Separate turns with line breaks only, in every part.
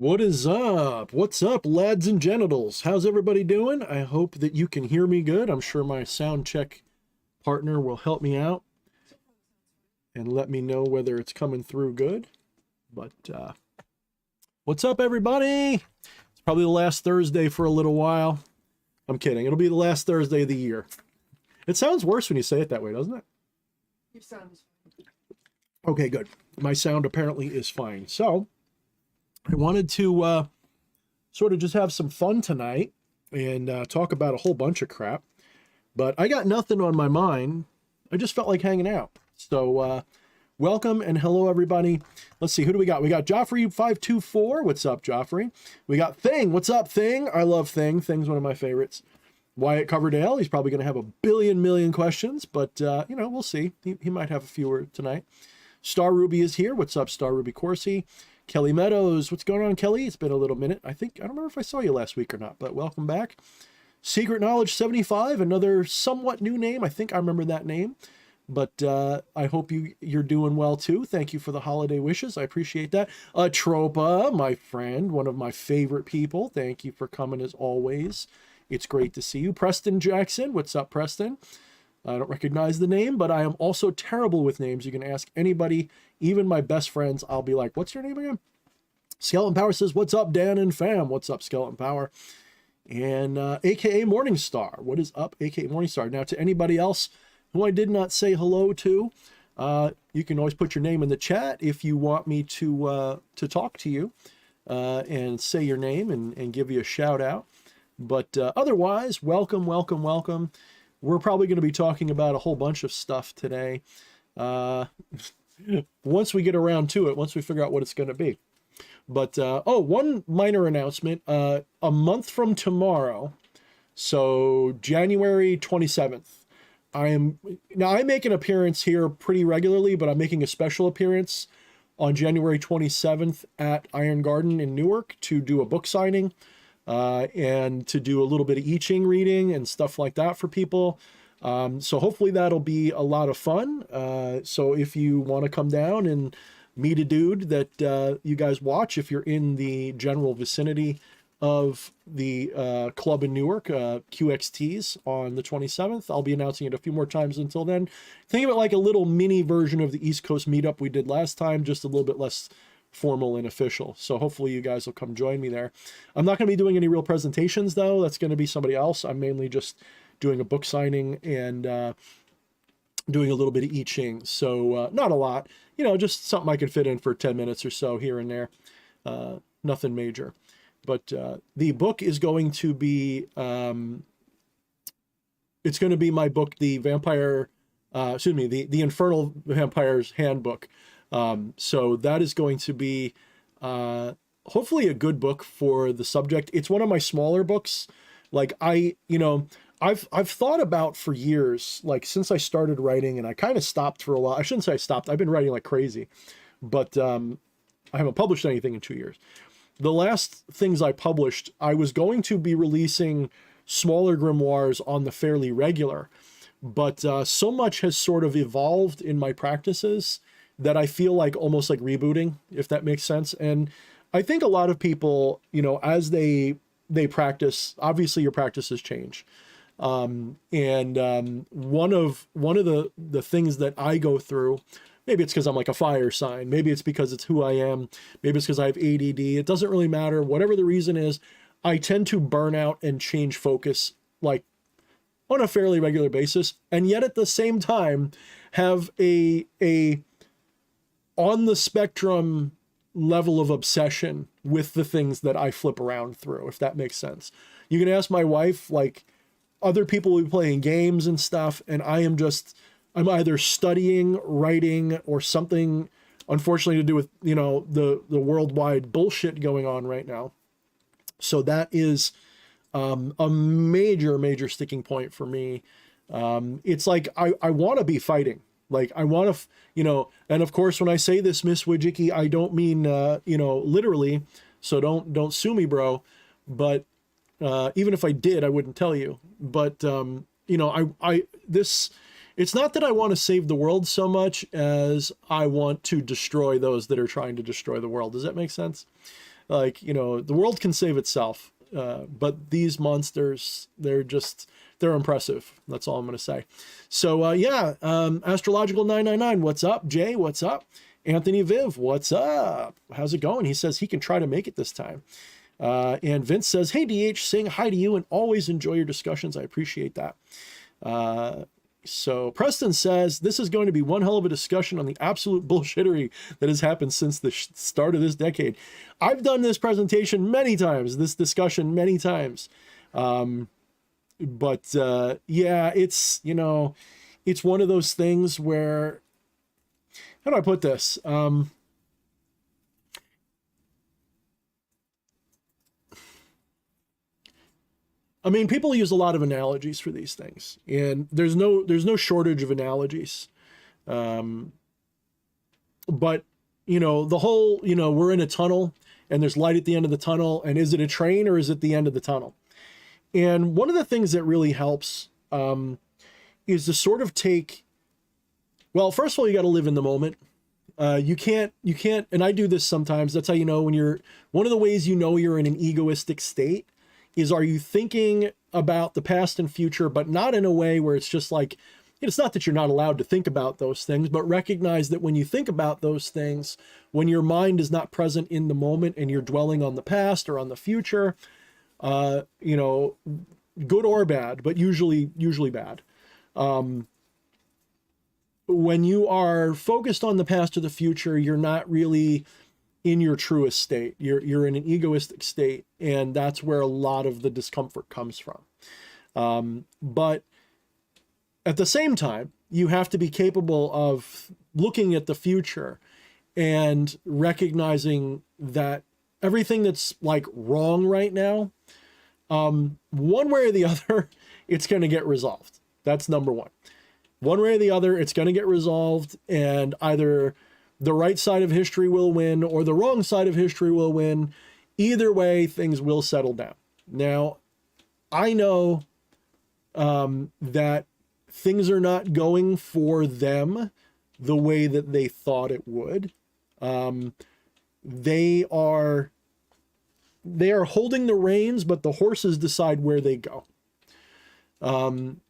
What is up? What's up, lads and genitals? How's everybody doing? I hope that you can hear me good. I'm sure my sound check partner will help me out and let me know whether it's coming through good. But what's up, everybody? It's probably the last Thursday for a little while. I'm kidding. It'll be the last Thursday of the year. It sounds worse when you say it that way, doesn't it?
Your sound is fine.
Okay, good. My sound apparently is fine. So I wanted to sort of just have some fun tonight and talk about a whole bunch of crap. But I got nothing on my mind. I just felt like hanging out. So welcome and hello, everybody. Let's see, who do we got? We got Joffrey524. What's up, Joffrey? We got Thing. What's up, Thing? I love Thing. Thing's one of my favorites. Wyatt Coverdale. He's probably going to have a million questions, but, you know, we'll see. He might have a fewer tonight. Star Ruby is here. What's up, Star Ruby Corsi? Kelly Meadows. What's going on, Kelly? It's been a little minute. I don't remember if I saw you last week or not, but welcome back. Secret Knowledge 75, another somewhat new name. I think I remember that name, but I hope you're doing well too. Thank you for the holiday wishes. I appreciate that. Tropa, my friend, one of my favorite people. Thank you for coming as always. It's great to see you. Preston Jackson. What's up, Preston? I don't recognize the name, but I am also terrible with names. You can ask anybody, even my best friends. I'll be like, what's your name again? Skeleton Power says, what's up, Dan and fam? What's up, Skeleton Power? And AKA Morningstar. What is up, AKA Morningstar? Now, to anybody else who I did not say hello to, you can always put your name in the chat if you want me to talk to you and say your name and give you a shout out. But otherwise, welcome. We're probably going to be talking about a whole bunch of stuff today. Once we get around to it, once we figure out what it's going to be. But, one minor announcement, a month from tomorrow, so January 27th, I make an appearance here pretty regularly, but I'm making a special appearance on January 27th at Iron Garden in Newark to do a book signing. And to do a little bit of I Ching reading and stuff like that for people. So hopefully that'll be a lot of fun. So if you want to come down and meet a dude that you guys watch, if you're in the general vicinity of the club in Newark, QXTs on the 27th, I'll be announcing it a few more times until then. Think of it like a little mini version of the East Coast meetup we did last time, just a little bit less formal and official. So hopefully you guys will come join me there. I'm not going to be doing any real presentations though. That's going to be somebody else. I'm mainly just doing a book signing and doing a little bit of I Ching. So not a lot, you know, just something I could fit in for 10 minutes or so here and there. Nothing major. But the book is going to be, it's going to be my book, the Infernal Vampire's Handbook. So that is going to be hopefully a good book for the subject. It's one of my smaller books. Like I've thought about for years, like since I started writing, and I kind of stopped for a while. I shouldn't say I stopped. I've been writing like crazy, but I haven't published anything in 2 years. The last things I published, I was going to be releasing smaller grimoires on the fairly regular, but so much has sort of evolved in my practices that I feel like almost like rebooting, if that makes sense. And I think a lot of people, you know, as they practice, obviously your practices change. One of the things that I go through, maybe it's because I'm like a fire sign, maybe it's because it's who I am, maybe it's because I have ADD, it doesn't really matter. Whatever the reason is, I tend to burn out and change focus like on a fairly regular basis. And yet at the same time have a on the spectrum level of obsession with the things that I flip around through, if that makes sense. You can ask my wife, like other people will be playing games and stuff, and I'm either studying, writing, or something, unfortunately, to do with, you know, the worldwide bullshit going on right now. So that is a major sticking point for me. It's like, I want to be fighting. Like I want to, you know, and of course, when I say this, Miss Wojcicki, I don't mean, you know, literally, so don't sue me, bro. But even if I did, I wouldn't tell you. But, you know, it's not that I want to save the world so much as I want to destroy those that are trying to destroy the world. Does that make sense? Like, you know, the world can save itself. But these monsters, they're impressive. That's all I'm going to say. So, yeah, Astrological 999, what's up? Jay, what's up? Anthony Viv, what's up? How's it going? He says he can try to make it this time. And Vince says, hey, DH, saying hi to you and always enjoy your discussions. I appreciate that. So Preston says, this is going to be one hell of a discussion on the absolute bullshittery that has happened since the start of this decade. I've done this presentation many times, this discussion many times. But yeah, it's, you know, it's one of those things where, how do I put this? I mean, people use a lot of analogies for these things, and there's no shortage of analogies. But, you know, the whole, you know, we're in a tunnel and there's light at the end of the tunnel, and is it a train or is it the end of the tunnel? And one of the things that really helps is to sort of take, well, first of all, you got to live in the moment. You can't, and I do this sometimes. That's how you know when you're, one of the ways you know you're in an egoistic state is, are you thinking about the past and future, but not in a way where it's just like, it's not that you're not allowed to think about those things, but recognize that when you think about those things, when your mind is not present in the moment and you're dwelling on the past or on the future, you know, good or bad, but usually bad. When you are focused on the past or the future, you're not really in your truest state. You're in an egoistic state, and that's where a lot of the discomfort comes from. But at the same time, you have to be capable of looking at the future and recognizing that everything that's like wrong right now, one way or the other, it's going to get resolved. That's number one. One way or the other, it's going to get resolved, and either the right side of history will win or the wrong side of history will win. Either way, things will settle down. Now, I know that things are not going for them the way that they thought it would. They are holding the reins, but the horses decide where they go.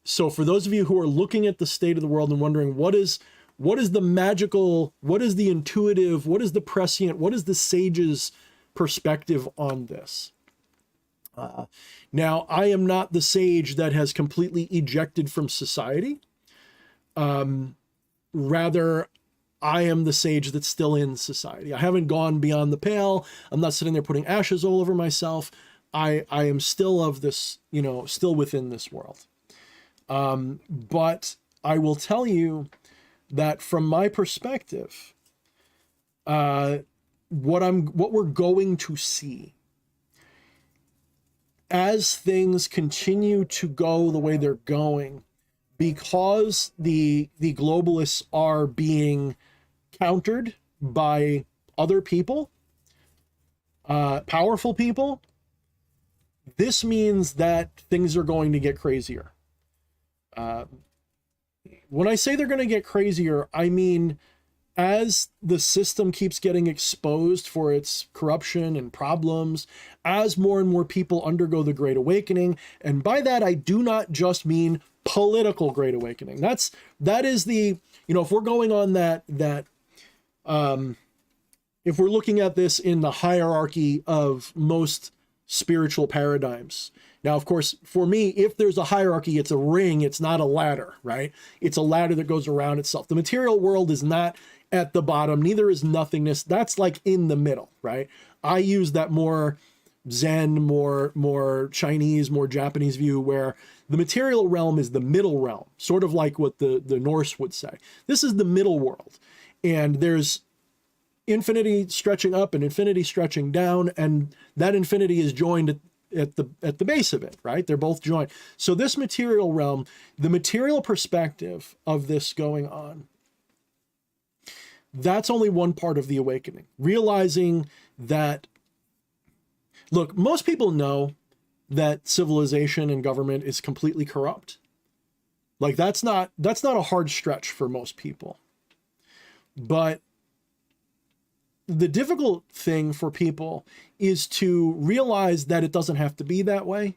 So for those of you who are looking at the state of the world and wondering what is the magical, what is the intuitive, what is the prescient, what is the sage's perspective on this? Now, I am not the sage that has completely ejected from society. Rather, I am the sage that's still in society. I haven't gone beyond the pale. I'm not sitting there putting ashes all over myself. I am still of this, you know, still within this world. But I will tell you that from my perspective, what we're going to see as things continue to go the way they're going, because the globalists are being countered by other people, powerful people, this means that things are going to get crazier. When I say they're going to get crazier, I mean, as the system keeps getting exposed for its corruption and problems, as more and more people undergo the Great Awakening, and by that I do not just mean political Great Awakening. That is the, you know, if we're going on that if we're looking at this in the hierarchy of most spiritual paradigms. Now, of course, for me, if there's a hierarchy, it's a ring, it's not a ladder, right? It's a ladder that goes around itself. The material world is not at the bottom, neither is nothingness. That's like in the middle, right? I use that more Zen, more Chinese, more Japanese view, where the material realm is the middle realm, sort of like what the Norse would say. This is the middle world, and there's infinity stretching up and infinity stretching down, and that infinity is joined at the base of it, right? They're both joined. So this material realm, the material perspective of this going on, that's only one part of the awakening. Realizing that, look, most people know that civilization and government is completely corrupt. Like that's not a hard stretch for most people. But the difficult thing for people is to realize that it doesn't have to be that way.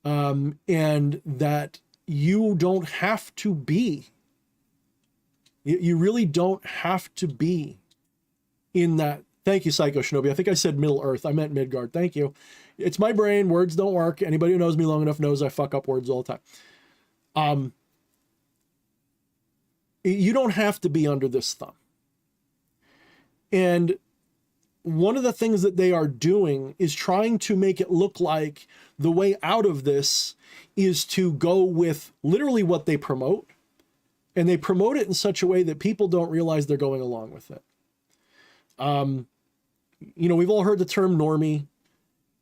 And that you don't have to be. You really don't have to be in that. Thank you, Psycho Shinobi. I think I said Middle Earth. I meant Midgard. Thank you. It's my brain. Words don't work. Anybody who knows me long enough knows I fuck up words all the time. You don't have to be under this thumb. And one of the things that they are doing is trying to make it look like the way out of this is to go with literally what they promote. And they promote it in such a way that people don't realize they're going along with it. We've all heard the term normie,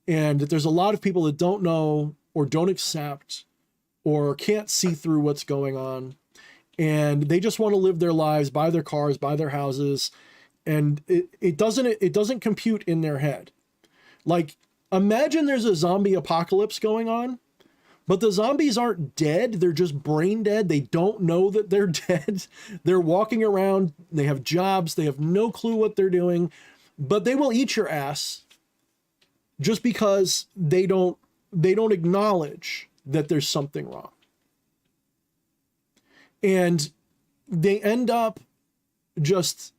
and that there's a lot of people that don't know or don't accept or can't see through what's going on. And they just want to live their lives, buy their cars, buy their houses. And it doesn't compute in their head. Like, imagine there's a zombie apocalypse going on, but the zombies aren't dead. They're just brain dead. They don't know that they're dead. They're walking around. They have jobs. They have no clue what they're doing, but they will eat your ass just because they don't acknowledge that there's something wrong. And they end up just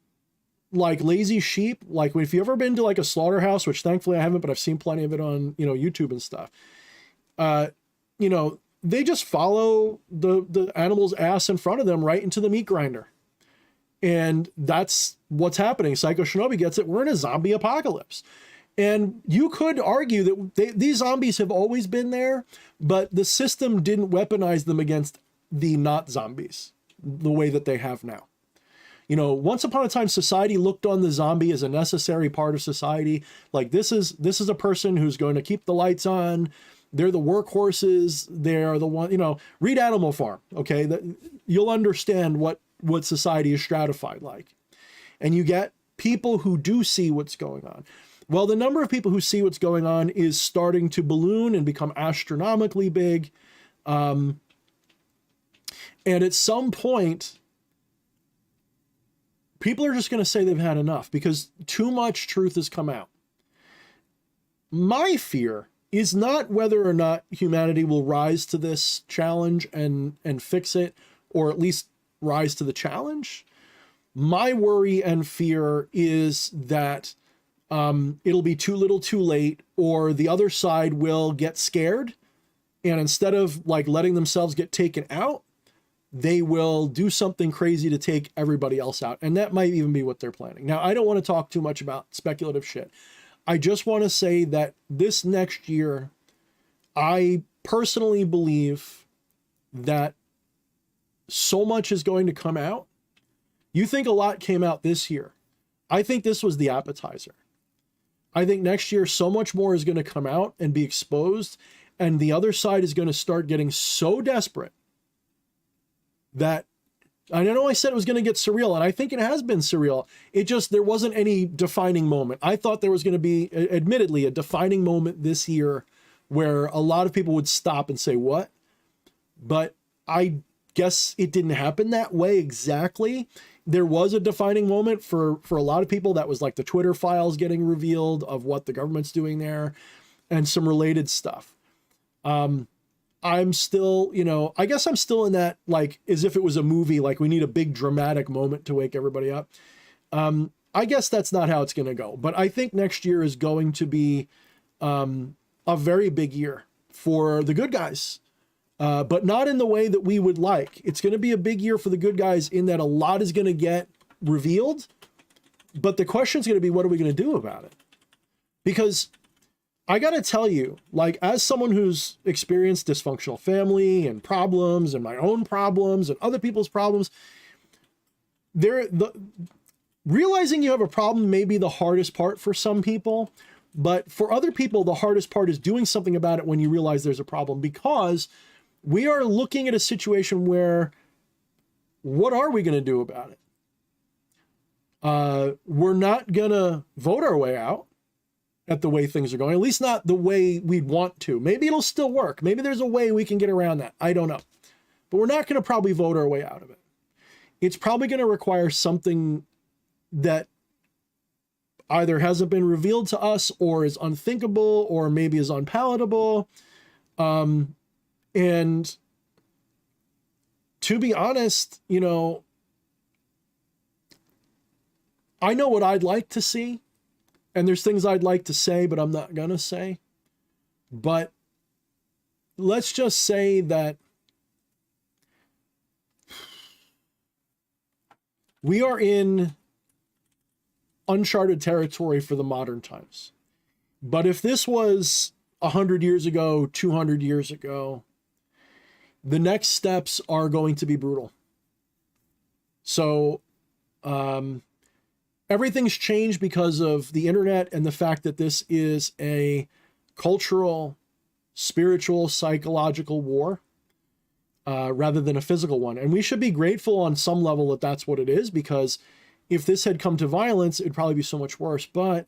like lazy sheep. Like, if you've ever been to like a slaughterhouse, which thankfully I haven't, but I've seen plenty of it on, YouTube and stuff. They just follow the animal's ass in front of them right into the meat grinder. And that's what's happening. Psycho Shinobi gets it. We're in a zombie apocalypse. And you could argue that these zombies have always been there, but the system didn't weaponize them against the not zombies the way that they have now. Once upon a time, society looked on the zombie as a necessary part of society. Like, this is a person who's going to keep the lights on. They're the workhorses. They're the one, read Animal Farm. Okay. You'll understand what society is stratified like. And you get people who do see what's going on. Well, the number of people who see what's going on is starting to balloon and become astronomically big. And at some point, people are just going to say they've had enough because too much truth has come out. My fear is not whether or not humanity will rise to this challenge and fix it, or at least rise to the challenge. My worry and fear is that it'll be too little too late, or the other side will get scared. And instead of like letting themselves get taken out, they will do something crazy to take everybody else out. And that might even be what they're planning. Now, I don't want to talk too much about speculative shit. I just want to say that this next year, I personally believe that so much is going to come out. You think a lot came out this year. I think this was the appetizer. I think next year, so much more is going to come out and be exposed. And the other side is going to start getting so desperate that, I know I said it was going to get surreal, and I think it has been surreal. There wasn't any defining moment. I thought there was going to be, admittedly, a defining moment this year where a lot of people would stop and say, what? But I guess it didn't happen that way exactly. There was a defining moment for a lot of people. That was like the Twitter files getting revealed of what the government's doing there and some related stuff. I'm still, I guess I'm still in that, like, as if it was a movie, like we need a big dramatic moment to wake everybody up. I guess that's not how it's going to go, but I think next year is going to be a very big year for the good guys, but not in the way that we would like. It's going to be a big year for the good guys in that a lot is going to get revealed, but the question is going to be, what are we going to do about it? Because I got to tell you, like, as someone who's experienced dysfunctional family and problems and my own problems and other people's problems, realizing you have a problem may be the hardest part for some people, but for other people, the hardest part is doing something about it when you realize there's a problem, because we are looking at a situation where, what are we going to do about it? We're not going to vote our way out at the way things are going, at least not the way we'd want to. Maybe it'll still work. Maybe there's a way we can get around that. I don't know. But we're not going to probably vote our way out of it. It's probably going to require something that either hasn't been revealed to us or is unthinkable or maybe is unpalatable. And to be honest, you know, I know what I'd like to see, and there's things I'd like to say, but I'm not gonna say. But let's just say that we are in uncharted territory for the modern times. But if this was 100 years ago, 200 years ago, the next steps are going to be brutal. So everything's changed because of the internet and the fact that this is a cultural, spiritual, psychological war rather than a physical one. And we should be grateful on some level that that's what it is, because if this had come to violence, it'd probably be so much worse. But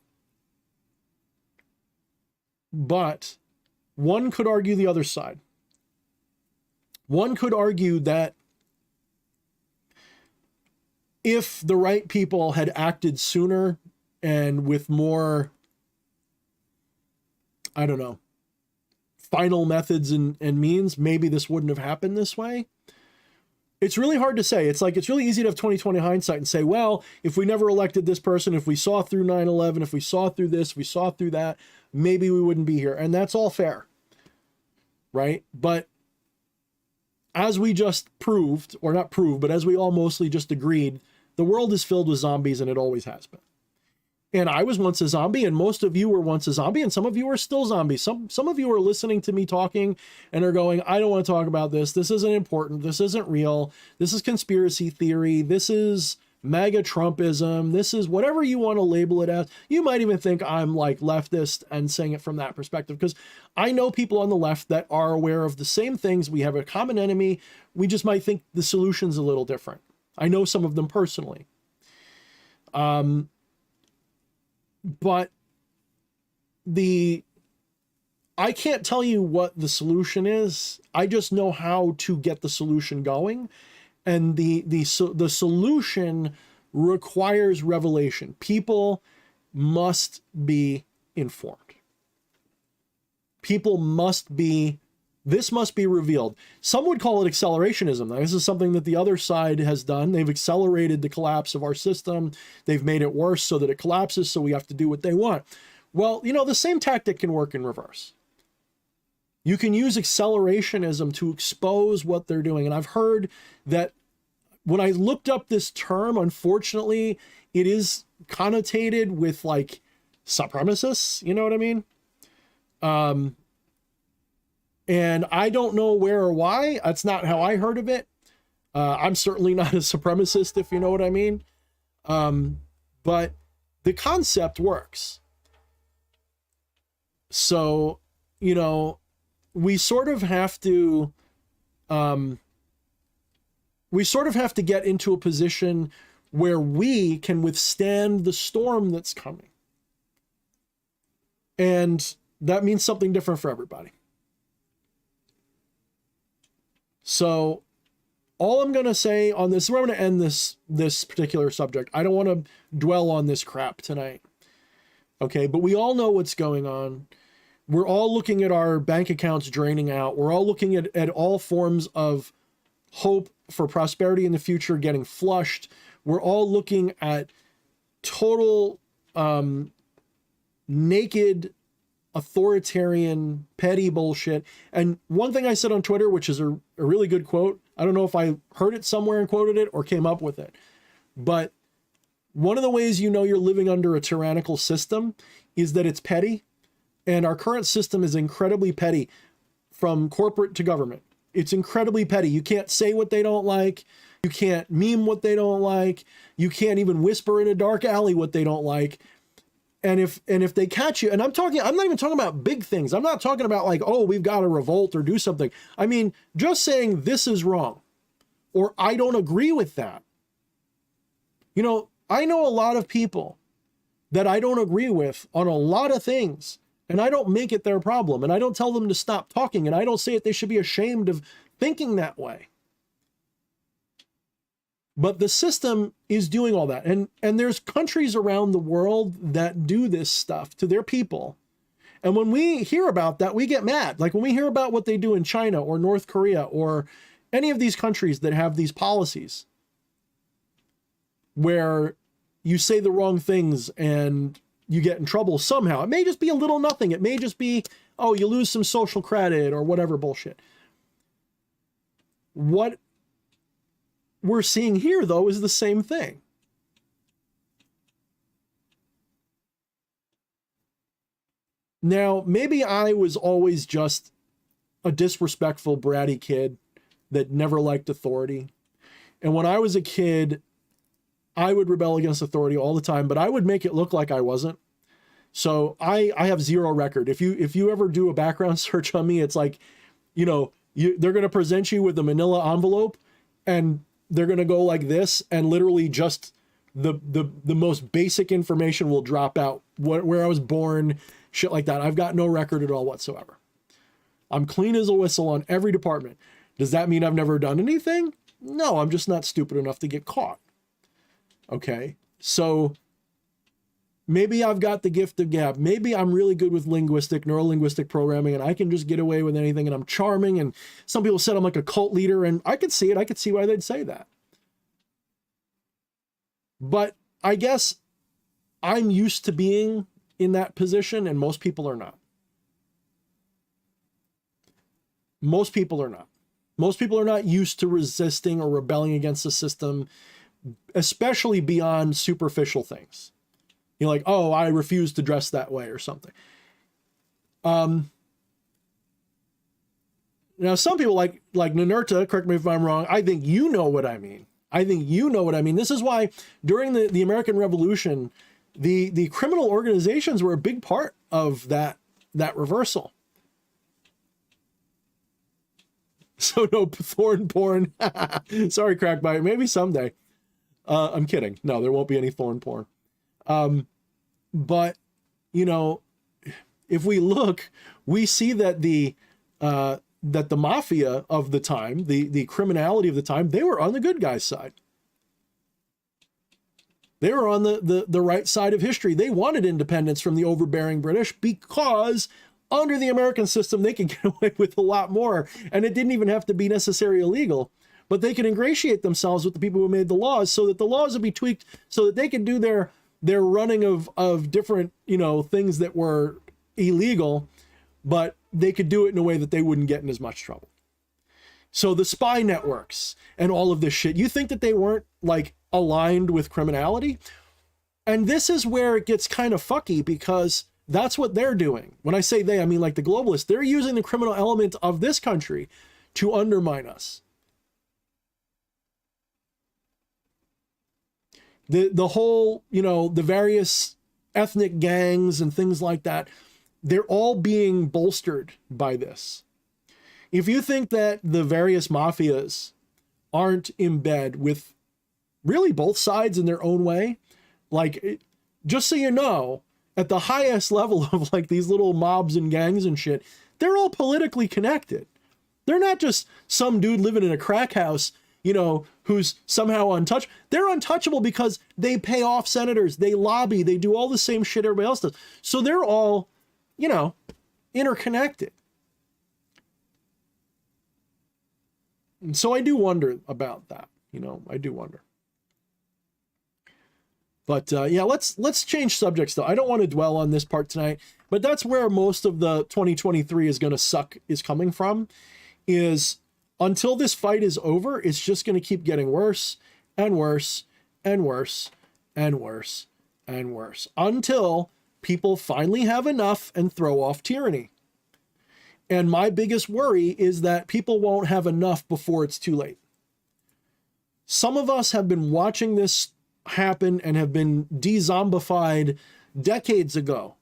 one could argue the other side. One could argue that if the right people had acted sooner and with more, I don't know, final methods and means, maybe this wouldn't have happened this way. It's really hard to say. It's really easy to have 20/20 hindsight and say, well, if we never elected this person, if we saw through 9/11, if we saw through this, if we saw through that, maybe we wouldn't be here. And that's all fair, right? But as we just proved, or not proved, but as we all mostly just agreed, the world is filled with zombies, and it always has been. And I was once a zombie, and most of you were once a zombie, and some of you are still zombies. Some of you are listening to me talking and are going, I don't want to talk about this. This isn't important. This isn't real. This is conspiracy theory. This is MAGA Trumpism. This is whatever you want to label it as. You might even think I'm like leftist and saying it from that perspective, because I know people on the left that are aware of the same things. We have a common enemy. We just might think the solution's a little different. I know some of them personally. But I can't tell you what the solution is. I just know how to get the solution going. And the solution requires revelation. People must be informed. This must be revealed. Some would call it accelerationism. Now, this is something that the other side has done. They've accelerated the collapse of our system. They've made it worse so that it collapses, so we have to do what they want. Well, you know, the same tactic can work in reverse. You can use accelerationism to expose what they're doing. And I've heard that when I looked up this term, unfortunately, it is connotated with like supremacists, you know what I mean? And I don't know where or why. That's not how I heard of it. I'm certainly not a supremacist, if you know what I mean. But the concept works. So, you know, we sort of have to get into a position where we can withstand the storm that's coming. And that means something different for everybody. So all I'm going to say on this, we're going to end this particular subject. I don't want to dwell on this crap tonight. Okay, but we all know what's going on. We're all looking at our bank accounts draining out. We're all looking at all forms of hope for prosperity in the future getting flushed. We're all looking at total naked authoritarian petty bullshit. And one thing I said on Twitter, which is a really good quote, I don't know if I heard it somewhere and quoted it or came up with it, but one of the ways you know you're living under a tyrannical system is that it's petty. And our current system is incredibly petty, from corporate to government. It's incredibly petty. You can't say what they don't like. You can't meme what they don't like. You can't even whisper in a dark alley what they don't like. And if they catch you, and I'm not even talking about big things. I'm not talking about like, oh, we've got to revolt or do something. I mean, just saying this is wrong, or I don't agree with that. You know, I know a lot of people that I don't agree with on a lot of things, and I don't make it their problem, and I don't tell them to stop talking, and I don't say that they should be ashamed of thinking that way. But the system is doing all that. And there's countries around the world that do this stuff to their people. And when we hear about that, we get mad. Like when we hear about what they do in China or North Korea or any of these countries that have these policies where you say the wrong things and you get in trouble somehow. It may just be a little nothing. It may just be, oh, you lose some social credit or whatever bullshit. What we're seeing here, though, is the same thing. Now, maybe I was always just a disrespectful, bratty kid that never liked authority. And when I was a kid, I would rebel against authority all the time, but I would make it look like I wasn't. So I have zero record. If you ever do a background search on me, it's like, you know, they're going to present you with a manila envelope and they're going to go like this, and literally just the most basic information will drop out. Where I was born, shit like that. I've got no record at all whatsoever. I'm clean as a whistle on every department. Does that mean I've never done anything? No, I'm just not stupid enough to get caught. Okay, so maybe I've got the gift of gab. Maybe I'm really good with neurolinguistic programming, and I can just get away with anything, and I'm charming. And some people said I'm like a cult leader, and I could see it. I could see why they'd say that. But I guess I'm used to being in that position, and most people are not. Most people are not. Most people are not used to resisting or rebelling against the system, especially beyond superficial things. You're like, oh, I refuse to dress that way or something. Now, some people like Ninurta, correct me if I'm wrong, I think you know what I mean. I think you know what I mean. This is why during the American Revolution, the criminal organizations were a big part of that reversal. So no Thorne porn. Sorry, Crackbite. Maybe someday. I'm kidding. No, there won't be any Thorne porn. But, you know, if we look, we see that the mafia of the time, the criminality of the time, they were on the good guys' side. They were on the right side of history. They wanted independence from the overbearing British because under the American system, they could get away with a lot more. And it didn't even have to be necessarily illegal, but they could ingratiate themselves with the people who made the laws so that the laws would be tweaked so that they could do their running of different, you know, things that were illegal, but they could do it in a way that they wouldn't get in as much trouble. So the spy networks and all of this shit, you think that they weren't like aligned with criminality? And this is where it gets kind of fucky because that's what they're doing. When I say they, I mean like the globalists. They're using the criminal element of this country to undermine us. The whole, you know, the various ethnic gangs and things like that, they're all being bolstered by this. If you think that the various mafias aren't in bed with really both sides in their own way, like, just so you know, at the highest level of like these little mobs and gangs and shit, they're all politically connected. They're not just some dude living in a crack house, you know, who's somehow untouchable. They're untouchable because they pay off senators, they lobby, they do all the same shit everybody else does. So they're all, you know, interconnected. And so I do wonder about that. You know, I do wonder. But yeah, let's change subjects though. I don't want to dwell on this part tonight, but that's where most of the 2023 is going to suck is coming from, is until this fight is over, it's just going to keep getting worse and worse and worse and worse and worse until people finally have enough and throw off tyranny. And my biggest worry is that people won't have enough before it's too late. Some of us have been watching this happen and have been de-zombified decades ago.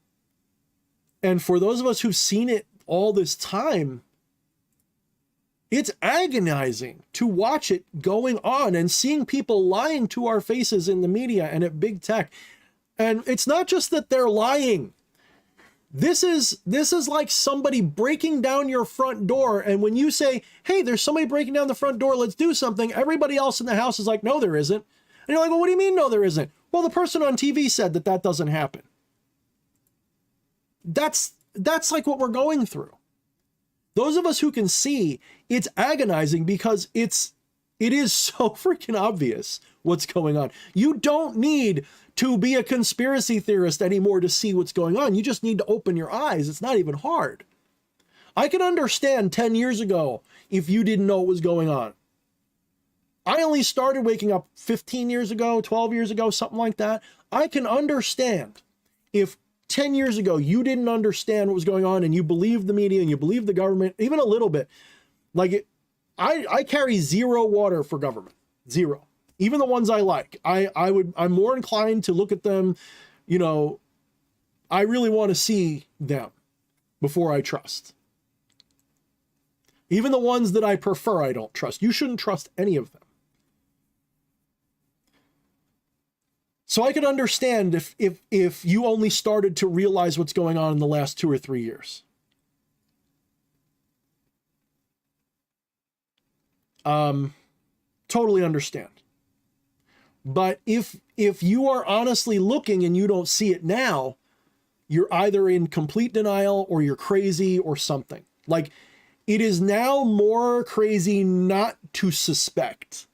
And for those of us who've seen it all this time, it's agonizing to watch it going on and seeing people lying to our faces in the media and at big tech. And it's not just that they're lying. This is like somebody breaking down your front door, and when you say, hey, there's somebody breaking down the front door, let's do something, everybody else in the house is like, no, there isn't. And you're like, well, what do you mean, no, there isn't? Well, the person on TV said that that doesn't happen. That's like what we're going through. Those of us who can see, it's agonizing because it is so freaking obvious what's going on. You don't need to be a conspiracy theorist anymore to see what's going on. You just need to open your eyes. It's not even hard. I can understand 10 years ago if you didn't know what was going on. I only started waking up 15 years ago, 12 years ago, something like that. I can understand if 10 years ago you didn't understand what was going on and you believed the media and you believed the government, even a little bit. Like I carry zero water for government. Zero. Even the ones I like. I'm more inclined to look at them, you know, I really want to see them before I trust. Even the ones that I prefer, I don't trust. You shouldn't trust any of them. So I could understand if you only started to realize what's going on in the last 2 or 3 years. Totally understand. But if you are honestly looking and you don't see it now, you're either in complete denial or you're crazy or something. Like, it is now more crazy not to suspect.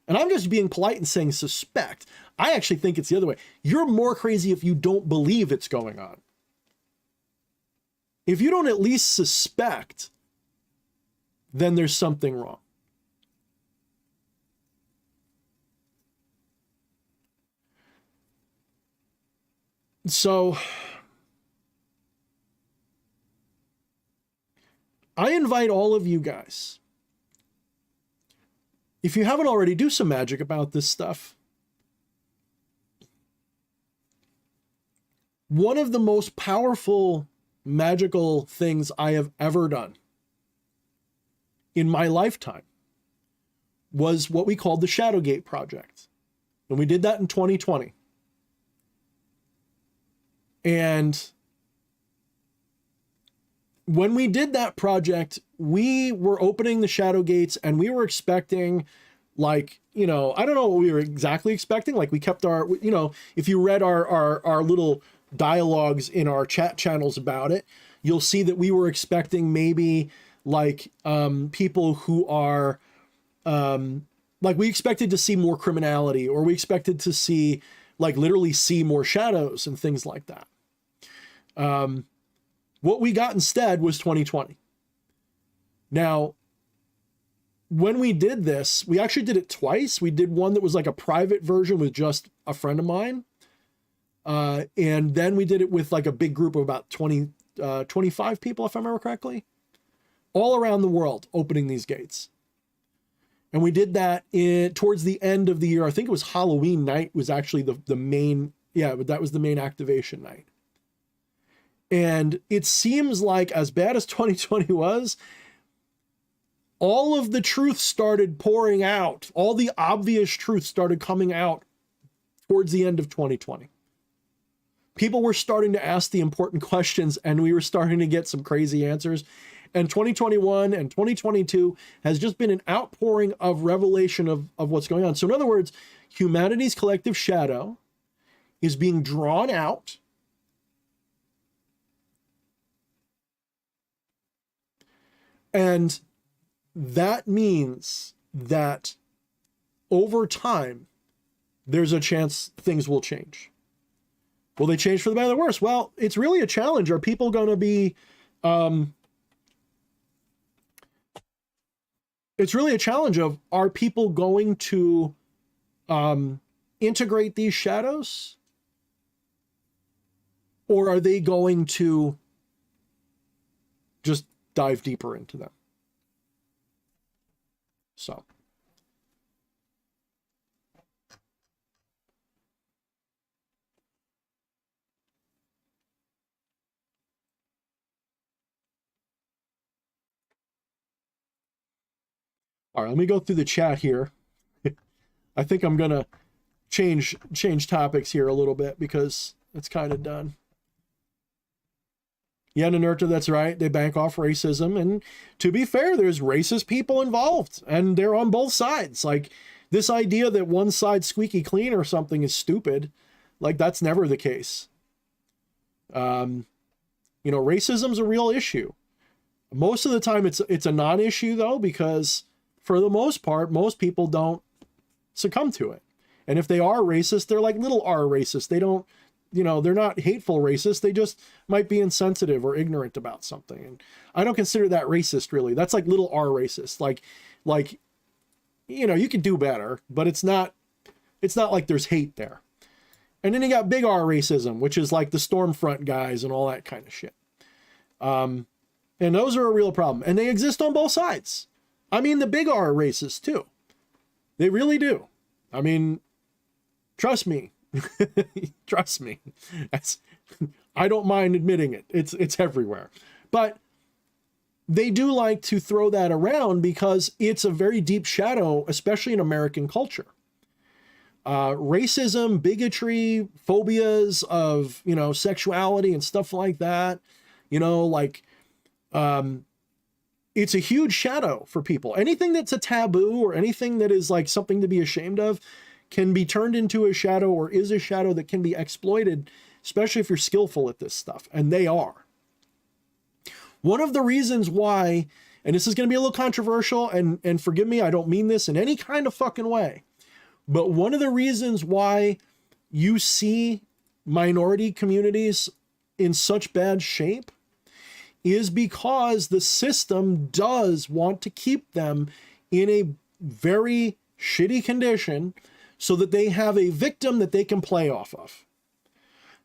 And I'm just being polite and saying suspect. I actually think it's the other way. You're more crazy if you don't believe it's going on. If you don't at least suspect, then there's something wrong. So I invite all of you guys, if you haven't already, do some magic about this stuff. One of the most powerful magical things I have ever done in my lifetime was what we called the Shadowgate Project. And we did that in 2020. And when we did that project, we were opening the shadow gates and we were expecting, like, you know, I don't know what we were exactly expecting. Like, we kept our, you know, if you read our little dialogues in our chat channels about it, you'll see that we were expecting maybe like people who are like, we expected to see more criminality, or we expected to see, like, literally see more shadows and things like that. What we got instead was 2020. Now, when we did this, we actually did it twice. We did one that was like a private version with just a friend of mine. And then we did it with like a big group of about 25 people, if I remember correctly, all around the world, opening these gates. And we did that towards the end of the year. I think it was Halloween night was actually the main, yeah, that was the main activation night. And it seems like, as bad as 2020 was, all of the truth started pouring out. All the obvious truth started coming out towards the end of 2020. People were starting to ask the important questions, and we were starting to get some crazy answers. And 2021 and 2022 has just been an outpouring of revelation of what's going on. So in other words, humanity's collective shadow is being drawn out. And that means that over time, there's a chance things will change. Will they change for the better or the worse? Well, it's really a challenge. Are people going to be... it's really a challenge of, are people going to integrate these shadows? Or are they going to just dive deeper into them? So. All right, let me go through the chat here. I think I'm going to change topics here a little bit because it's kind of done. Yeah, Ninurta, that's right. They bank off racism. And to be fair, there's racist people involved, and they're on both sides. Like, this idea that one side's squeaky clean or something is stupid. Like, that's never the case. You know, racism's a real issue. Most of the time it's a non-issue though, because for the most part, most people don't succumb to it. And if they are racist, they're like little r racist. They don't, you know, they're not hateful racists. They just might be insensitive or ignorant about something. And I don't consider that racist really. That's like little r racist. Like, you know, you could do better, but it's not like there's hate there. And then you got big R racism, which is like the Stormfront guys and all that kind of shit. And those are a real problem. And they exist on both sides. I mean, the big R are racist too. They really do. I mean, trust me. Trust me. I don't mind admitting it. It's everywhere. But they do like to throw that around because it's a very deep shadow, especially in American culture. Racism, bigotry, phobias of, you know, sexuality and stuff like that, you know, like, it's a huge shadow for people. Anything that's a taboo or anything that is like something to be ashamed of can be turned into a shadow or is a shadow that can be exploited, especially if you're skillful at this stuff. And they are. One of the reasons why, and this is going to be a little controversial, and forgive me, I don't mean this in any kind of fucking way, but one of the reasons why you see minority communities in such bad shape is because the system does want to keep them in a very shitty condition so that they have a victim that they can play off of.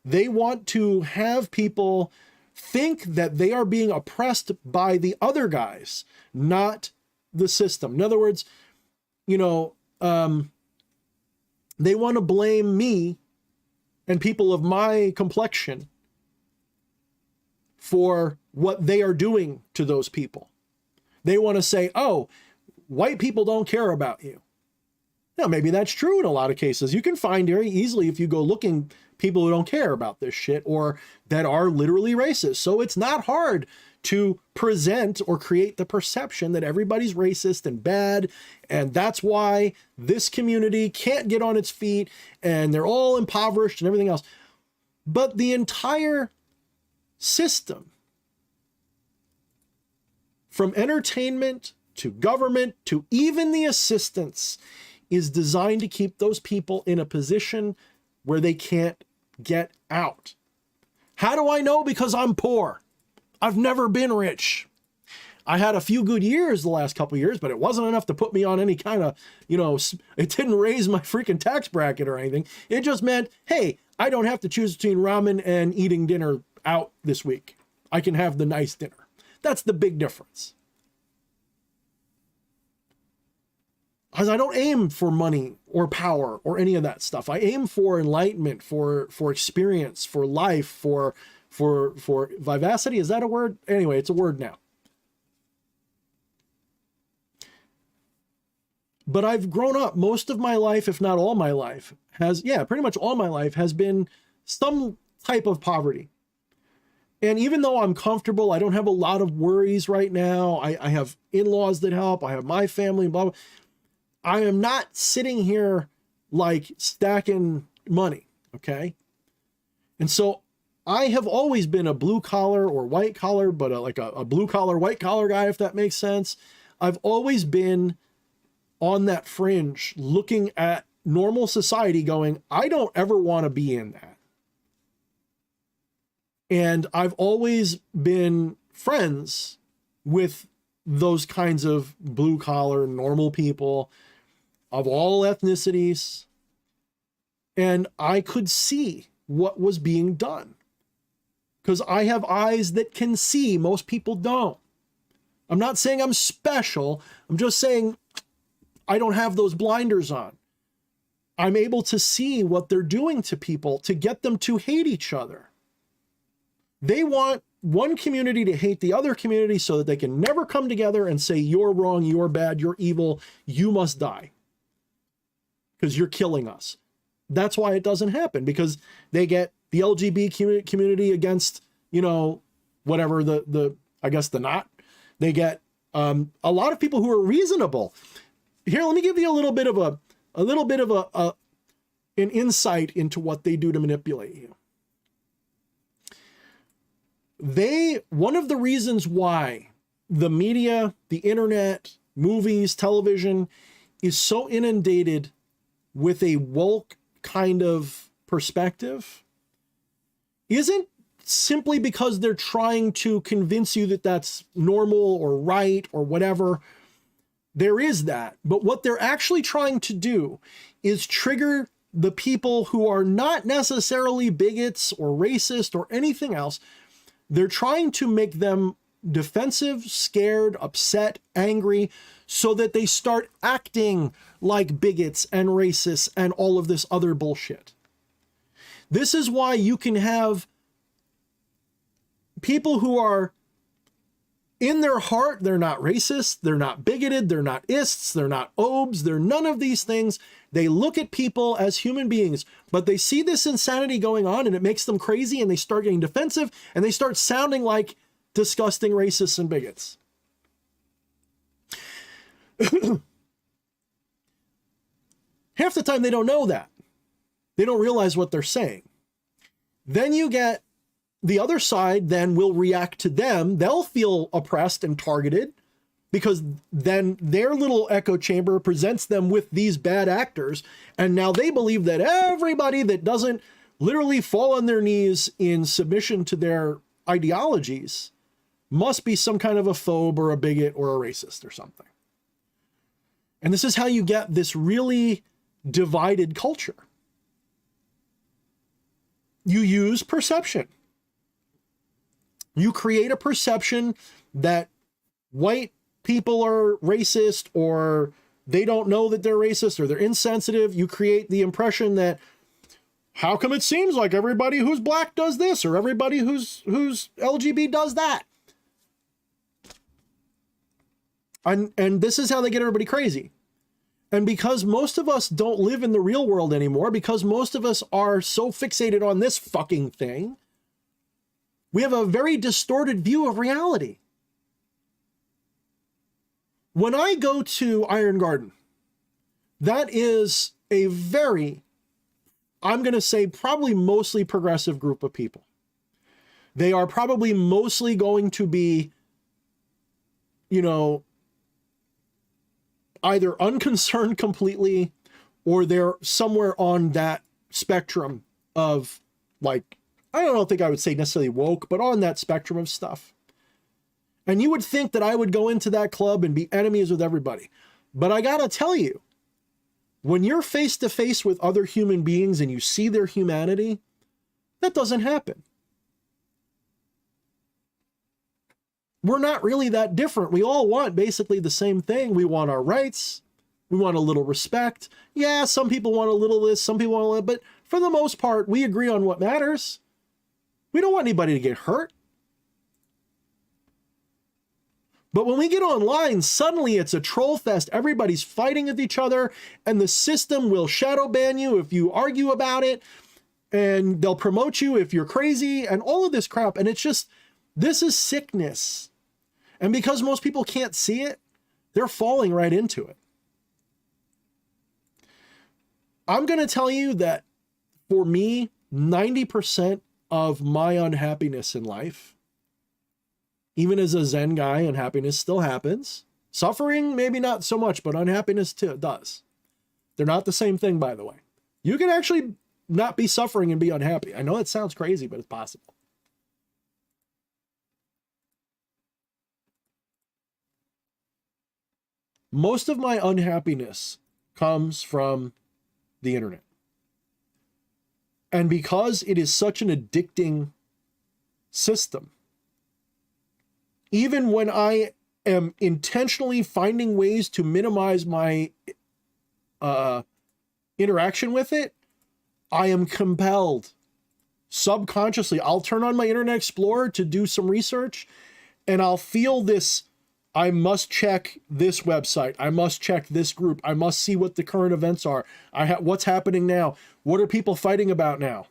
They want to have people think that they are being oppressed by the other guys, not the system. In other words, you know, they want to blame me and people of my complexion for what they are doing to those people. They want to say, oh, white people don't care about you. Now, maybe that's true in a lot of cases. You can find very easily, if you go looking, people who don't care about this shit or that are literally racist. So it's not hard to present or create the perception that everybody's racist and bad, and that's why this community can't get on its feet and they're all impoverished and everything else. But the entire system, from entertainment to government to even the assistance, is designed to keep those people in a position where they can't get out. How do I know? Because I'm poor. I've never been rich. I had a few good years the last couple of years, but it wasn't enough to put me on any kind of, you know, it didn't raise my freaking tax bracket or anything. It just meant, hey, I don't have to choose between ramen and eating dinner out this week. I can have the nice dinner. That's the big difference. Because I don't aim for money or power or any of that stuff. I aim for enlightenment, for experience, for life, for vivacity. Is that a word? Anyway, it's a word now. But I've grown up, most of my life, if not all my life, pretty much all my life has been some type of poverty. And even though I'm comfortable, I don't have a lot of worries right now. I have in-laws that help. I have my family, blah, blah. I am not sitting here like stacking money, okay? And so I have always been a blue collar or white collar, but like a blue collar, white collar guy, if that makes sense. I've always been on that fringe looking at normal society going, I don't ever want to be in that. And I've always been friends with those kinds of blue collar, normal people of all ethnicities. And I could see what was being done because I have eyes that can see. Most people don't. I'm not saying I'm special. I'm just saying I don't have those blinders on. I'm able to see what they're doing to people to get them to hate each other. They want one community to hate the other community so that they can never come together and say, you're wrong, you're bad, you're evil, you must die because you're killing us. That's why it doesn't happen, because they get the LGBT community against, you know, whatever the I guess the not. They get a lot of people who are reasonable. Here, let me give you a little bit of an insight into what they do to manipulate you. One of the reasons why the media, the internet, movies, television is so inundated with a woke kind of perspective isn't simply because they're trying to convince you that that's normal or right or whatever. There is that. But what they're actually trying to do is trigger the people who are not necessarily bigots or racist or anything else. They're trying to make them defensive, scared, upset, angry, so that they start acting like bigots and racists and all of this other bullshit. This is why you can have people who are in their heart, they're not racist, they're not bigoted, they're not ists, they're not obes, they're none of these things. They look at people as human beings, but they see this insanity going on and it makes them crazy and they start getting defensive and they start sounding like disgusting racists and bigots. Half the time they don't know that. They don't realize what they're saying. Then you get the other side then will react to them. They'll feel oppressed and targeted because then their little echo chamber presents them with these bad actors. And now they believe that everybody that doesn't literally fall on their knees in submission to their ideologies must be some kind of a phobe or a bigot or a racist or something. And this is how you get this really divided culture. You use perception. You create a perception that white people are racist or they don't know that they're racist or they're insensitive. You create the impression that how come it seems like everybody who's black does this or everybody who's LGBT does that? And this is how they get everybody crazy. And because most of us don't live in the real world anymore, because most of us are so fixated on this fucking thing, we have a very distorted view of reality. When I go to Iron Garden, that is a very, I'm going to say probably mostly progressive group of people. They are probably mostly going to be, either unconcerned completely or they're somewhere on that spectrum of like, I don't think I would say necessarily woke, but on that spectrum of stuff. And you would think that I would go into that club and be enemies with everybody. But I gotta tell you, when you're face to face with other human beings and you see their humanity, that doesn't happen. We're not really that different. We all want basically the same thing. We want our rights. We want a little respect. Yeah, some people want a little this, some people want a little, but for the most part, we agree on what matters. We don't want anybody to get hurt. But when we get online, suddenly it's a troll fest. Everybody's fighting with each other, and the system will shadow ban you if you argue about it, and they'll promote you if you're crazy, and all of this crap. And it's just, this is sickness. And because most people can't see it, they're falling right into it. I'm going to tell you that for me, 90% of my unhappiness in life, even as a Zen guy, unhappiness still happens. Suffering, maybe not so much, but unhappiness too does. They're not the same thing, by the way. You can actually not be suffering and be unhappy. I know it sounds crazy, but it's possible. Most of my unhappiness comes from the internet. And because it is such an addicting system, even when I am intentionally finding ways to minimize my interaction with it, I am compelled subconsciously. I'll turn on my Internet Explorer to do some research, and I'll feel this, I must check this website. I must check this group. I must see what the current events are. What's happening now? What are people fighting about now?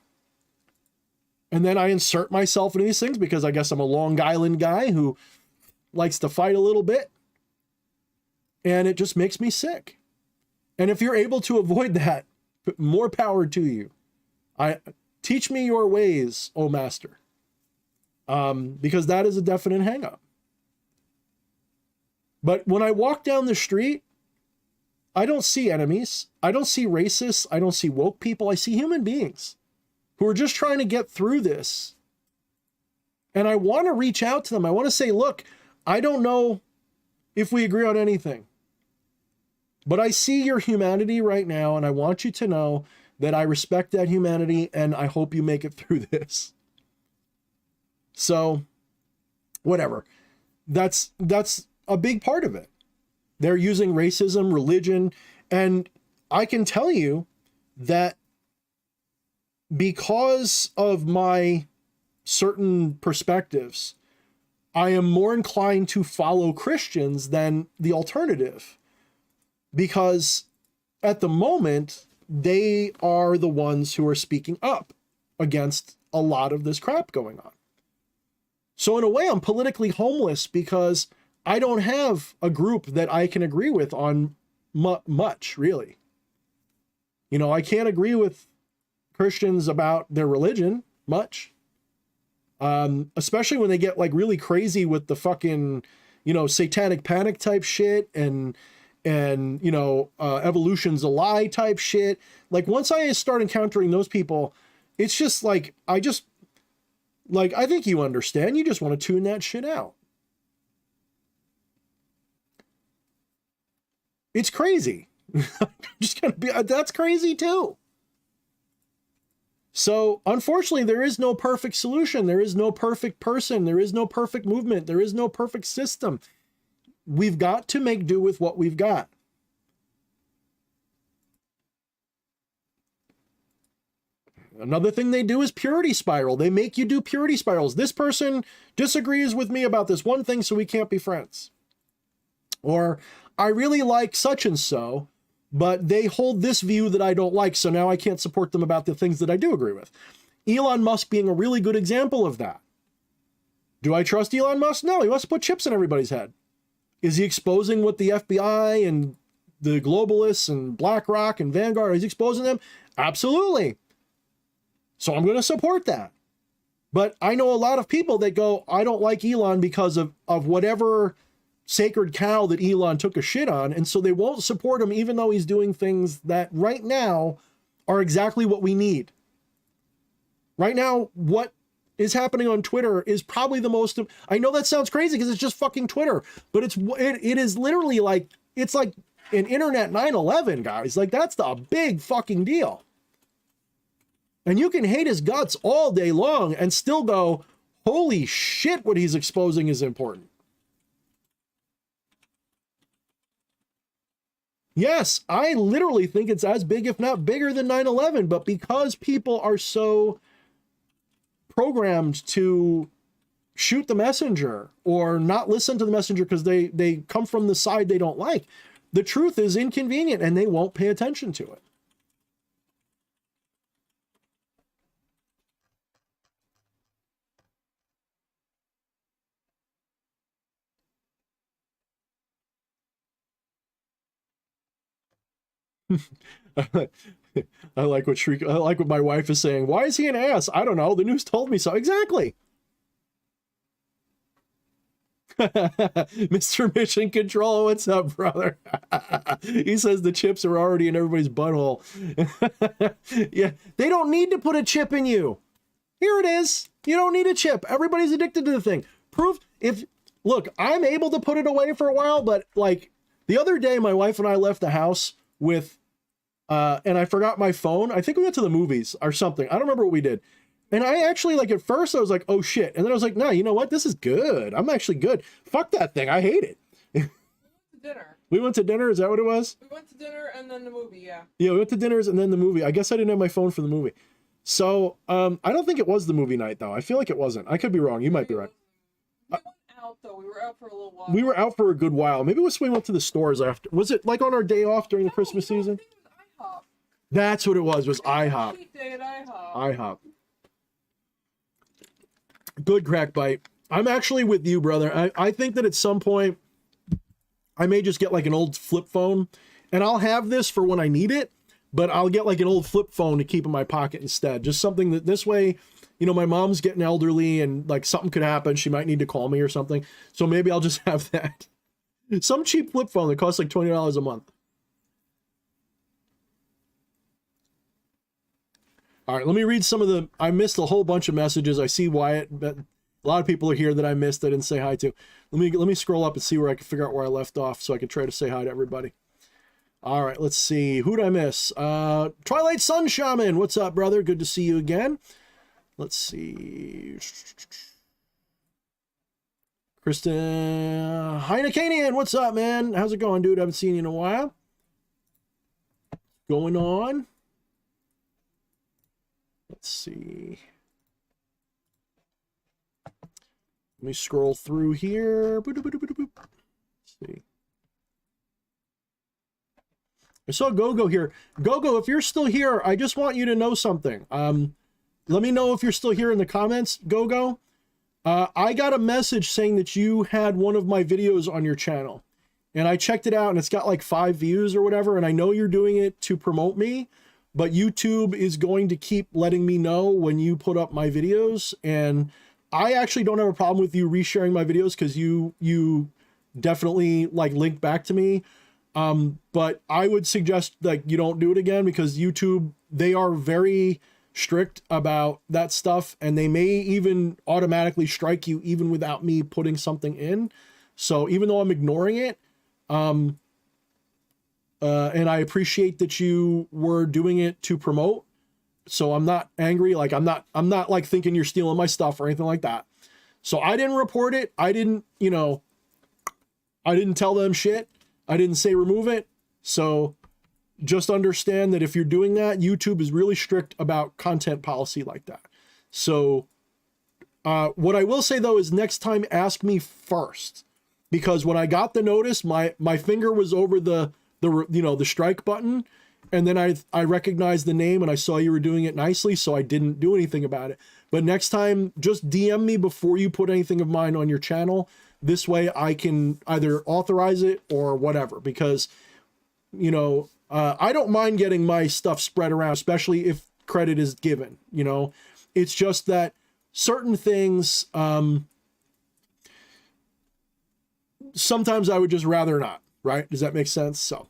And then I insert myself into these things because I guess I'm a Long Island guy who likes to fight a little bit. And it just makes me sick. And if you're able to avoid that, more power to you. Teach me your ways, O Master. Because that is a definite hang up. But when I walk down the street, I don't see enemies. I don't see racists. I don't see woke people. I see human beings who are just trying to get through this. And I want to reach out to them. I want to say, look, I don't know if we agree on anything, but I see your humanity right now, and I want you to know that I respect that humanity, and I hope you make it through this. So, whatever. That's a big part of it. They're using racism, religion, and I can tell you that because of my certain perspectives, I am more inclined to follow Christians than the alternative. Because at the moment, they are the ones who are speaking up against a lot of this crap going on. So in a way, I'm politically homeless because I don't have a group that I can agree with on much, really. You know, I can't agree with Christians about their religion much. Especially when they get like really crazy with the fucking, you know, satanic panic type shit and you know, evolution's a lie type shit. Like once I start encountering those people, it's just like, I think you understand. You just want to tune that shit out. It's crazy. Just gonna be, that's crazy too. So unfortunately, there is no perfect solution. There is no perfect person. There is no perfect movement. There is no perfect system. We've got to make do with what we've got. Another thing they do is purity spiral. They make you do purity spirals. This person disagrees with me about this one thing, so we can't be friends. Or I really like such and so, but they hold this view that I don't like, so now I can't support them about the things that I do agree with. Elon Musk being a really good example of that. Do I trust Elon Musk? No, he wants to put chips in everybody's head. Is he exposing what the FBI and the globalists and BlackRock and Vanguard, is he exposing them? Absolutely. So I'm going to support that. But I know a lot of people that go, I don't like Elon because of whatever sacred cow that Elon took a shit on. And so they won't support him even though he's doing things that right now are exactly what we need. Right now, what is happening on Twitter is probably the most, I know that sounds crazy because it's just fucking Twitter, but it is literally like, it's like an internet 9/11, guys. Like that's the big fucking deal. And you can hate his guts all day long and still go, holy shit, what he's exposing is important. Yes, I literally think it's as big, if not bigger than 9/11, but because people are so programmed to shoot the messenger or not listen to the messenger because they come from the side they don't like, the truth is inconvenient and they won't pay attention to it. I like what my wife is saying. Why is he an ass? I don't know. The news told me so. Exactly. Mr. Mission Control, what's up, brother? He says the chips are already in everybody's butthole. Yeah, they don't need to put a chip in you. Here it is. You don't need a chip. Everybody's addicted to the thing. Look, I'm able to put it away for a while, but like the other day, my wife and I left the house with, and I forgot my phone. I think we went to the movies or something. I don't remember what we did. And I actually, like, at first I was like, oh shit. And then I was like, no, you know what? This is good. I'm actually good. Fuck that thing. I hate it.
Dinner.
We went to dinner. Is that what it was?
We went to dinner and then the movie, yeah.
Yeah, we went to dinners and then the movie. I guess I didn't have my phone for the movie. So, I don't think it was the movie night, though. I feel like it wasn't. I could be wrong. You might be right.
We went out, though. We were out for a little while.
We were out for a good while. Maybe we went to the stores after. Was it, like, on our day off during the Christmas season?
I think it was IHOP.
That's what it was IHOP.
Cheat day at IHOP.
IHOP. Good crack bite. I'm actually with you, brother. I think that at some point I may just get like an old flip phone, and I'll have this for when I need it, but I'll get like an old flip phone to keep in my pocket instead. Just something that this way, you know, my mom's getting elderly and like something could happen. She might need to call me or something. So maybe I'll just have that. Some cheap flip phone that costs like $20 a month. All right, let me read some of the, I missed a whole bunch of messages. I see Wyatt, but a lot of people are here that I missed, I didn't say hi to. Let me scroll up and see where I can figure out where I left off so I can try to say hi to everybody. All right, let's see. Who'd I miss? Twilight Sun Shaman, what's up, brother? Good to see you again. Let's see. Kristen Heinekanian, what's up, man? How's it going, dude? I haven't seen you in a while. Going on. Let's see. Let me scroll through here. Let's see. I saw Gogo here. Gogo, if you're still here, I just want you to know something. Let me know if you're still here in the comments, Gogo. I got a message saying that you had one of my videos on your channel. And I checked it out and it's got like 5 views or whatever. And I know you're doing it to promote me, but YouTube is going to keep letting me know when you put up my videos. And I actually don't have a problem with you resharing my videos because you definitely like link back to me. But I would suggest like you don't do it again because YouTube, they are very strict about that stuff and they may even automatically strike you even without me putting something in. So even though I'm ignoring it, and I appreciate that you were doing it to promote, so I'm not angry. Like I'm not like thinking you're stealing my stuff or anything like that. So I didn't report it. I didn't, you know, I didn't tell them shit. I didn't say remove it. So just understand that if you're doing that, YouTube is really strict about content policy like that. So what I will say though is next time ask me first, because when I got the notice, my finger was over the strike button, and then I recognized the name and I saw you were doing it nicely, so I didn't do anything about it. But next time, just DM me before you put anything of mine on your channel. This way I can either authorize it or whatever, because, you know, I don't mind getting my stuff spread around, especially if credit is given, you know. It's just that certain things, sometimes I would just rather not, right? Does that make sense? So.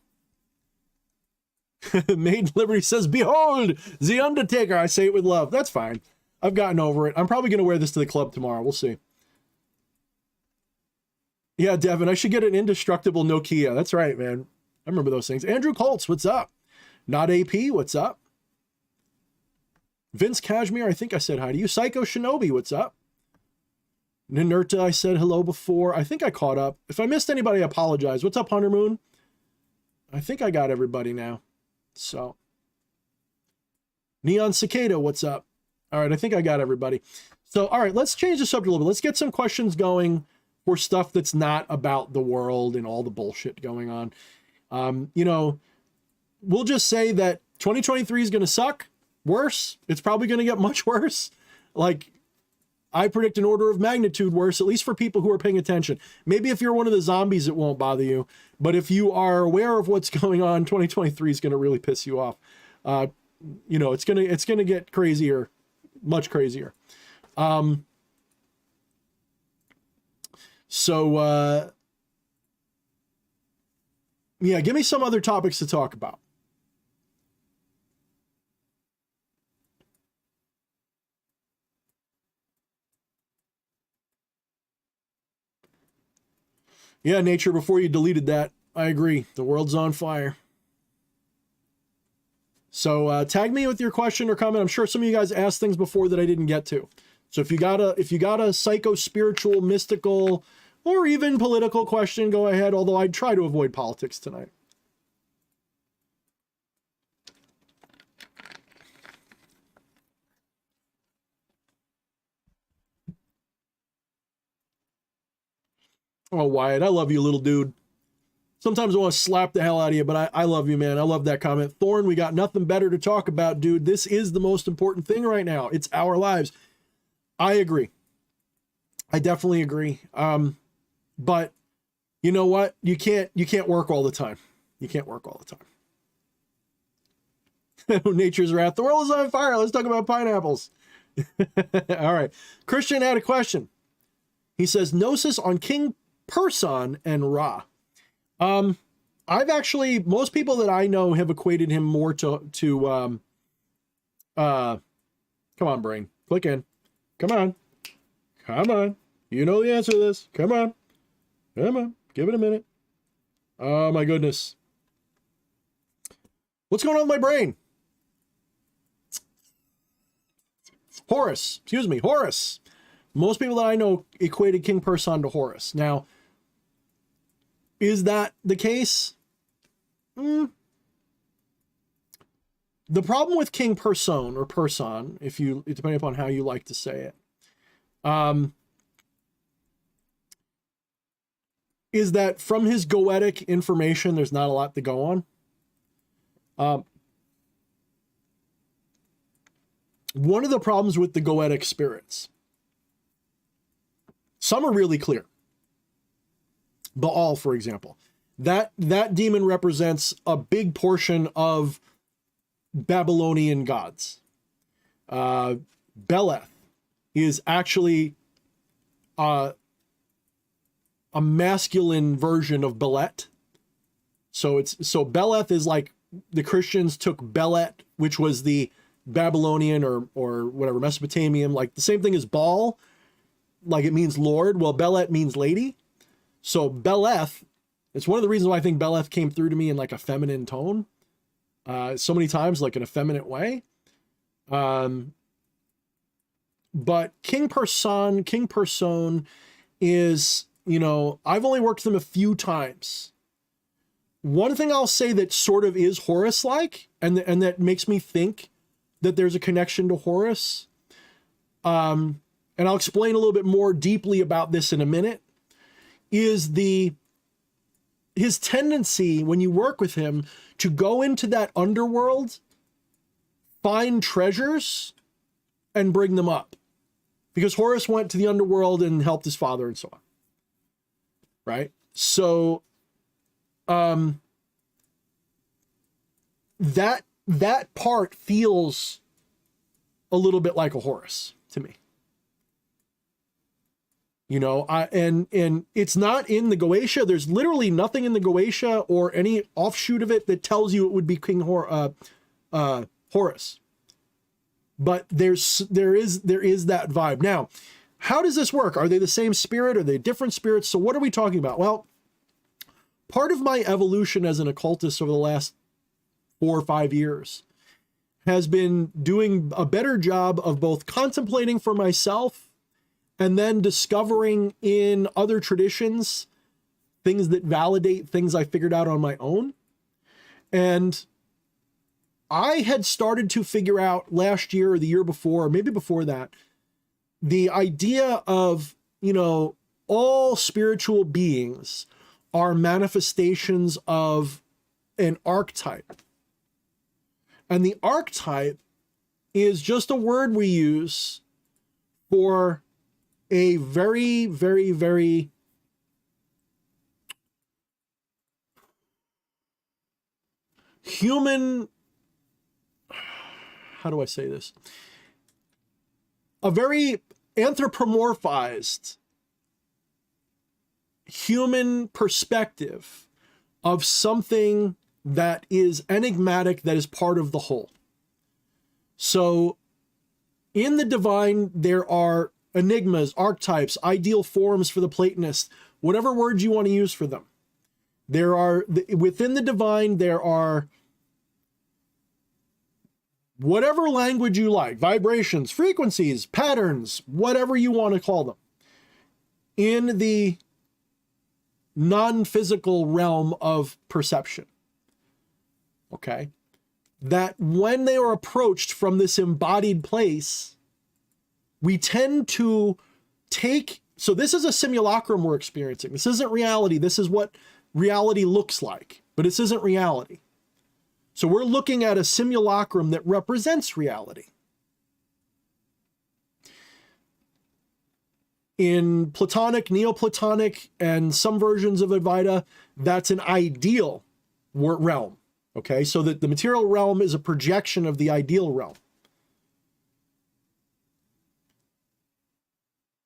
Maiden Liberty says, behold, the Undertaker. I say it with love. That's fine. I've gotten over it. I'm probably going to wear this to the club tomorrow. We'll see. Yeah, Devin, I should get an indestructible Nokia. That's right, man. I remember those things. Andrew Colts, what's up? Not AP, what's up? Vince Cashmere, I think I said hi to you. Psycho Shinobi, what's up? Ninurta, I said hello before. I think I caught up. If I missed anybody, I apologize. What's up, Hunter Moon? I think I got everybody now. So. Neon Cicada, what's up? All right, I think I got everybody. So, all right, let's change the subject a little bit. Let's get some questions going for stuff that's not about the world and all the bullshit going on. You know, we'll just say that 2023 is going to suck. Worse. It's probably going to get much worse. Like, I predict an order of magnitude worse, at least for people who are paying attention. Maybe if you're one of the zombies, it won't bother you. But if you are aware of what's going on, 2023 is going to really piss you off. You know, it's going to get crazier, much crazier. Yeah, give me some other topics to talk about. Yeah, Nature, before you deleted that, I agree. The world's on fire. So tag me with your question or comment. I'm sure some of you guys asked things before that I didn't get to. So if you got a psycho, spiritual, mystical, or even political question, go ahead. Although I'd try to avoid politics tonight. Oh, Wyatt, I love you, little dude. Sometimes I want to slap the hell out of you, but I love you, man. I love that comment. Thorne, we got nothing better to talk about, dude. This is the most important thing right now. It's our lives. I agree. I definitely agree. But you know what? You can't work all the time. You can't work all the time. Nature's wrath. The world is on fire. Let's talk about pineapples. All right. Christian had a question. He says, Gnosis on King Person and Ra. I've actually, most people that I know have equated him more to come on, brain. Click in. Come on. Come on. You know the answer to this. Come on. Come on. Give it a minute. Oh my goodness. What's going on with my brain? Horus. Excuse me. Horus. Most people that I know equated King Person to Horus. Now, is that the case? The problem with King Person or Person, if you, depending upon how you like to say it, is that from his goetic information, there's not a lot to go on. One of the problems with the goetic spirits, some are really clear. Baal, for example, that demon represents a big portion of Babylonian gods. Beleth is actually a masculine version of Belet. So Beleth is like the Christians took Belet, which was the Babylonian or whatever Mesopotamian, like the same thing as Baal, like it means Lord. Well, Belet means lady. So Beleth, it's one of the reasons why I think Beleth came through to me in like a feminine tone, so many times, like in a feminine way. But King Person is, you know, I've only worked with him a few times. One thing I'll say that sort of is Horus-like, and that makes me think that there's a connection to Horus. And I'll explain a little bit more deeply about this in a minute, is his tendency when you work with him to go into that underworld, find treasures, and bring them up. Because Horus went to the underworld and helped his father and so on. Right? So, that part feels a little bit like a Horus to me. You know, and it's not in the Goetia. There's literally nothing in the Goetia or any offshoot of it that tells you it would be King Horus. But there is that vibe. Now, how does this work? Are they the same spirit? Are they different spirits? So what are we talking about? Well, part of my evolution as an occultist over the last 4 or 5 years has been doing a better job of both contemplating for myself and then discovering in other traditions things that validate things I figured out on my own. And I had started to figure out last year or the year before, or maybe before that, the idea of, you know, all spiritual beings are manifestations of an archetype. And the archetype is just a word we use for a very, very, very human, how do I say this? A very anthropomorphized human perspective of something that is enigmatic, that is part of the whole. So in the divine, there are enigmas, archetypes, ideal forms for the Platonist, whatever words you want to use for them. There are, within the divine, there are whatever language you like, vibrations, frequencies, patterns, whatever you want to call them, in the non-physical realm of perception. Okay? That when they are approached from this embodied place, we tend to take, so this is a simulacrum we're experiencing. This isn't reality. This is what reality looks like, but this isn't reality. So we're looking at a simulacrum that represents reality. In Platonic, Neoplatonic, and some versions of Advaita, that's an ideal realm. Okay, so that the material realm is a projection of the ideal realm.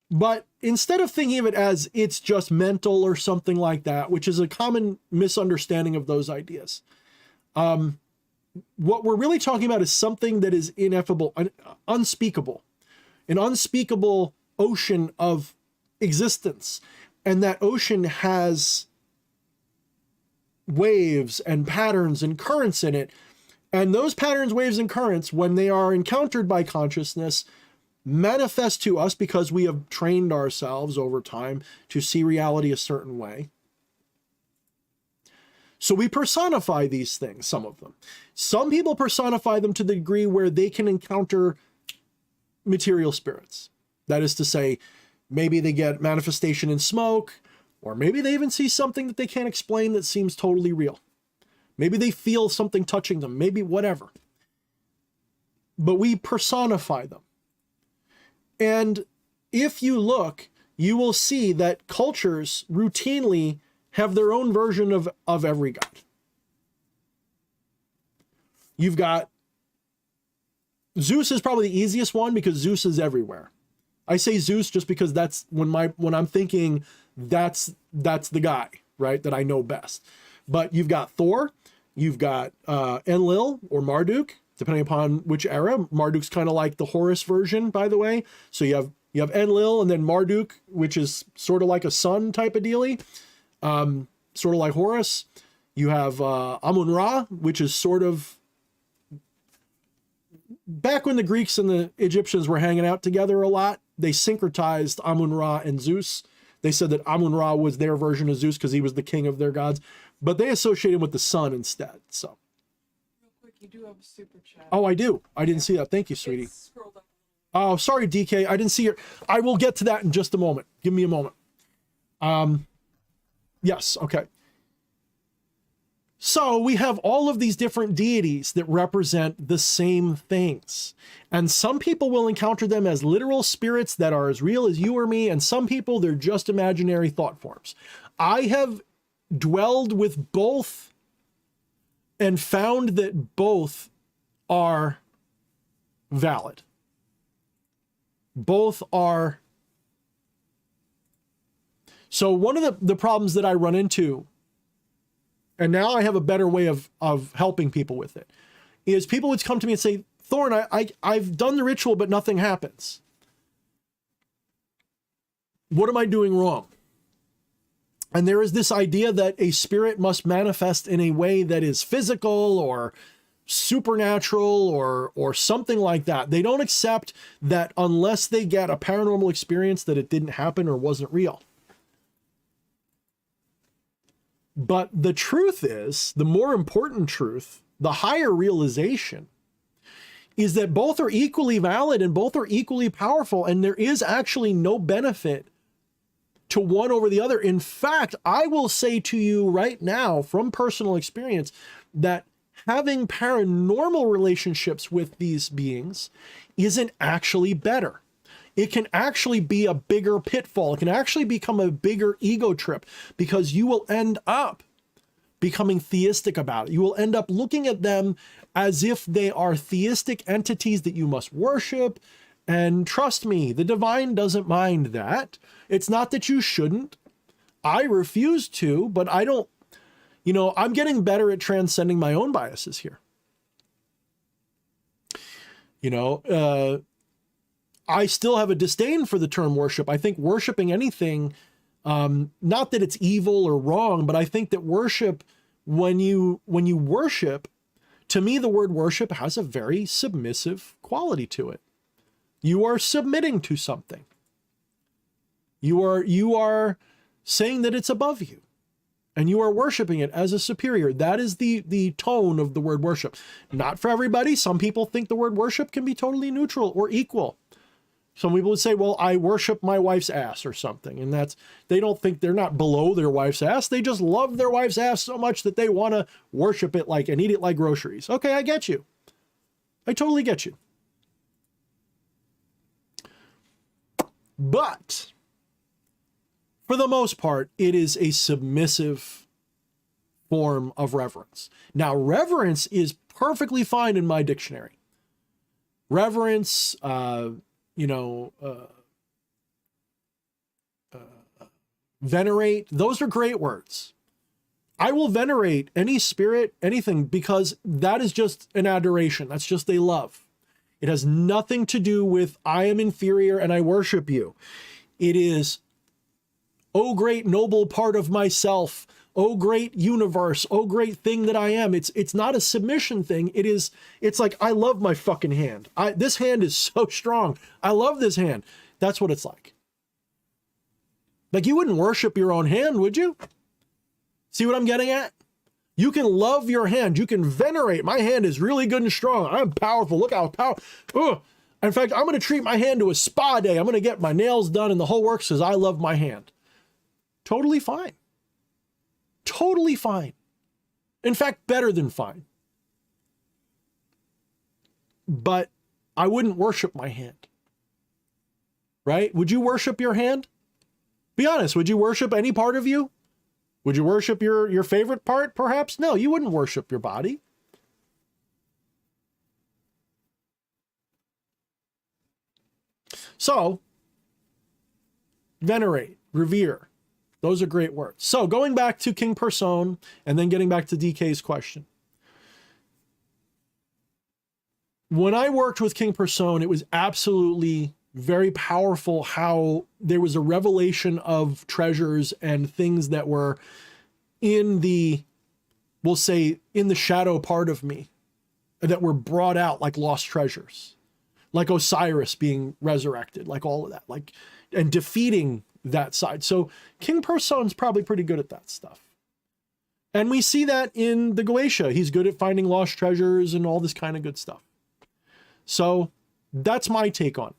But instead of thinking of it as it's just mental or something like that, which is a common misunderstanding of those ideas, what we're really talking about is something that is ineffable, unspeakable, an unspeakable ocean of existence. And that ocean has waves and patterns and currents in it. And those patterns, waves, and currents, when they are encountered by consciousness, manifest to us because we have trained ourselves over time to see reality a certain way. So we personify these things, some of them. Some people personify them to the degree where they can encounter material spirits. That is to say, maybe they get manifestation in smoke, or maybe they even see something that they can't explain that seems totally real. Maybe they feel something touching them, maybe whatever. But we personify them. And if you look, you will see that cultures routinely have their own version of every god. You've got Zeus is probably the easiest one because Zeus is everywhere. I say Zeus just because that's when I'm thinking that's the guy, right, that I know best. But you've got Thor, you've got Enlil or Marduk, depending upon which era. Marduk's kind of like the Horus version, by the way. So you have Enlil and then Marduk, which is sort of like a sun type of dealy, sort of like Horus. You have Amun-Ra, which is sort of back when the Greeks and the Egyptians were hanging out together a lot. They syncretized Amun-Ra and Zeus. They said that Amun-Ra was their version of Zeus because he was the king of their gods, but they associated him with the sun instead. So.
You do have a super chat.
Oh, I do. I didn't see that. Thank you, sweetie.
Scrolled up.
Oh, sorry, DK. I didn't see your. I will get to that in just a moment. Give me a moment. Yes. Okay. So we have all of these different deities that represent the same things. And some people will encounter them as literal spirits that are as real as you or me. And some people, they're just imaginary thought forms. I have dwelled with both and found that both are valid. Both are. So one of the problems that I run into, and now I have a better way of helping people with it, is people would come to me and say, Thorne, I've done the ritual, but nothing happens. What am I doing wrong? And there is this idea that a spirit must manifest in a way that is physical or supernatural or something like that. They don't accept that unless they get a paranormal experience that it didn't happen or wasn't real. But the truth is, the more important truth, the higher realization, is that both are equally valid and both are equally powerful, and there is actually no benefit to one over the other. In fact, I will say to you right now from personal experience that having paranormal relationships with these beings isn't actually better. It can actually be a bigger pitfall. It can actually become a bigger ego trip because you will end up becoming theistic about it. You will end up looking at them as if they are theistic entities that you must worship. And trust me, the divine doesn't mind that. It's not that you shouldn't. I refuse to, but I don't, I'm getting better at transcending my own biases here. I still have a disdain for the term worship. I think worshiping anything, not that it's evil or wrong, but I think that worship, when you worship, to me, the word worship has a very submissive quality to it. You are submitting to something. You are saying that it's above you, and you are worshiping it as a superior. That is the tone of the word worship. Not for everybody. Some people think the word worship can be totally neutral or equal. Some people would say, well, I worship my wife's ass or something. And they don't think they're not below their wife's ass. They just love their wife's ass so much that they want to worship it and eat it like groceries. Okay, I get you. I totally get you. But for the most part, it is a submissive form of reverence. Now, reverence is perfectly fine in my dictionary. Reverence, venerate, those are great words. I will venerate any spirit, anything, because that is just an adoration. That's just a love. It has nothing to do with I am inferior and I worship you. It is, oh, great noble part of myself. Oh, great universe. Oh, great thing that I am. It's not a submission thing. It's like, I love my fucking hand. This hand is so strong. I love this hand. That's what it's like. Like, you wouldn't worship your own hand, would you? See what I'm getting at? You can love your hand. You can venerate. My hand is really good and strong. I'm powerful. Look how powerful. In fact, I'm going to treat my hand to a spa day. I'm going to get my nails done and the whole works because I love my hand. Totally fine. Totally fine. In fact, better than fine. But I wouldn't worship my hand. Right? Would you worship your hand? Be honest. Would you worship any part of you? Would you worship your favorite part, perhaps? No, you wouldn't worship your body. So, venerate, revere. Those are great words. So, going back to King Person and then getting back to DK's question. When I worked with King Person, it was absolutely very powerful how there was a revelation of treasures and things that were in the, we'll say, in the shadow part of me that were brought out like lost treasures, like Osiris being resurrected, like all of that, like, and defeating that side. So King Person's probably pretty good at that stuff. And we see that in the Goetia. He's good at finding lost treasures and all this kind of good stuff. So that's my take on it.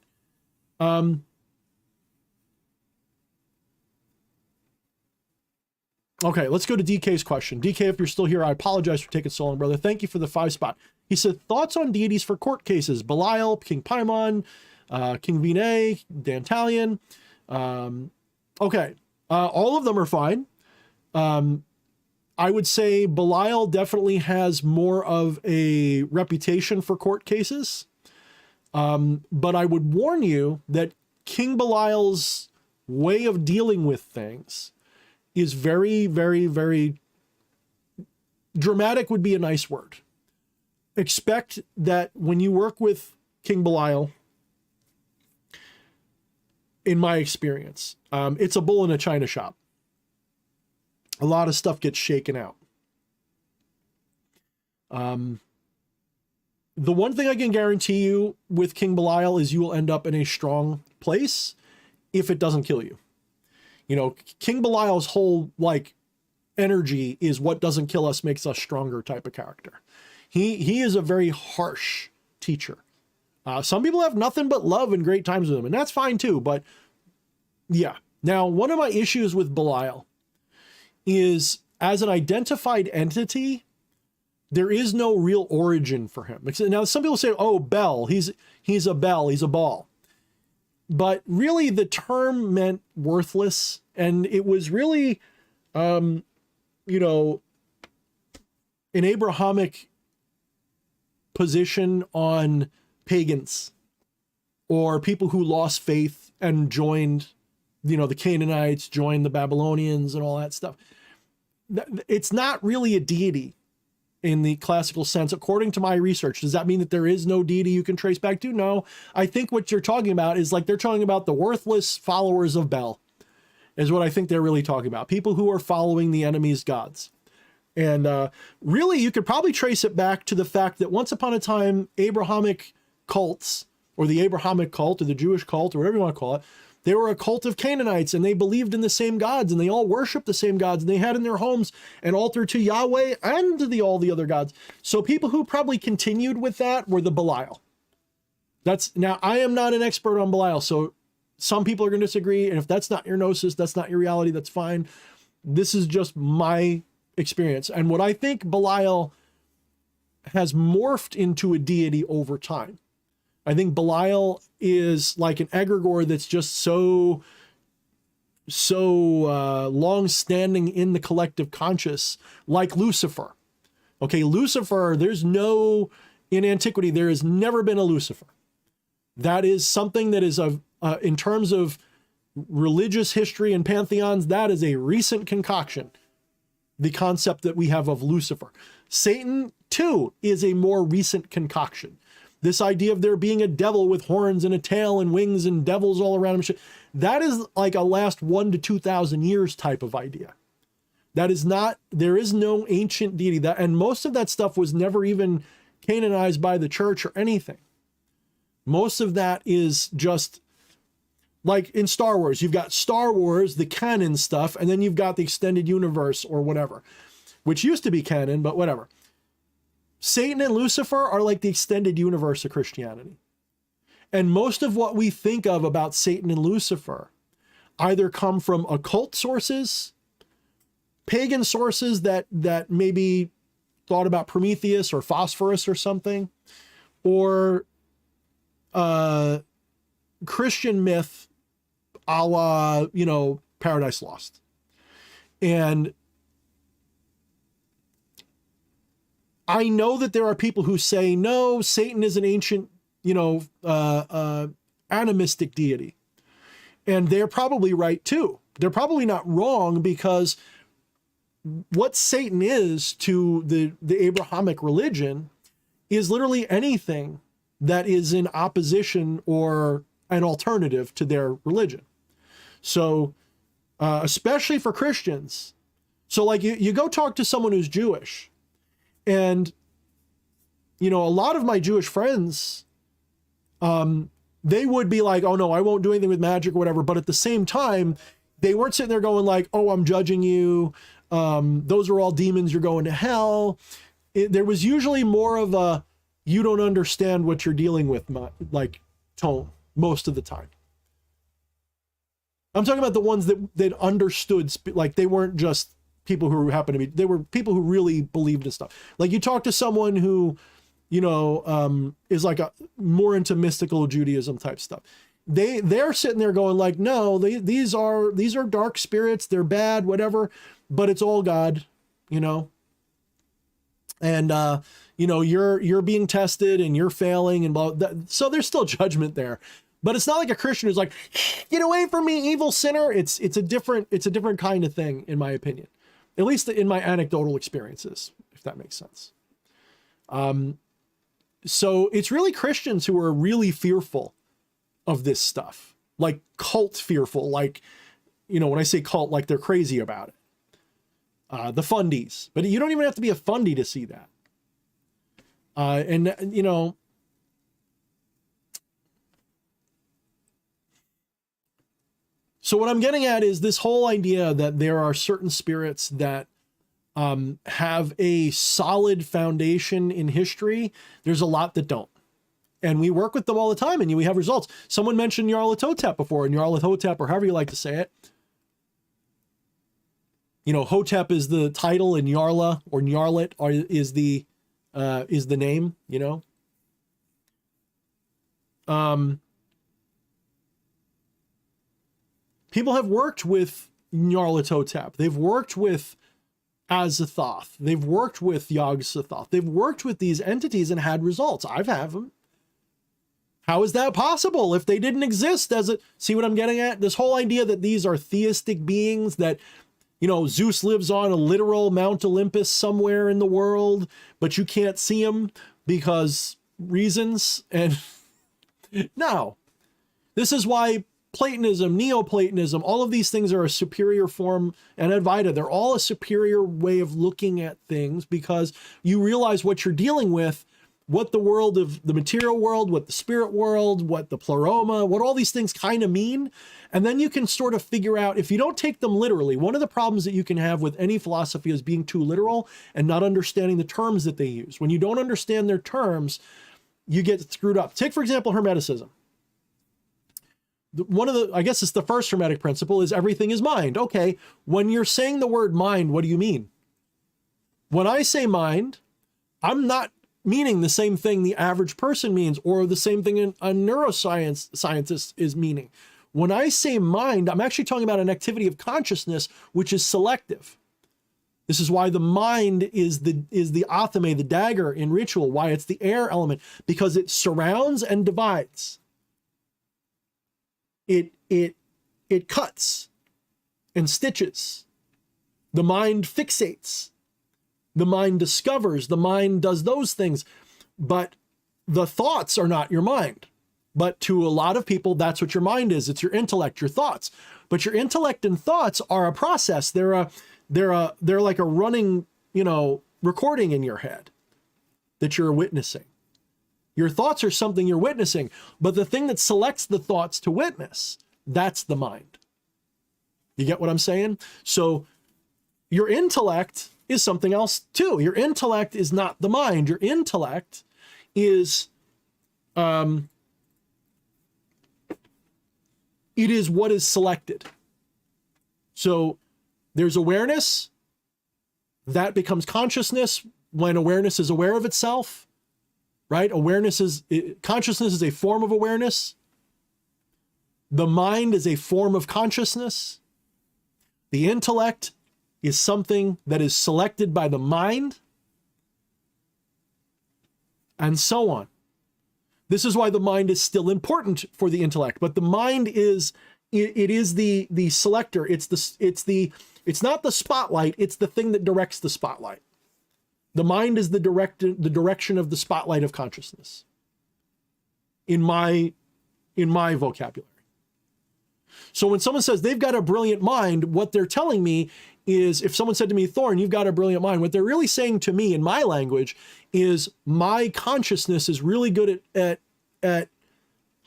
Okay, let's go to DK's question. DK, if you're still here, I apologize for taking so long, brother. Thank you for the 5 spot. He said, thoughts on deities for court cases? Belial, King Paimon, King Vinay, Dantalion. Okay, all of them are fine. I would say Belial definitely has more of a reputation for court cases. But I would warn you that King Belial's way of dealing with things is very, very, very dramatic would be a nice word. Expect that when you work with King Belial, in my experience, it's a bull in a china shop. A lot of stuff gets shaken out. The one thing I can guarantee you with King Belial is you will end up in a strong place if it doesn't kill you. You know, King Belial's whole, like, energy is what doesn't kill us makes us stronger type of character. He is a very harsh teacher. Some people have nothing but love and great times with him, and that's fine too, but yeah. Now, one of my issues with Belial is as an identified entity, there is no real origin for him. Now, some people say, oh, Bel, he's a bell, he's a ball. But really the term meant worthless. And it was really, an Abrahamic position on pagans or people who lost faith and joined, the Canaanites, joined the Babylonians and all that stuff. It's not really a deity in the classical sense, according to my research. Does that mean that there is no deity you can trace back to? No. I think what you're talking about is like they're talking about the worthless followers of Bel, is what I think they're really talking about. People who are following the enemy's gods. And really, you could probably trace it back to the fact that once upon a time, Abrahamic cults, or the Abrahamic cult, or the Jewish cult, or whatever you want to call it, they were a cult of Canaanites, and they believed in the same gods, and they all worshiped the same gods, and they had in their homes an altar to Yahweh and to all the other gods. So people who probably continued with that were the Belial. Now, I am not an expert on Belial, so some people are going to disagree, and if that's not your gnosis, that's not your reality, that's fine. This is just my experience. And what I think Belial has morphed into a deity over time. I think Belial is like an egregore that's just so long standing in the collective conscious, like Lucifer. Okay, Lucifer, in antiquity, there has never been a Lucifer. That is something that is in terms of religious history and pantheons, that is a recent concoction. The concept that we have of Lucifer. Satan, too, is a more recent concoction. This idea of there being a devil with horns and a tail and wings and devils all around him, that is like a last 1,000 to 2,000 years type of idea. That is not, there is no ancient deity, and most of that stuff was never even canonized by the church or anything. Most of that is just like in Star Wars. You've got Star Wars, the canon stuff, and then you've got the extended universe or whatever, which used to be canon, but whatever. Satan and Lucifer are like the extended universe of Christianity. And most of what we think of about Satan and Lucifer either come from occult sources, pagan sources that maybe thought about Prometheus or Phosphorus or something, or Christian myth a la, Paradise Lost. And I know that there are people who say, no, Satan is an ancient, animistic deity. And they're probably right too. They're probably not wrong, because what Satan is to the Abrahamic religion is literally anything that is in opposition or an alternative to their religion. So, especially for Christians. So like you go talk to someone who's Jewish, and, a lot of my Jewish friends, they would be like, oh no, I won't do anything with magic or whatever. But at the same time, they weren't sitting there going like, oh, I'm judging you. Those are all demons. You're going to hell. There was usually more of a, you don't understand what you're dealing with, like tone most of the time. I'm talking about the ones that understood, like they weren't just people who happened to be, they were people who really believed in stuff. Like you talk to someone who, is like more into mystical Judaism type stuff. They're sitting there going like, no, these are dark spirits. They're bad, whatever, but it's all God, and, you're being tested and you're failing and blah. So there's still judgment there, but it's not like a Christian who's like, get away from me, evil sinner. It's a different kind of thing, in my opinion, at least in my anecdotal experiences, if that makes sense. So it's really Christians who are really fearful of this stuff, like cult fearful, like, when I say cult, like they're crazy about it. The fundies, but you don't even have to be a fundy to see that. So what I'm getting at is this whole idea that there are certain spirits that have a solid foundation in history. There's a lot that don't. And we work with them all the time and we have results. Someone mentioned Nyarlathotep before, and Nyarlathotep, or however you like to say it. Hotep is the title, and Nyarla or Nyarlat is the name, People have worked with Nyarlathotep. They've worked with Azathoth. They've worked with Yog-Sothoth. They've worked with these entities and had results. I've had them. How is that possible if they didn't exist see what I'm getting at? This whole idea that these are theistic beings, that, Zeus lives on a literal Mount Olympus somewhere in the world, but you can't see him because reasons. And no, this is why Platonism, Neoplatonism, all of these things are a superior form, and Advaita, they're all a superior way of looking at things, because you realize what you're dealing with, what the world of the material world, what the spirit world, what the pleroma, what all these things kind of mean. And then you can sort of figure out, if you don't take them literally, one of the problems that you can have with any philosophy is being too literal and not understanding the terms that they use. When you don't understand their terms, you get screwed up. Take, for example, Hermeticism. I guess it's the first Hermetic principle, is everything is mind. Okay, when you're saying the word mind, what do you mean? When I say mind, I'm not meaning the same thing the average person means, or the same thing a neuroscientist is meaning. When I say mind, I'm actually talking about an activity of consciousness, which is selective. This is why the mind is the athame, the dagger in ritual, why it's the air element, because it surrounds and divides. It cuts and stitches. The mind fixates. The mind discovers. The mind does those things. But the thoughts are not your mind. But to a lot of people, that's what your mind is. It's your intellect, your thoughts. But your intellect and thoughts are a process. They're like a running, recording in your head that you're witnessing. Your thoughts are something you're witnessing, but the thing that selects the thoughts to witness, that's the mind. You get what I'm saying? So your intellect is something else too. Your intellect is not the mind. Your intellect is, it is what is selected. So there's awareness that becomes consciousness when awareness is aware of itself, right? Consciousness is a form of awareness. The mind is a form of consciousness. The intellect is something that is selected by the mind, and so on. This is why the mind is still important for the intellect, but the mind is, it is the selector. It's not the spotlight, it's the thing that directs the spotlight. The mind is the direction of the spotlight of consciousness. In my vocabulary. So when someone says they've got a brilliant mind, what they're telling me is, if someone said to me, Thorne, you've got a brilliant mind, what they're really saying to me in my language is my consciousness is really good at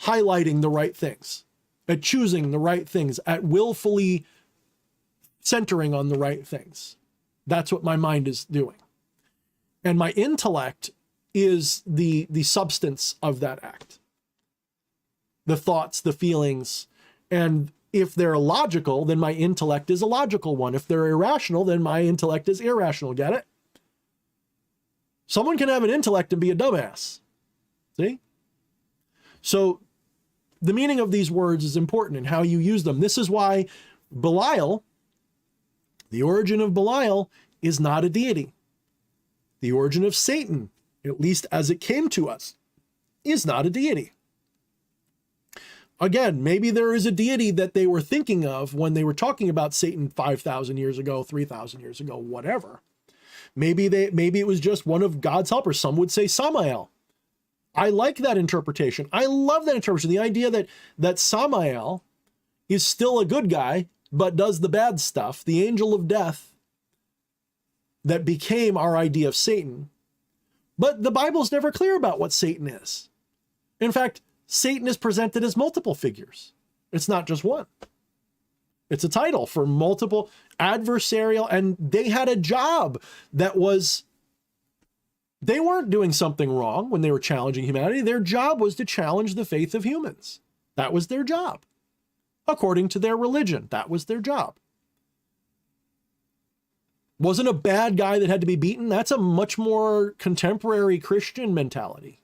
highlighting the right things, at choosing the right things, at willfully centering on the right things. That's what my mind is doing. And my intellect is the substance of that act. The thoughts, the feelings. And if they're logical, then my intellect is a logical one. If they're irrational, then my intellect is irrational. Get it? Someone can have an intellect and be a dumbass. See? So the meaning of these words is important and how you use them. This is why Belial, the origin of Belial, is not a deity. The origin of Satan, at least as it came to us, is not a deity. Again, maybe there is a deity that they were thinking of when they were talking about Satan 5,000 years ago, 3,000 years ago, whatever. Maybe it was just one of God's helpers. Some would say Samael. I like that interpretation. I love that interpretation. The idea that Samael is still a good guy, but does the bad stuff, the angel of death that became our idea of Satan. But the Bible's never clear about what Satan is. In fact, Satan is presented as multiple figures. It's not just one. It's a title for multiple adversarial, and they had a job that was, they weren't doing something wrong when they were challenging humanity. Their job was to challenge the faith of humans. That was their job. According to their religion, that was their job. Wasn't a bad guy that had to be beaten. That's a much more contemporary Christian mentality.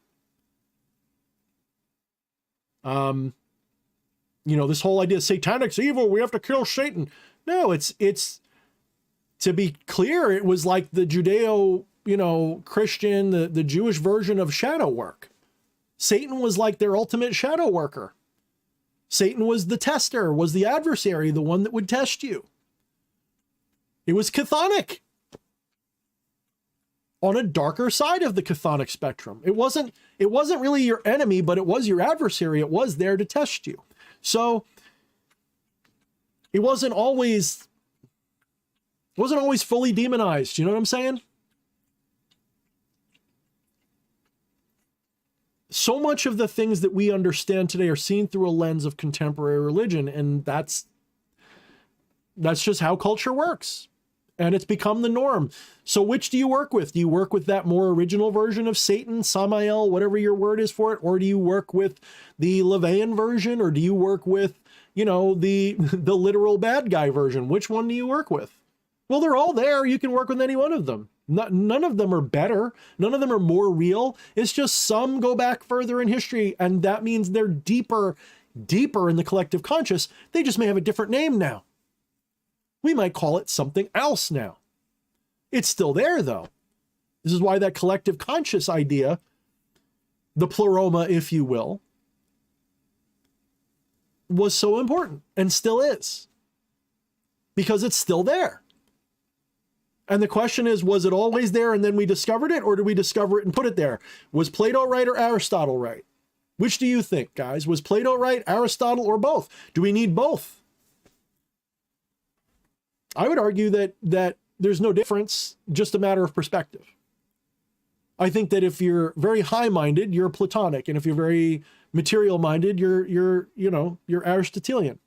This whole idea of satanic's evil, we have to kill Satan. No, it's to be clear, it was like the Judeo, Christian, the Jewish version of shadow work. Satan was like their ultimate shadow worker. Satan was the tester, was the adversary, the one that would test you. It was chthonic. On a darker side of the chthonic spectrum. It wasn't really your enemy, but it was your adversary. It was there to test you. So it wasn't always fully demonized. You know what I'm saying? So much of the things that we understand today are seen through a lens of contemporary religion, and that's just how culture works. And it's become the norm. So which do you work with? Do you work with that more original version of Satan, Samael, whatever your word is for it? Or do you work with the LaVeyan version? Or do you work with, the literal bad guy version? Which one do you work with? Well, they're all there. You can work with any one of them. None of them are better. None of them are more real. It's just some go back further in history, and that means they're deeper deeper in the collective conscious. They just may have a different name now. We might call it something else now. It's still there, though. This is why that collective conscious idea, the pleroma, if you will, was so important and still is, because it's still there. And the question is, was it always there and then we discovered it, or did we discover it and put it there? Was Plato right or Aristotle right? Which do you think, guys? Was Plato right, Aristotle, or both? Do we need both? I would argue that there's no difference, just a matter of perspective. I think that if you're very high-minded, you're Platonic, and if you're very material-minded, you're Aristotelian.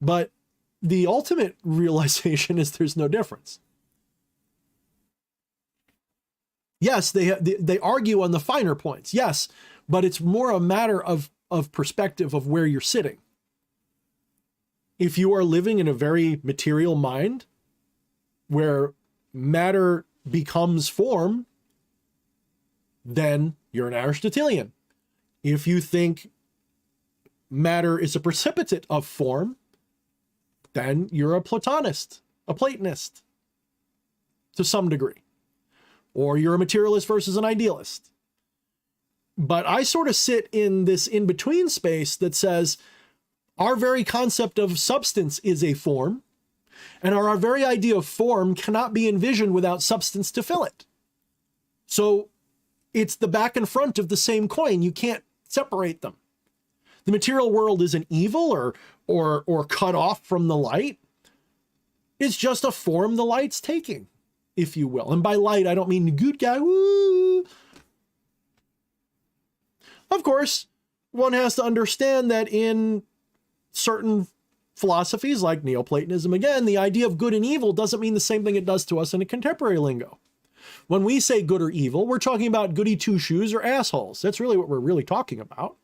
But the ultimate realization is there's no difference. Yes, they argue on the finer points. Yes, but it's more a matter of perspective of where you're sitting. If you are living in a very material mind, where matter becomes form, then you're an Aristotelian. If you think matter is a precipitate of form, then you're a Platonist, a Platonist, to some degree. Or you're a materialist versus an idealist. But I sort of sit in this in-between space that says our very concept of substance is a form, and our very idea of form cannot be envisioned without substance to fill it. So it's the back and front of the same coin. You can't separate them. The material world isn't evil or cut off from the light. It's just a form the light's taking, if you will. And by light, I don't mean the good guy. Woo! Of course, one has to understand that in certain philosophies like Neoplatonism, again, the idea of good and evil doesn't mean the same thing it does to us in a contemporary lingo. When we say good or evil, we're talking about goody two-shoes or assholes. That's really what we're really talking about.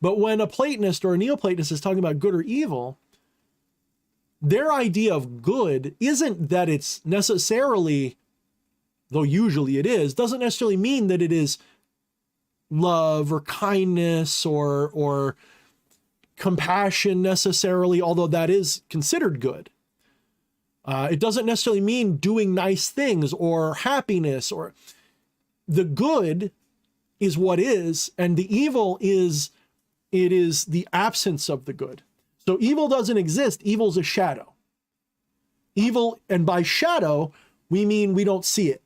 But when a Platonist or a Neoplatonist is talking about good or evil, their idea of good isn't that it's necessarily, though usually it is, doesn't necessarily mean that it is love or kindness or compassion necessarily, although that is considered good. It doesn't necessarily mean doing nice things or happiness, or the good is what is, and the evil is the absence of the good. So evil doesn't exist. Evil's a shadow. Evil, and by shadow, we mean we don't see it.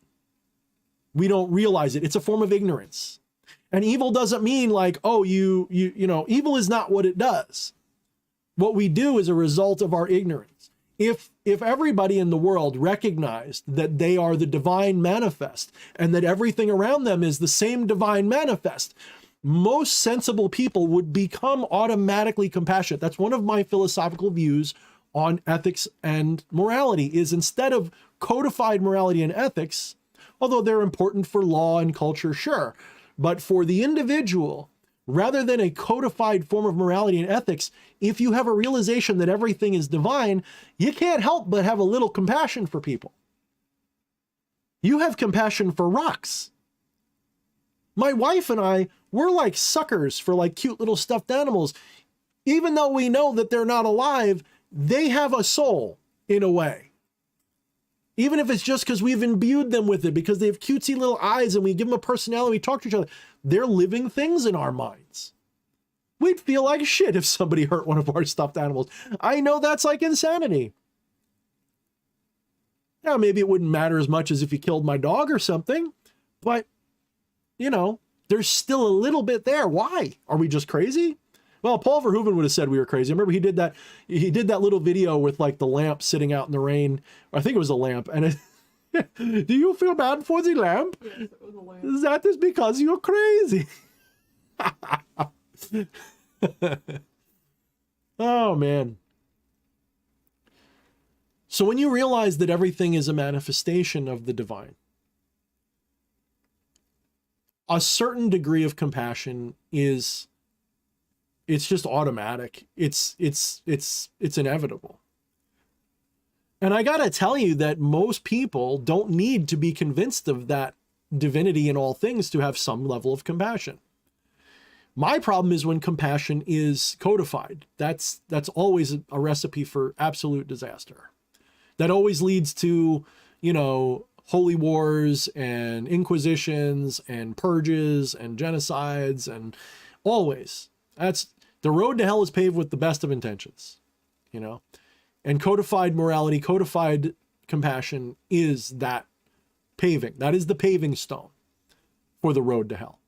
We don't realize it. It's a form of ignorance. And evil doesn't mean like, oh, evil is not what it does. What we do is a result of our ignorance. If everybody in the world recognized that they are the divine manifest and that everything around them is the same divine manifest, most sensible people would become automatically compassionate. That's one of my philosophical views on ethics and morality, is instead of codified morality and ethics, although they're important for law and culture, sure, but for the individual, rather than a codified form of morality and ethics, if you have a realization that everything is divine, you can't help but have a little compassion for people. You have compassion for rocks. My wife and I, we're like suckers for like cute little stuffed animals. Even though we know that they're not alive, they have a soul in a way. Even if it's just because we've imbued them with it, because they have cutesy little eyes and we give them a personality, we talk to each other. They're living things in our minds. We'd feel like shit if somebody hurt one of our stuffed animals. I know that's like insanity. Now, maybe it wouldn't matter as much as if you killed my dog or something, but, there's still a little bit there. Why? Are we just crazy? Well, Paul Verhoeven would have said we were crazy. Remember, he did that little video with like the lamp sitting out in the rain. I think it was a lamp. And do you feel bad for the lamp?
Yes, it was a lamp.
That is because you're crazy. Oh, man. So when you realize that everything is a manifestation of the divine, a certain degree of compassion it's just automatic. It's inevitable. And I got to tell you that most people don't need to be convinced of that divinity in all things to have some level of compassion. My problem is when compassion is codified. That's always a recipe for absolute disaster. That always leads to, you know, holy wars and inquisitions and purges and genocides, and always. That's the road to hell is paved with the best of intentions, you know. And codified morality, codified compassion is that paving. That is the paving stone for the road to hell,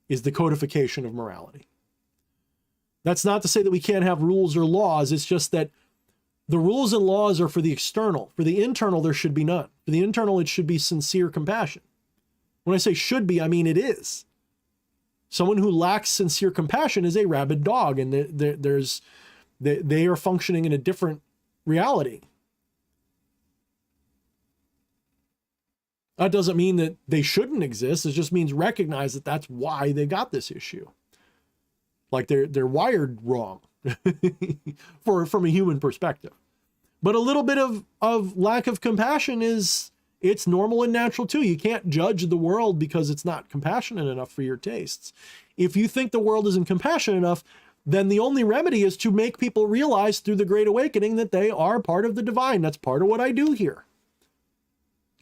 is the codification of morality. That's not to say that we can't have rules or laws. It's just that the rules and laws are for the external. For the internal, there should be none. For the internal, it should be sincere compassion. When I say should be, I mean it is. Someone who lacks sincere compassion is a rabid dog, and they are functioning in a different reality. That doesn't mean that they shouldn't exist. It just means recognize that that's why they got this issue. Like they're wired wrong from a human perspective. But a little bit of lack of compassion it's normal and natural too. You can't judge the world because it's not compassionate enough for your tastes. If you think the world isn't compassionate enough, then the only remedy is to make people realize through the Great Awakening that they are part of the divine. That's part of what I do here.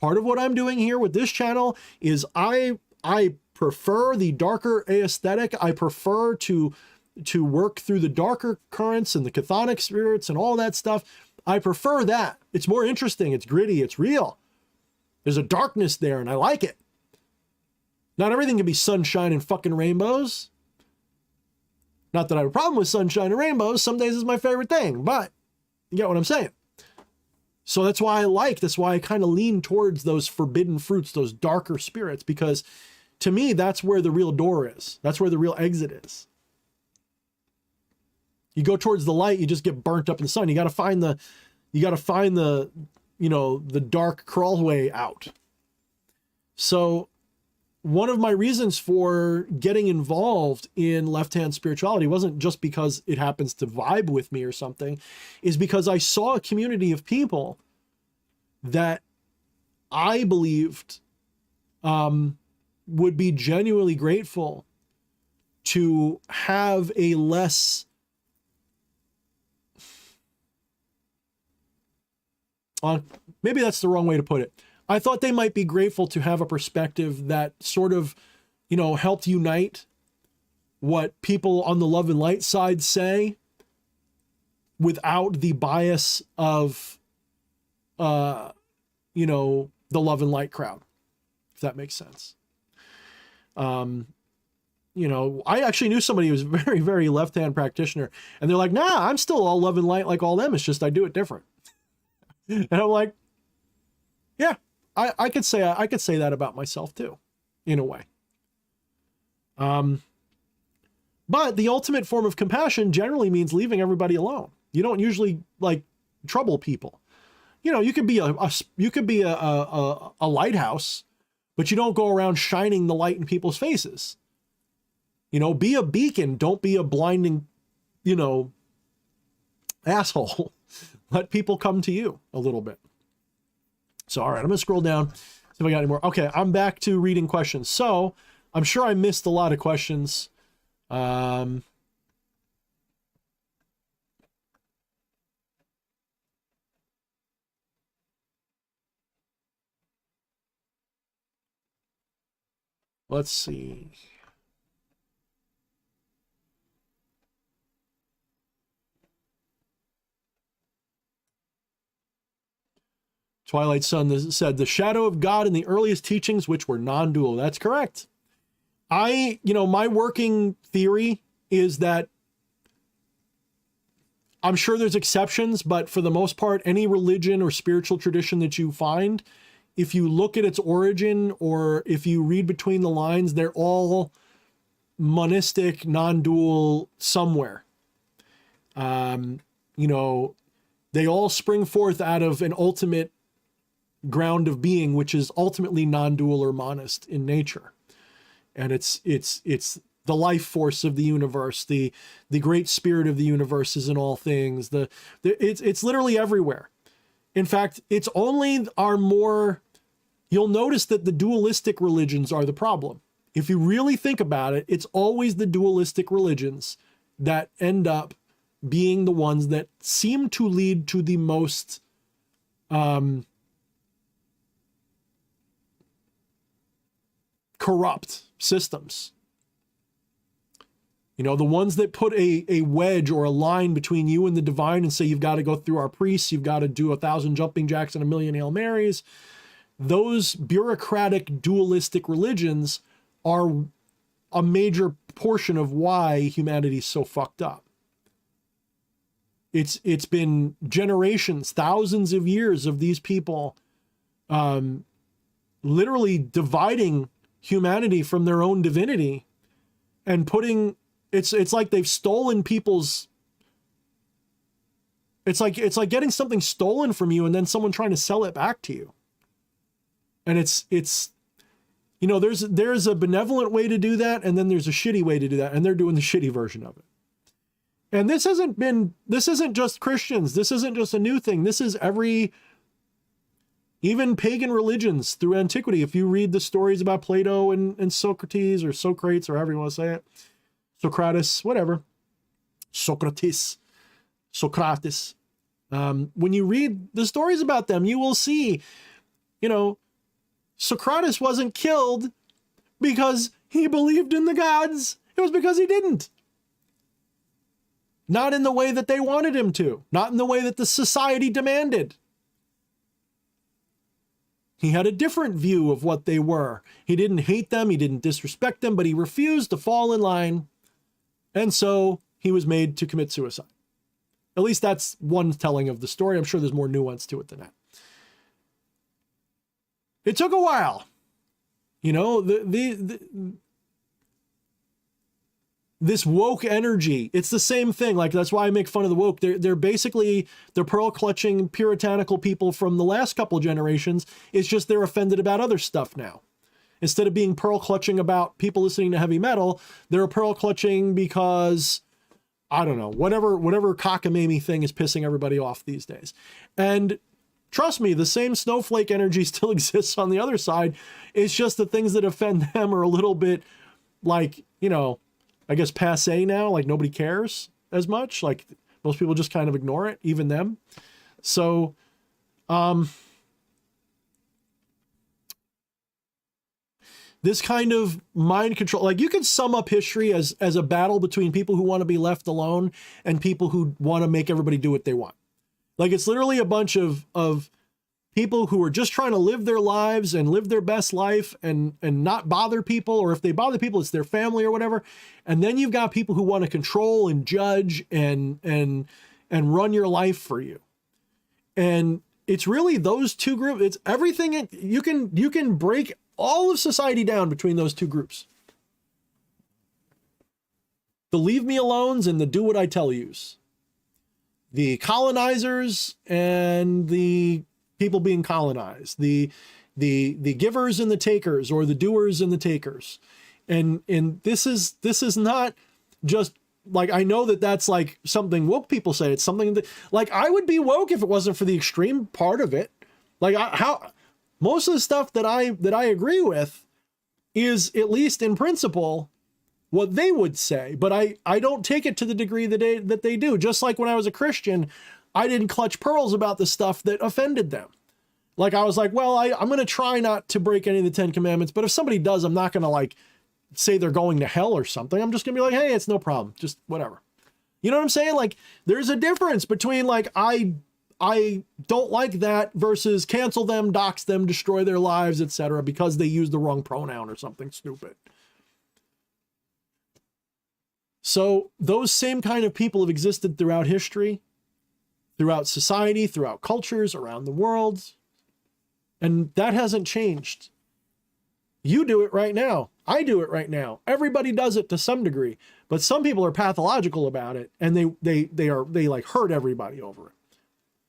Part of what I'm doing here with this channel is I prefer the darker aesthetic. I prefer to work through the darker currents and the chthonic spirits and all that stuff. I prefer that. It's more interesting. It's gritty. It's real. There's a darkness there, and I like it. Not everything can be sunshine and fucking rainbows. Not that I have a problem with sunshine and rainbows. Some days is my favorite thing, but you get what I'm saying. So that's why I kind of lean towards those forbidden fruits, those darker spirits, because to me, that's where the real door is. That's where the real exit is. You go towards the light, you just get burnt up in the sun. You got to find the, you know, the dark crawlway out. So one of my reasons for getting involved in left-hand spirituality wasn't just because it happens to vibe with me or something, is because I saw a community of people that I believed would be genuinely grateful to have a less maybe that's the wrong way to put it. I thought they might be grateful to have a perspective that sort of, you know, helped unite what people on the love and light side say without the bias of, you know, the love and light crowd, if that makes sense. You know, I actually knew somebody who was very, very left-hand practitioner, and they're like, nah, I'm still all love and light like all them. It's just I do it different. And I'm like, yeah, I could say that about myself too, in a way. But the ultimate form of compassion generally means leaving everybody alone. You don't usually like trouble people. You know, you could be a lighthouse, but you don't go around shining the light in people's faces. You know, be a beacon. Don't be a blinding, you know, asshole. Let people come to you a little bit. So, all right, I'm going to scroll down, see if I got any more. Okay, I'm back to reading questions. So, I'm sure I missed a lot of questions. Let's see. Twilight Sun said, the shadow of God in the earliest teachings, which were non-dual. That's correct. You know, my working theory is that I'm sure there's exceptions, but for the most part, any religion or spiritual tradition that you find, if you look at its origin or if you read between the lines, they're all monistic, non-dual somewhere. You know, they all spring forth out of an ultimate ground of being, which is ultimately non-dual or monist in nature. And it's the life force of the universe, the great spirit of the universe is in all things. It's literally everywhere. In fact, it's only you'll notice that the dualistic religions are the problem. If you really think about it, it's always the dualistic religions that end up being the ones that seem to lead to the most corrupt systems. You know, the ones that put a wedge or a line between you and the divine and say, you've got to go through our priests, you've got to do 1,000 jumping jacks and 1,000,000 Hail Marys. Those bureaucratic dualistic religions are a major portion of why humanity's so fucked up. It's been generations, thousands of years of these people literally dividing humanity from their own divinity and putting it's like they've stolen people's it's like getting something stolen from you and then someone trying to sell it back to you. And it's you know, there's a benevolent way to do that, and then there's a shitty way to do that, and they're doing the shitty version of it. And this isn't just Christians. This isn't just a new thing. This is even pagan religions through antiquity. If you read the stories about Plato and Socrates or Socrates or however you want to say it, Socrates, whatever, Socrates. When you read the stories about them, you will see, you know, Socrates wasn't killed because he believed in the gods. It was because he didn't. Not in the way that they wanted him to. Not in the way that the society demanded. He had a different view of what they were. He didn't hate them. He didn't disrespect them, but he refused to fall in line. And so he was made to commit suicide. At least that's one telling of the story. I'm sure there's more nuance to it than that. It took a while. You know, this woke energy, it's the same thing. Like, that's why I make fun of the woke. They're basically the pearl clutching puritanical people from the last couple generations. It's just they're offended about other stuff now. Instead of being pearl clutching about people listening to heavy metal, they're pearl clutching because, I don't know, whatever cockamamie thing is pissing everybody off these days. And trust me, the same snowflake energy still exists on the other side. It's just the things that offend them are a little bit like, you know, I guess passé now, like nobody cares as much. Like most people just kind of ignore it, even them. So, this kind of mind control, like you could sum up history as a battle between people who want to be left alone and people who want to make everybody do what they want. Like it's literally a bunch of people who are just trying to live their lives and live their best life and not bother people, or if they bother people, it's their family or whatever. And then you've got people who want to control and judge and run your life for you. And it's really those two groups. It's everything. You can break all of society down between those two groups. The leave me alones and the do what I tell yous. The colonizers and the people being colonized, the givers and the takers, or the doers and the takers. And this is not just like, I know that that's like something woke people say. It's something that, like, I would be woke if it wasn't for the extreme part of it. Like how most of the stuff that I agree with is, at least in principle, what they would say, but I don't take it to the degree that they do. Just like when I was a Christian, I didn't clutch pearls about the stuff that offended them. Like I was like, well, I'm going to try not to break any of the 10 commandments, but if somebody does, I'm not going to like say they're going to hell or something. I'm just gonna be like, hey, it's no problem. Just whatever. You know what I'm saying? Like there's a difference between like, I don't like that versus cancel them, dox them, destroy their lives, etc. because they use the wrong pronoun or something stupid. So those same kind of people have existed throughout history, throughout society, throughout cultures around the world. And that hasn't changed. You do it right now. I do it right now. Everybody does it to some degree, but some people are pathological about it, and they like hurt everybody over it.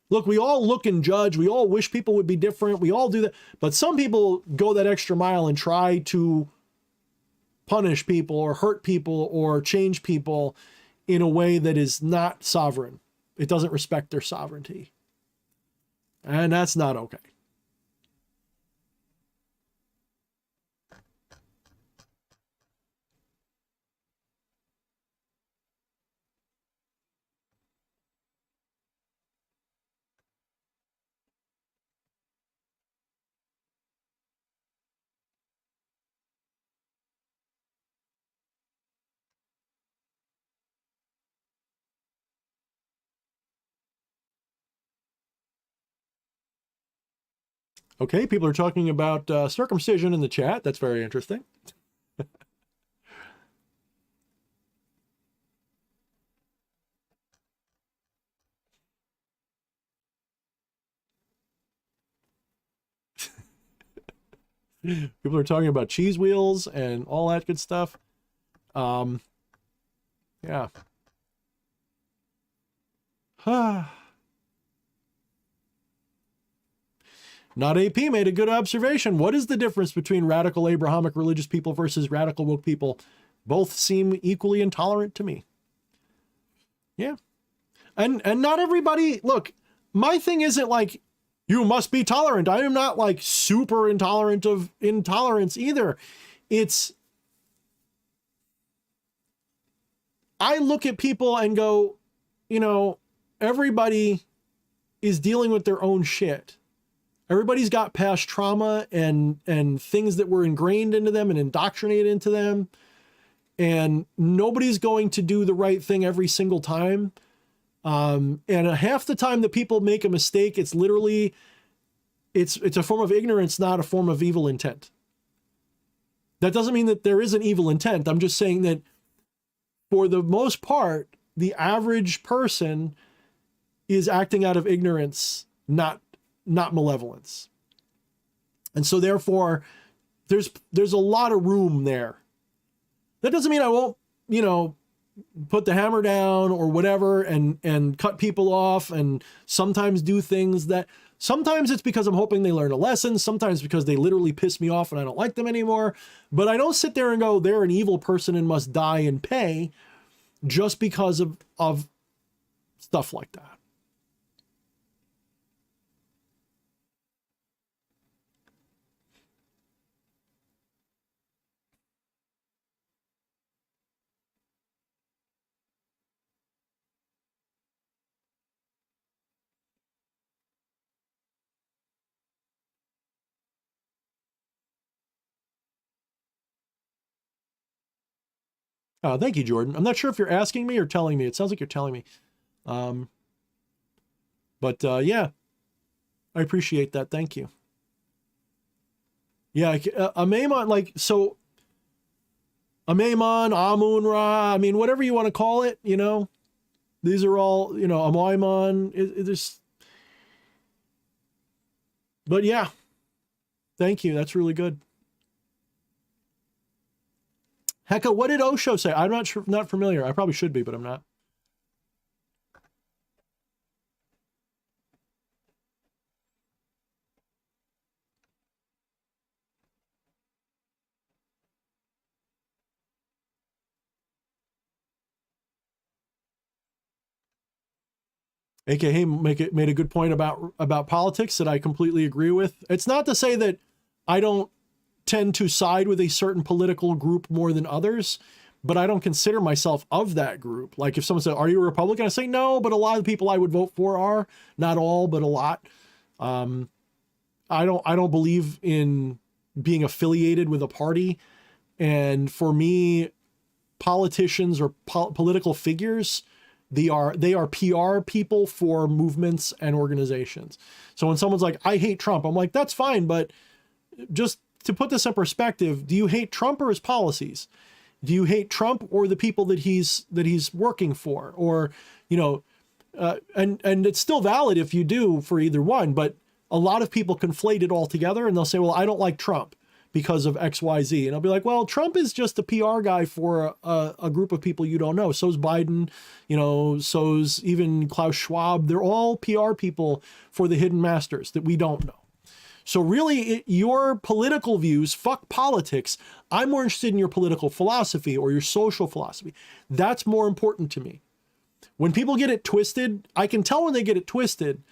Look, we all look and judge. We all wish people would be different. We all do that. But some people go that extra mile and try to punish people or hurt people or change people in a way that is not sovereign. It doesn't respect their sovereignty. And that's not okay. Okay, people are talking about circumcision in the chat. That's very interesting. People are talking about cheese wheels and all that good stuff. Yeah. Not AP made a good observation. What is the difference between radical Abrahamic religious people versus radical woke people? Both seem equally intolerant to me. Yeah. And not everybody, look, my thing isn't like, you must be tolerant. I am not like super intolerant of intolerance either. It's, I look at people and go, you know, everybody is dealing with their own shit. Everybody's got past trauma and things that were ingrained into them and indoctrinated into them. And nobody's going to do the right thing every single time. And half the time that people make a mistake, it's literally, it's a form of ignorance, not a form of evil intent. That doesn't mean that there isn't evil intent. I'm just saying that for the most part, the average person is acting out of ignorance, not malevolence. And so therefore, there's a lot of room there. That doesn't mean I won't, you know, put the hammer down or whatever and cut people off and sometimes do things that sometimes it's because I'm hoping they learn a lesson, sometimes because they literally piss me off and I don't like them anymore. But I don't sit there and go, they're an evil person and must die and pay just because of stuff like that. Thank you, Jordan. I'm not sure if you're asking me or telling me. It sounds like you're telling me. Yeah, I appreciate that. Thank you. Yeah, a Maimon, like, so a Maimon, Amun Ra, I mean, whatever you want to call it, you know, these are all, you know, a Maimon. But yeah, thank you. That's really good. Hecka, what did Osho say? I'm not sure, not familiar. I probably should be, but I'm not. AKA made a good point about politics that I completely agree with. It's not to say that I don't tend to side with a certain political group more than others, but I don't consider myself of that group. Like if someone said, "Are you a Republican?" I say no, but a lot of the people I would vote for are, not all, but a lot. I don't believe in being affiliated with a party, and for me, politicians or political figures, they are PR people for movements and organizations. So when someone's like, "I hate Trump," I'm like, that's fine, but just to put this in perspective, do you hate Trump or his policies? Do you hate Trump or the people that he's working for? Or, you know, and it's still valid if you do for either one, but a lot of people conflate it all together and they'll say, well, I don't like Trump because of X, Y, Z. And I'll be like, well, Trump is just a PR guy for a group of people you don't know. So's Biden, you know, so's even Klaus Schwab. They're all PR people for the hidden masters that we don't know. So really, your political views, fuck politics. I'm more interested in your political philosophy or your social philosophy. That's more important to me. When people get it twisted, I can tell when they get it twisted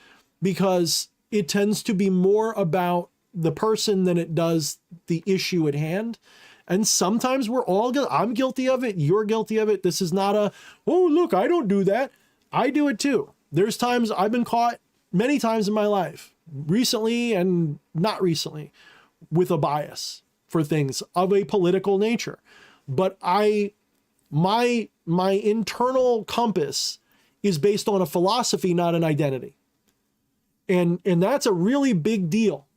because it tends to be more about the person than it does the issue at hand. And sometimes I'm guilty of it. You're guilty of it. This is not oh, look, I don't do that. I do it too. There's times I've been caught many times in my life, recently and not recently, with a bias for things of a political nature. But my internal compass is based on a philosophy, not an identity. And that's a really big deal.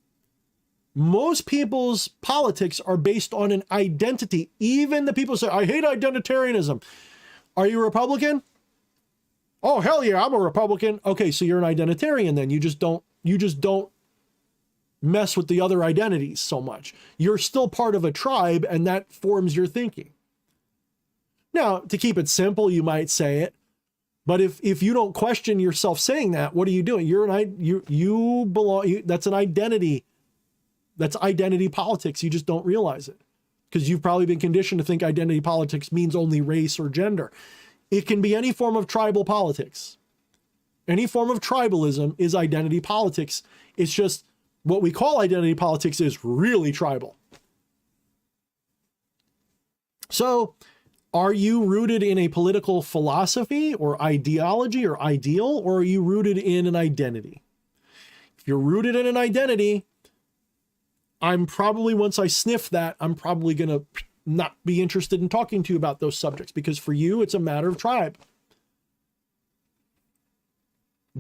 Most people's politics are based on an identity. Even the people say, I hate identitarianism. Are you a Republican? Oh, hell yeah, I'm a Republican. Okay, so you're an identitarian then. You just don't mess with the other identities so much. You're still part of a tribe, and that forms your thinking. Now, to keep it simple, you might say it, but if you don't question yourself saying that, what are you doing? You belong. That's an identity. That's identity politics. You just don't realize it because you've probably been conditioned to think identity politics means only race or gender. It can be any form of tribal politics. Any form of tribalism is identity politics. It's just what we call identity politics is really tribal. So, are you rooted in a political philosophy or ideology or ideal, or are you rooted in an identity? If you're rooted in an identity, I'm probably, once I sniff that, I'm probably going to not be interested in talking to you about those subjects because for you, it's a matter of tribe.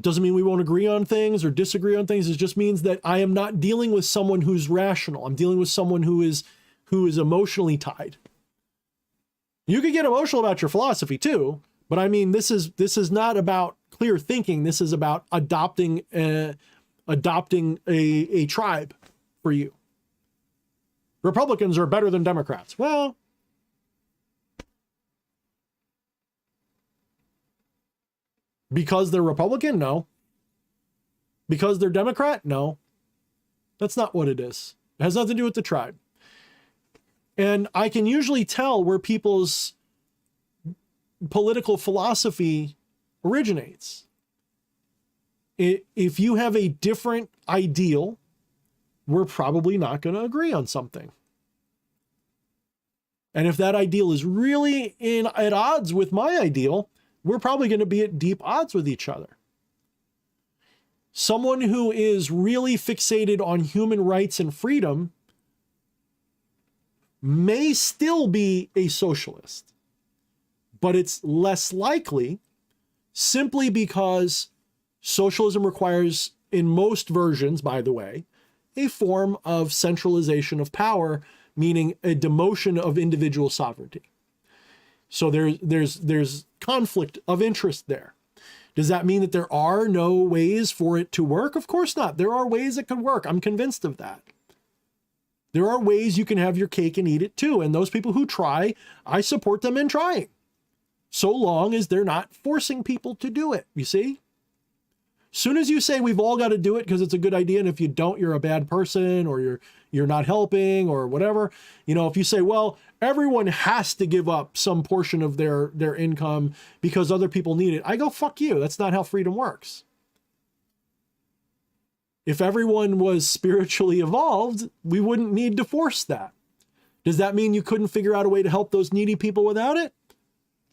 Doesn't mean we won't agree on things or disagree on things. It just means that I am not dealing with someone who's rational. I'm dealing with someone who is emotionally tied. You could get emotional about your philosophy too, but I mean, this is not about clear thinking. This is about adopting a tribe for you. Republicans are better than Democrats. Well, because they're Republican? No. Because they're Democrat? No. That's not what it is. It has nothing to do with the tribe. And I can usually tell where people's political philosophy originates. If you have a different ideal, we're probably not going to agree on something. And if that ideal is really at odds with my ideal, we're probably going to be at deep odds with each other. Someone who is really fixated on human rights and freedom may still be a socialist, but it's less likely simply because socialism requires, in most versions, by the way, a form of centralization of power, meaning a demotion of individual sovereignty. So there's conflict of interest there. Does that mean that there are no ways for it to work? Of course not. There are ways it can work. I'm convinced of that. There are ways you can have your cake and eat it too. And those people who try, I support them in trying. So long as they're not forcing people to do it, you see? Soon as you say we've all got to do it because it's a good idea, and if you don't, you're a bad person or you're not helping or whatever. You know, if you say, well, everyone has to give up some portion of their income because other people need it, I go, fuck you. That's not how freedom works. If everyone was spiritually evolved, we wouldn't need to force that. Does that mean you couldn't figure out a way to help those needy people without it?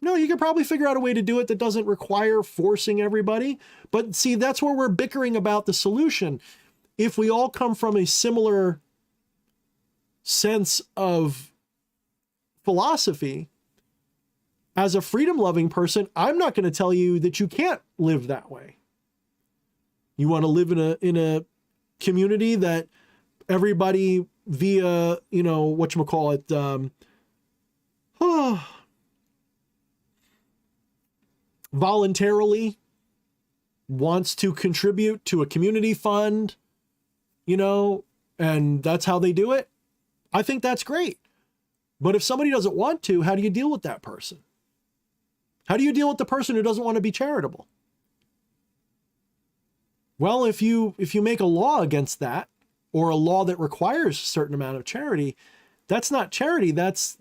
No, you could probably figure out a way to do it that doesn't require forcing everybody. But see, that's where we're bickering about the solution. If we all come from a similar sense of philosophy, as a freedom-loving person, I'm not going to tell you that you can't live that way. You want to live in a community that everybody via, voluntarily wants to contribute to a community fund, and that's how they do it. I think that's great. But if somebody doesn't want to, how do you deal with that person? How do you deal with the person who doesn't want to be charitable? Well, if you make a law against that, or a law that requires a certain amount of charity, that's not charity, that's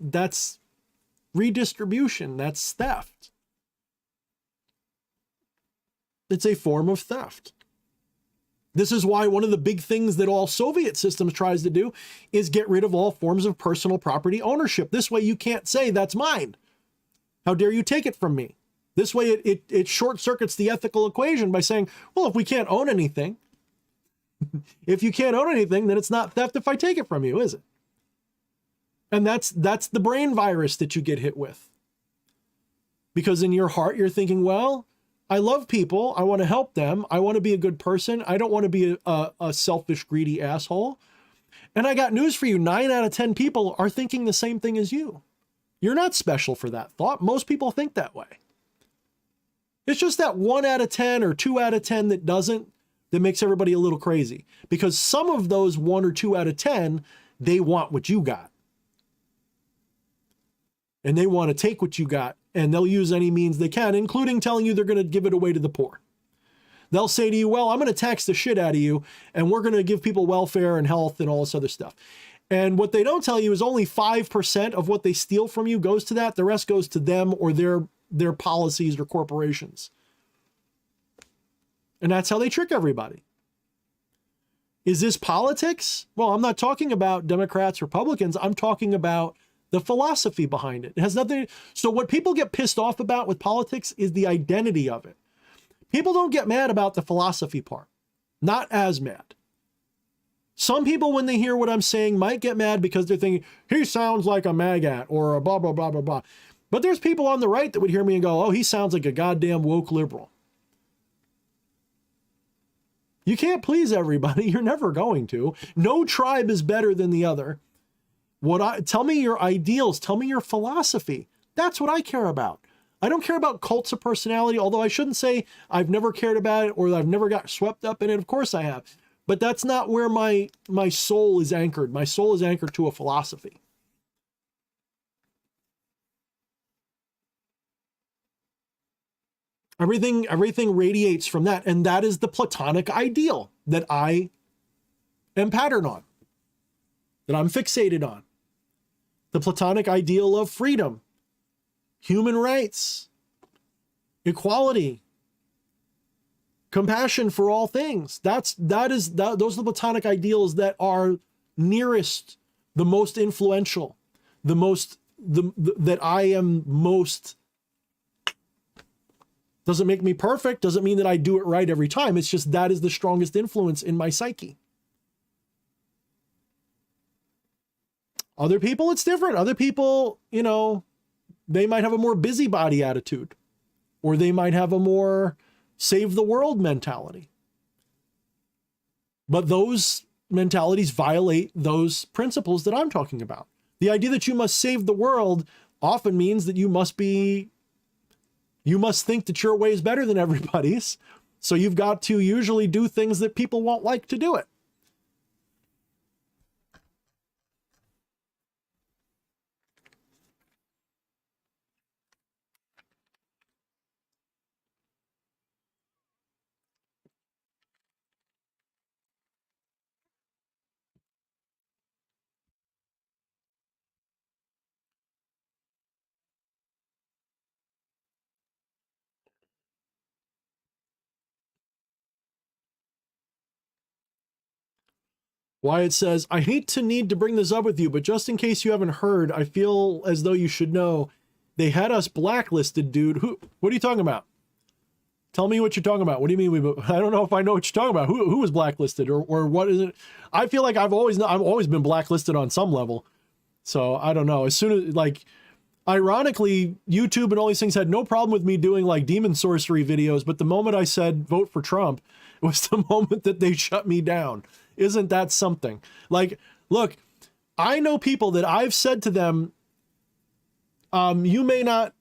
redistribution, that's theft. It's a form of theft. This is why one of the big things that all Soviet systems tries to do is get rid of all forms of personal property ownership. This way you can't say that's mine. How dare you take it from me? This way it short circuits the ethical equation by saying, well, if we can't own anything, if you can't own anything, then it's not theft if I take it from you, is it? And that's the brain virus that you get hit with. Because in your heart, you're thinking, well, I love people. I want to help them. I want to be a good person. I don't want to be a selfish, greedy asshole. And I got news for you. 9 out of 10 people are thinking the same thing as you. You're not special for that thought. Most people think that way. It's just that 1 out of 10 or 2 out of 10 that doesn't, that makes everybody a little crazy. Because some of those 1 or 2 out of 10, they want what you got. And they want to take what you got, and they'll use any means they can, including telling you they're going to give it away to the poor. They'll say to you, well, I'm going to tax the shit out of you, and we're going to give people welfare and health and all this other stuff. And what they don't tell you is only 5% of what they steal from you goes to that. The rest goes to them or their policies or corporations. And that's how they trick everybody. Is this politics? Well, I'm not talking about Democrats, Republicans. I'm talking about the philosophy behind it. It has nothing. So what people get pissed off about with politics is the identity of it. People don't get mad about the philosophy part. Not as mad. Some people, when they hear what I'm saying, might get mad because they're thinking, he sounds like a maggot or a blah, blah, blah, blah, blah. But there's people on the right that would hear me and go, oh, he sounds like a goddamn woke liberal. You can't please everybody. You're never going to. No tribe is better than the other. Tell me your ideals. Tell me your philosophy. That's what I care about. I don't care about cults of personality, although I shouldn't say I've never cared about it or I've never got swept up in it. Of course I have. But that's not where my soul is anchored. My soul is anchored to a philosophy. Everything radiates from that. And that is the Platonic ideal that I am patterned on, that I'm fixated on. The Platonic ideal of freedom, human rights, equality, compassion for all things. Those are the Platonic ideals that are nearest, the most influential, that I am most. Doesn't make me perfect, doesn't mean that I do it right every time. It's just that is the strongest influence in my psyche. Other people, it's different. Other people, they might have a more busybody attitude, or they might have a more save the world mentality. But those mentalities violate those principles that I'm talking about. The idea that you must save the world often means that you must think that your way is better than everybody's. So you've got to usually do things that people won't like to do it. Wyatt says, I hate to need to bring this up with you, but just in case you haven't heard, I feel as though you should know. They had us blacklisted, dude. What are you talking about? Tell me what you're talking about. What do you mean? I don't know if I know what you're talking about. Who was blacklisted or what is it? I feel like I've always been blacklisted on some level. So I don't know. As soon as ironically, YouTube and all these things had no problem with me doing like demon sorcery videos. But the moment I said vote for Trump, it was the moment that they shut me down. Isn't that something? Like, look, I know people that I've said to them, you may not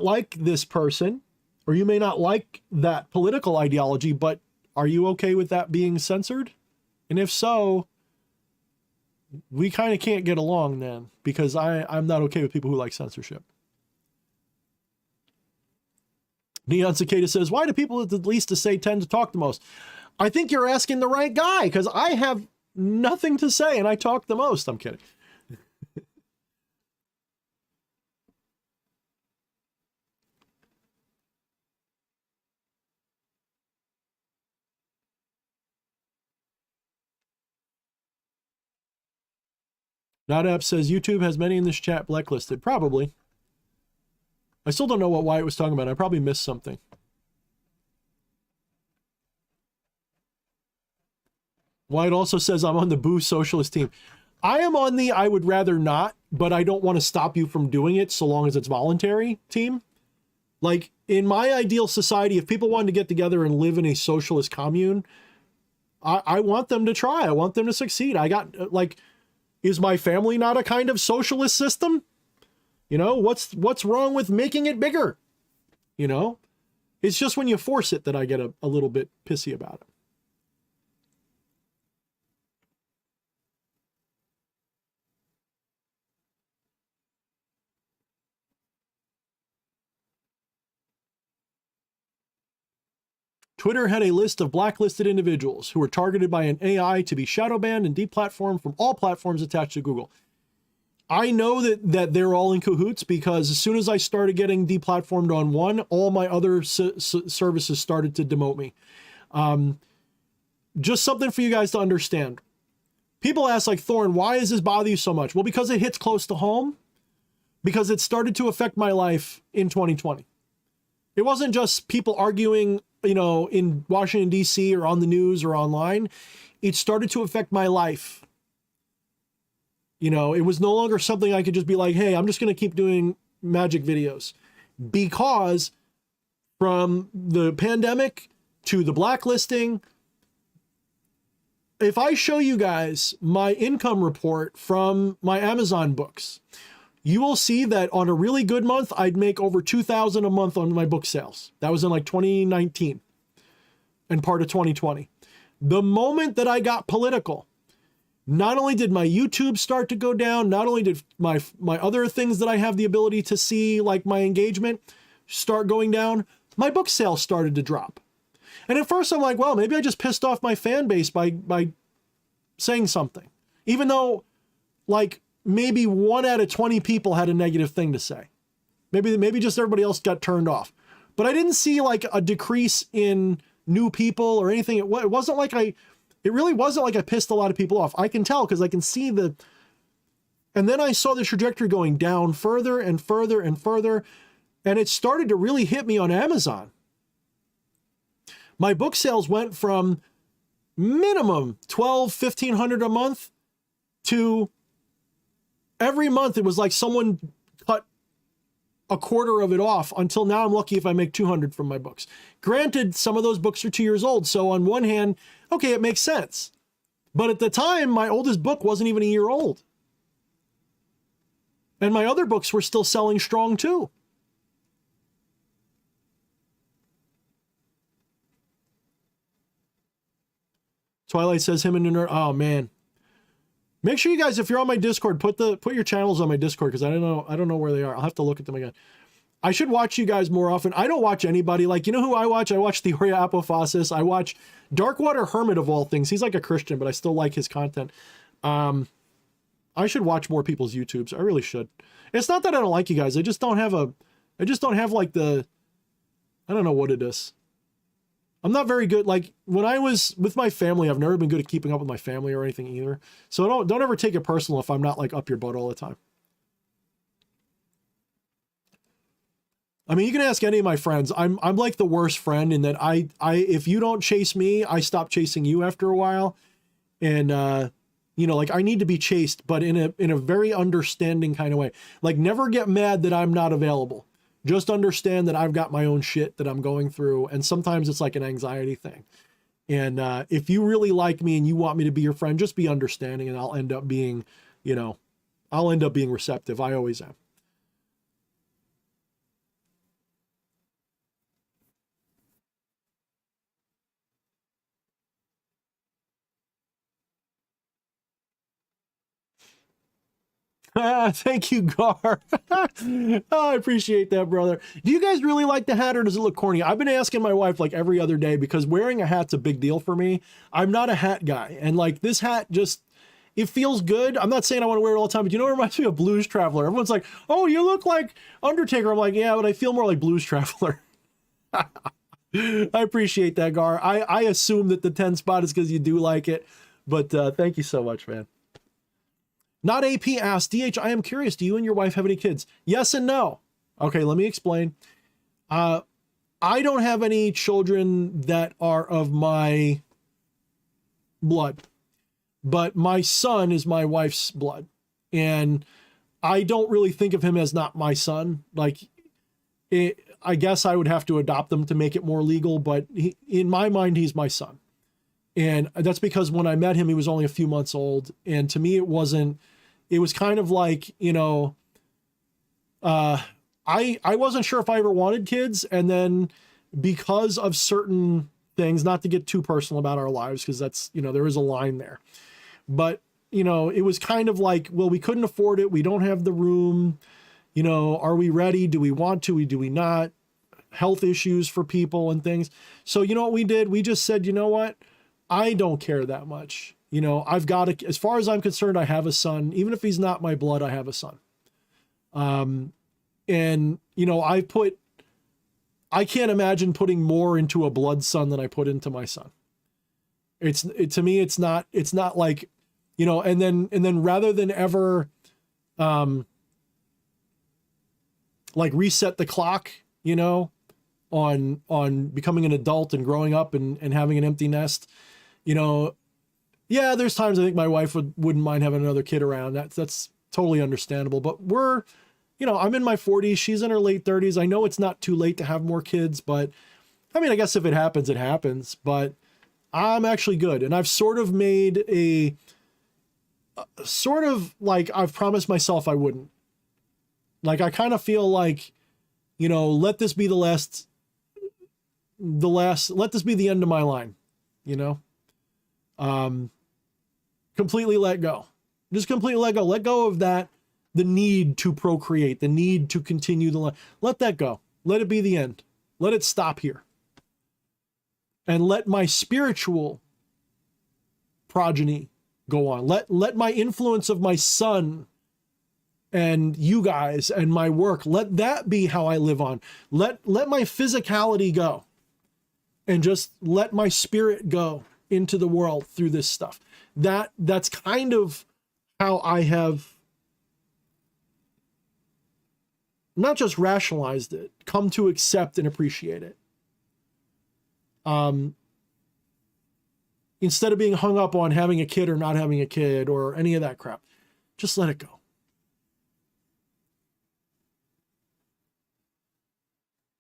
like this person, or you may not like that political ideology, but are you okay with that being censored? And if so, we kind of can't get along then, because I'm not okay with people who like censorship. Neon Cicada says, why do people at the least to say tend to talk the most? I think you're asking the right guy, because I have nothing to say and I talk the most. I'm kidding. NotApp says YouTube has many in this chat blacklisted. Probably. I still don't know what Wyatt was talking about. I probably missed something. Wyatt also says I'm on the boo socialist team. I am on the I would rather not, but I don't want to stop you from doing it so long as it's voluntary team. Like in my ideal society, if people wanted to get together and live in a socialist commune, I want them to try. I want them to succeed. I got like, is my family not a kind of socialist system? You know, what's wrong with making it bigger? You know, it's just when you force it that I get a little bit pissy about it. Twitter had a list of blacklisted individuals who were targeted by an AI to be shadow banned and deplatformed from all platforms attached to Google. I know that they're all in cahoots because as soon as I started getting deplatformed on one, all my other services started to demote me. Just something for you guys to understand. People ask like, Thorne, why does this bother you so much? Well, because it hits close to home, because it started to affect my life in 2020. It wasn't just people arguing, you know, in Washington, D.C. or on the news or online. It started to affect my life. You know, it was no longer something I could just be like, hey, I'm just going to keep doing magic videos. Because from the pandemic to the blacklisting, if I show you guys my income report from my Amazon books, you will see that on a really good month, I'd make over $2,000 a month on my book sales. That was in like 2019 and part of 2020. The moment that I got political, not only did my YouTube start to go down, not only did my other things that I have the ability to see, like my engagement, start going down, my book sales started to drop. And at first I'm like, well, maybe I just pissed off my fan base by saying something. Even though like maybe 1 out of 20 people had a negative thing to say. Maybe just everybody else got turned off. But I didn't see like a decrease in new people or anything. It wasn't like it really wasn't like I pissed a lot of people off. I can tell because I can see and then I saw the trajectory going down further and further and further. And it started to really hit me on Amazon. My book sales went from minimum $1,200-1,500 a month to every month it was like someone cut a quarter of it off until now I'm lucky if I make $200 from my books. Granted, some of those books are 2 years old. So on one hand, okay, it makes sense. But at the time, my oldest book wasn't even a year old. And my other books were still selling strong too. Twilight says him and the nerd. Oh man. Make sure you guys, if you're on my Discord, put your channels on my Discord because I don't know where they are. I'll have to look at them again. I should watch you guys more often. I don't watch anybody. Like, you know who I watch? I watch Theoria Apophasis. I watch Darkwater Hermit of all things. He's like a Christian, but I still like his content. I should watch more people's YouTubes. I really should. It's not that I don't like you guys. I just don't have like I don't know what it is. I'm not very good. Like when I was with my family, I've never been good at keeping up with my family or anything either. So don't ever take it personal if I'm not like up your butt all the time. I mean, you can ask any of my friends. I'm like the worst friend in that I if you don't chase me, I stop chasing you after a while. And you know, like I need to be chased, but in a very understanding kind of way. Like never get mad that I'm not available. Just understand that I've got my own shit that I'm going through. And sometimes it's like an anxiety thing. And if you really like me and you want me to be your friend, just be understanding and I'll end up being, you know, I'll end up being receptive. I always am. Thank you, Gar. Oh, I appreciate that, brother. Do you guys really like the hat or does it look corny? I've been asking my wife like every other day because wearing a hat's a big deal for me. I'm not a hat guy. And like this hat just, it feels good. I'm not saying I want to wear it all the time, but you know, it reminds me of Blues Traveler. Everyone's like, oh, you look like Undertaker. I'm like, yeah, but I feel more like Blues Traveler. I appreciate that, Gar. I assume that the 10 spot is because you do like it, but thank you so much, man. Not AP asked, DH, I am curious, do you and your wife have any kids? Yes and no. Okay, let me explain. I don't have any children that are of my blood, but my son is my wife's blood. And I don't really think of him as not my son. Like, I guess I would have to adopt him to make it more legal, but in my mind, he's my son. And that's because when I met him, he was only a few months old. And to me, it was kind of like, I wasn't sure if I ever wanted kids. And then because of certain things, not to get too personal about our lives, because that's, there is a line there. But, it was kind of like, well, we couldn't afford it. We don't have the room. Are we ready? Do we want to? Do we not? Health issues for people and things. So, what we did? We just said, you know what? I don't care that much. I've got to, as far as I'm concerned, I have a son. Even if he's not my blood, I have a son. And, I can't imagine putting more into a blood son than I put into my son. To me, it's not like, and then rather than ever, like reset the clock, on becoming an adult and growing up and having an empty nest, yeah, there's times I think my wife wouldn't mind having another kid around. That's totally understandable, but I'm in my 40s. She's in her late 30s. I know it's not too late to have more kids, but I mean, I guess if it happens, it happens, but I'm actually good. And I've sort of made a sort of like, I've promised myself I wouldn't. Like, I kind of feel like, let this be let this be the end of my line, completely let go. Just completely let go. Let go of that, the need to procreate, the need to continue the line. Let that go. Let it be the end. Let it stop here. And let my spiritual progeny go on. Let my influence of my son and you guys and my work, let that be how I live on. Let my physicality go and just let my spirit go into the world through this stuff. That's kind of how I have not just rationalized it, come to accept and appreciate it. Instead of being hung up on having a kid or not having a kid or any of that crap, just let it go.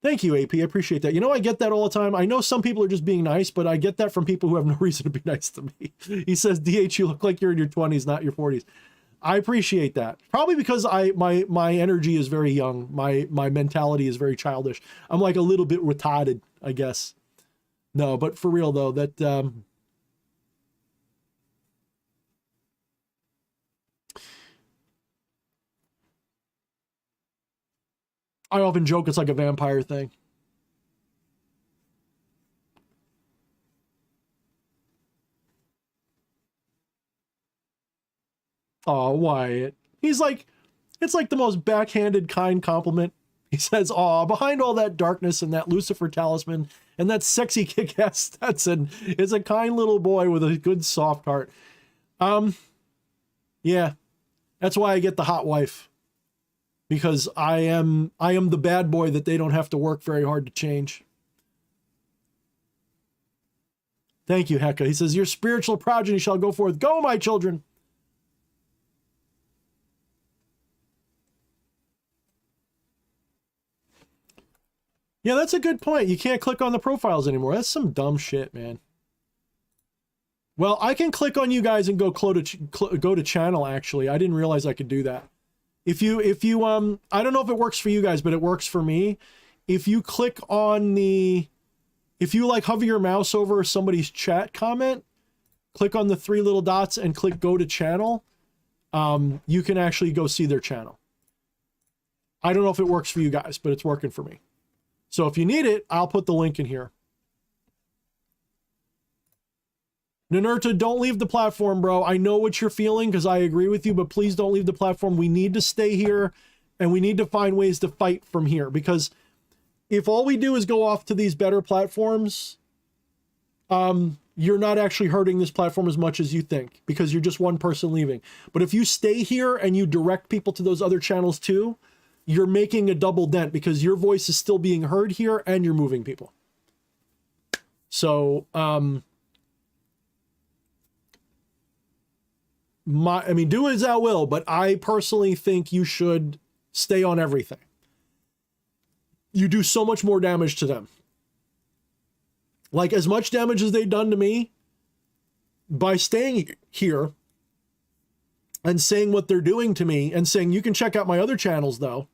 Thank you, AP. I appreciate that. I get that all the time. I know some people are just being nice, but I get that from people who have no reason to be nice to me. He says, DH, you look like you're in your 20s, not your 40s. I appreciate that. Probably because my energy is very young. My mentality is very childish. I'm like a little bit retarded, I guess. No, but for real though, that I often joke it's like a vampire thing. Oh, Wyatt. He's like, it's like the most backhanded, kind compliment. He says, "Aw, behind all that darkness and that Lucifer talisman and that sexy kick-ass Stetson is a kind little boy with a good soft heart." Yeah, that's why I get the hot wife. Because I am the bad boy that they don't have to work very hard to change. Thank you, Hecka. He says, your spiritual progeny shall go forth. Go, my children. Yeah, that's a good point. You can't click on the profiles anymore. That's some dumb shit, man. Well, I can click on you guys and go to channel, actually. I didn't realize I could do that. If you I don't know if it works for you guys, but it works for me. If you click on if you like hover your mouse over somebody's chat comment, click on the 3 little dots and click go to channel, you can actually go see their channel. I don't know if it works for you guys, but it's working for me. So if you need it, I'll put the link in here. Ninurta, don't leave the platform, bro. I know what you're feeling because I agree with you, but please don't leave the platform. We need to stay here and we need to find ways to fight from here, because if all we do is go off to these better platforms, you're not actually hurting this platform as much as you think, because you're just one person leaving. But if you stay here and you direct people to those other channels too, you're making a double dent, because your voice is still being heard here and you're moving people. So, do as thou will, but I personally think you should stay on everything. You do so much more damage to them. Like, as much damage as they've done to me, by staying here and saying what they're doing to me and saying, you can check out my other channels though.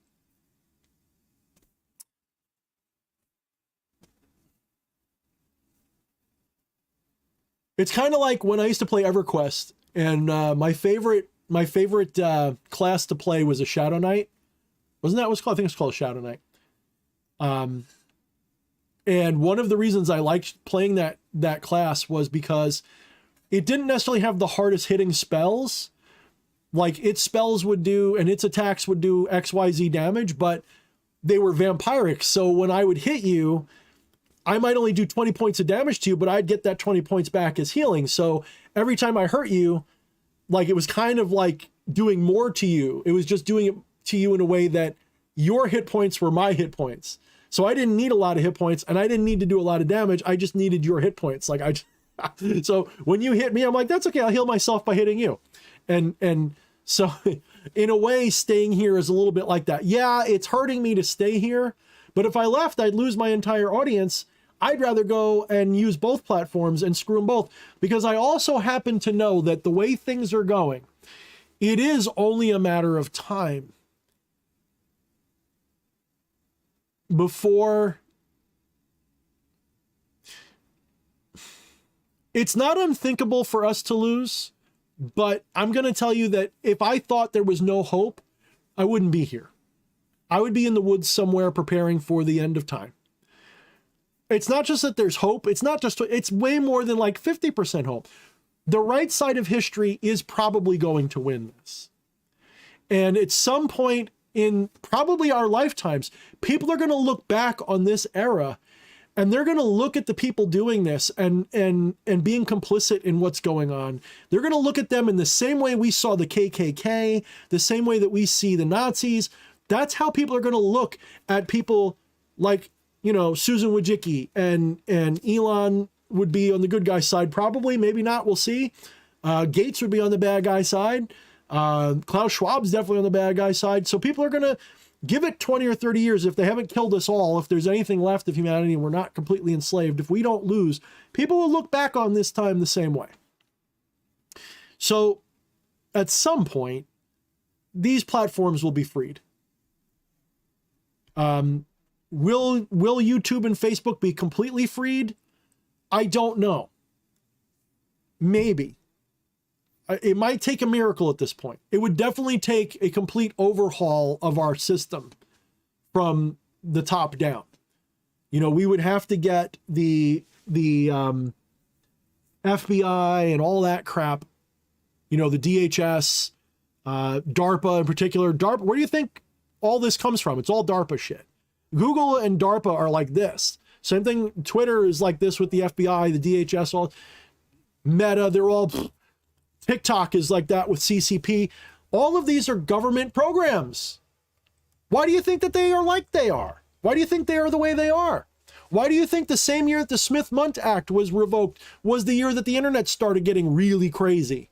It's kind of like when I used to play EverQuest, and my favorite class to play was a Shadow Knight. Wasn't that what it's called? I think it's called a Shadow Knight. And one of the reasons I liked playing that class was because it didn't necessarily have the hardest hitting spells. Like its spells would do and its attacks would do XYZ damage, but they were vampiric. So when I would hit you, I might only do 20 points of damage to you, but I'd get that 20 points back as healing. So every time I hurt you, like it was kind of like doing more to you. It was just doing it to you in a way that your hit points were my hit points. So I didn't need a lot of hit points and I didn't need to do a lot of damage. I just needed your hit points. Like so when you hit me, I'm like, that's okay. I'll heal myself by hitting you. And so in a way, staying here is a little bit like that. Yeah, it's hurting me to stay here, but if I left, I'd lose my entire audience. I'd rather go and use both platforms and screw them both, because I also happen to know that the way things are going, it is only a matter of time before it's not unthinkable for us to lose, but I'm going to tell you that if I thought there was no hope, I wouldn't be here. I would be in the woods somewhere preparing for the end of time. It's not just that there's hope. It's way more than like 50% hope. The right side of history is probably going to win this. And at some point in probably our lifetimes, people are going to look back on this era and they're going to look at the people doing this and being complicit in what's going on. They're going to look at them in the same way we saw the KKK, the same way that we see the Nazis. That's how people are going to look at people like, you know, Susan Wojcicki and Elon would be on the good guy side. Probably, maybe not. We'll see. Gates would be on the bad guy side. Klaus Schwab's definitely on the bad guy side. So people are going to give it 20 or 30 years. If they haven't killed us all, if there's anything left of humanity and we're not completely enslaved, if we don't lose, people will look back on this time the same way. So at some point, these platforms will be freed. Will YouTube and Facebook be completely freed? I don't know. Maybe. It might take a miracle at this point. It would definitely take a complete overhaul of our system from the top down. You know, we would have to get the FBI and all that crap, you know, the DHS, DARPA in particular. DARPA, where do you think all this comes from? It's all DARPA shit. Google and DARPA are like this. Same thing. Twitter is like this with the FBI, the DHS, all Meta. They're all, TikTok is like that with CCP. All of these are government programs. Why do you think that they are like they are? Why do you think they are the way they are? Why do you think the same year that the Smith-Mundt Act was revoked was the year that the internet started getting really crazy?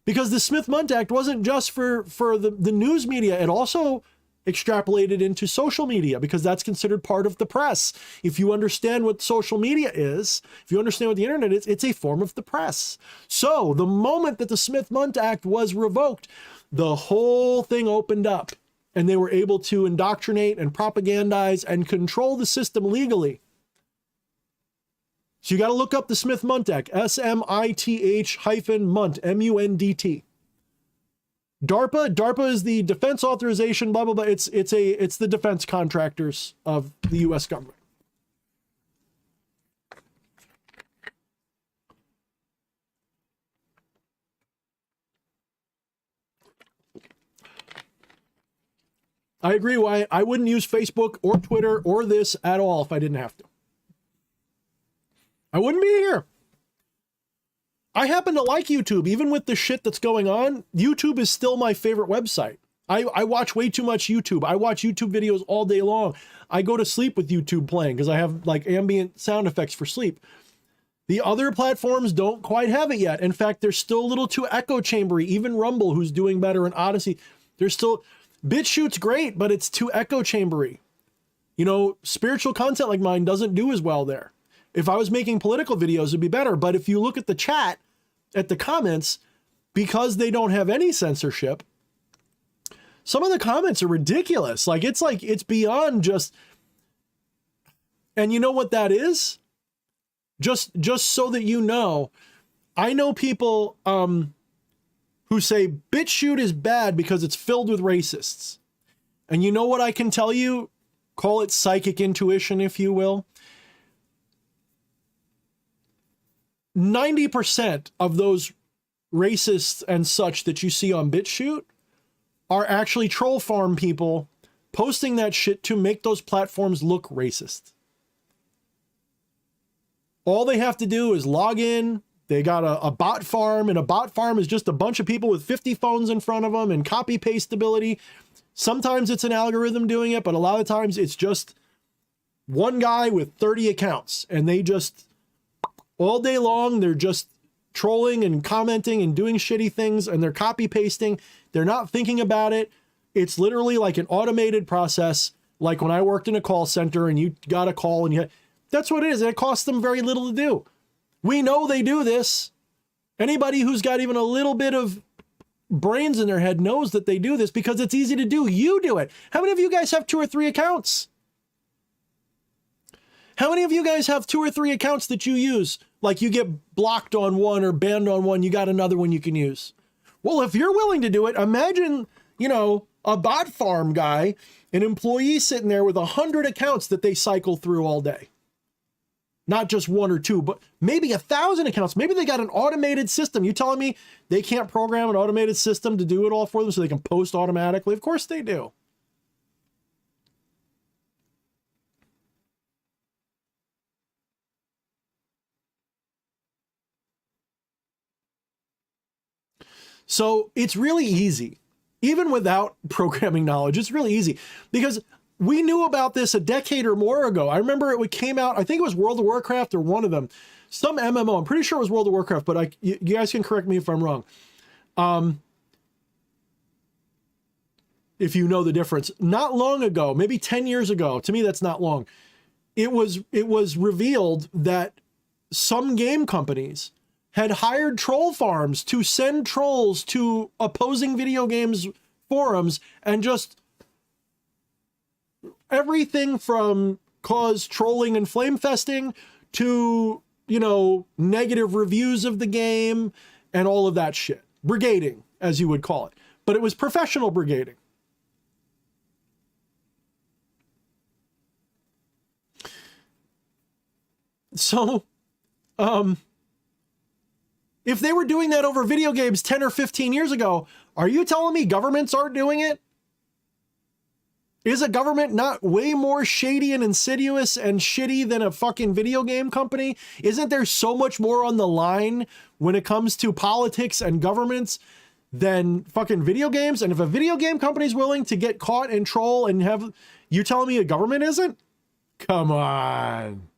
Because the Smith-Mundt Act wasn't just for the news media. It also extrapolated into social media, because that's considered part of the press. If you understand what social media is, if you understand what the internet is, it's a form of the press. So the moment that the Smith-Mundt Act was revoked, the whole thing opened up and they were able to indoctrinate and propagandize and control the system legally. So you got to look up the Smith-Mundt Act, SMITH-Mundt, M-U-N-D-T. DARPA is the defense authorization, blah, blah, blah. It's the defense contractors of the U.S. government. I agree. Why I wouldn't use Facebook or Twitter or this at all if I didn't have to. I wouldn't be here. I happen to like YouTube, even with the shit that's going on. YouTube is still my favorite website. I watch way too much YouTube. I watch YouTube videos all day long. I go to sleep with YouTube playing because I have like ambient sound effects for sleep. The other platforms don't quite have it yet. In fact, they're still a little too echo chambery. Even Rumble, who's doing better, and Odyssey, they're still, BitChute's great, but it's too echo chambery. You know, spiritual content like mine doesn't do as well there. If I was making political videos, it'd be better. But if you look at the chat, at the comments, because they don't have any censorship, some of the comments are ridiculous. Like it's beyond just, and you know what that is? Just so that you know, I know people who say BitChute is bad because it's filled with racists. And you know what I can tell you? Call it psychic intuition, if you will. 90% of those racists and such that you see on BitChute are actually troll farm people posting that shit to make those platforms look racist. All they have to do is log in. They got a bot farm, and a bot farm is just a bunch of people with 50 phones in front of them and copy paste ability. Sometimes it's an algorithm doing it, but a lot of times it's just one guy with 30 accounts, and they just all day long, they're just trolling and commenting and doing shitty things, and they're copy pasting. They're not thinking about it. It's literally like an automated process. Like when I worked in a call center and you got a call and that's what it is. And it costs them very little to do. We know they do this. Anybody who's got even a little bit of brains in their head knows that they do this because it's easy to do. You do it. How many of you guys have 2 or 3 accounts? How many of you guys have 2 or 3 accounts that you use? Like you get blocked on one or banned on one, you got another one you can use. Well, if you're willing to do it, imagine, a bot farm guy, an employee sitting there with 100 accounts that they cycle through all day. Not just 1 or 2, but maybe 1,000 accounts. Maybe they got an automated system. You telling me they can't program an automated system to do it all for them so they can post automatically? Of course they do. So it's really easy. Even without programming knowledge, it's really easy because we knew about this a decade or more ago. I remember it came out, I think it was World of Warcraft or one of them, some MMO. I'm pretty sure it was World of Warcraft, but you guys can correct me if I'm wrong. If you know the difference. Not long ago, maybe 10 years ago, to me that's not long, it was revealed that some game companies had hired troll farms to send trolls to opposing video games forums and just everything from cause trolling and flame festing to, negative reviews of the game and all of that shit. Brigading, as you would call it. But it was professional brigading. So, if they were doing that over video games 10 or 15 years ago, are you telling me governments aren't doing it? Is a government not way more shady and insidious and shitty than a fucking video game company? Isn't there so much more on the line when it comes to politics and governments than fucking video games? And if a video game company is willing to get caught and troll and have, you're telling me a government isn't? Come on.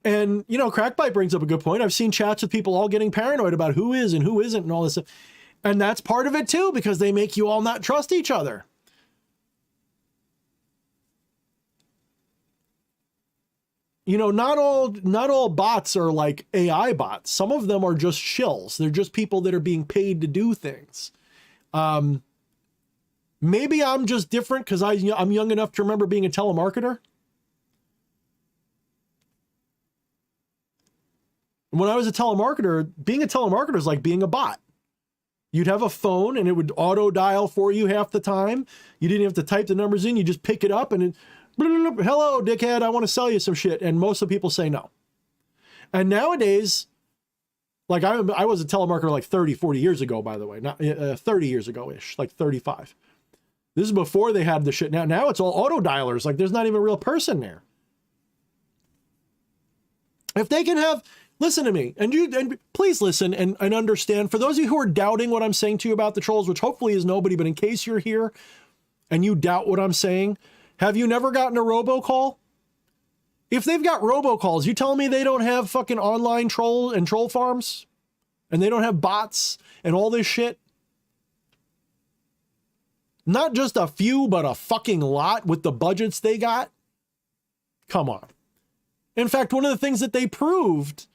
And, Crackbite brings up a good point. I've seen chats with people all getting paranoid about who is and who isn't and all this stuff. And that's part of it too, because they make you all not trust each other. Not all bots are like AI bots. Some of them are just shills. They're just people that are being paid to do things. Maybe I'm just different because I'm young enough to remember being a telemarketer. When I was a telemarketer, being a telemarketer is like being a bot. You'd have a phone and it would auto dial for you half the time. You didn't have to type the numbers in. You just pick it up and hello, dickhead, I want to sell you some shit. And most of the people say no. And nowadays, like I was a telemarketer like 30, 40 years ago, by the way, not 30 years ago-ish, like 35. This is before they had the shit. Now it's all auto dialers. Like there's not even a real person there. If they can have, listen to me, and please listen and understand. For those of you who are doubting what I'm saying to you about the trolls, which hopefully is nobody, but in case you're here and you doubt what I'm saying, have you never gotten a robocall? If they've got robocalls, you telling me they don't have fucking online troll and troll farms? And they don't have bots and all this shit? Not just a few, but a fucking lot with the budgets they got? Come on. In fact, one of the things that they proved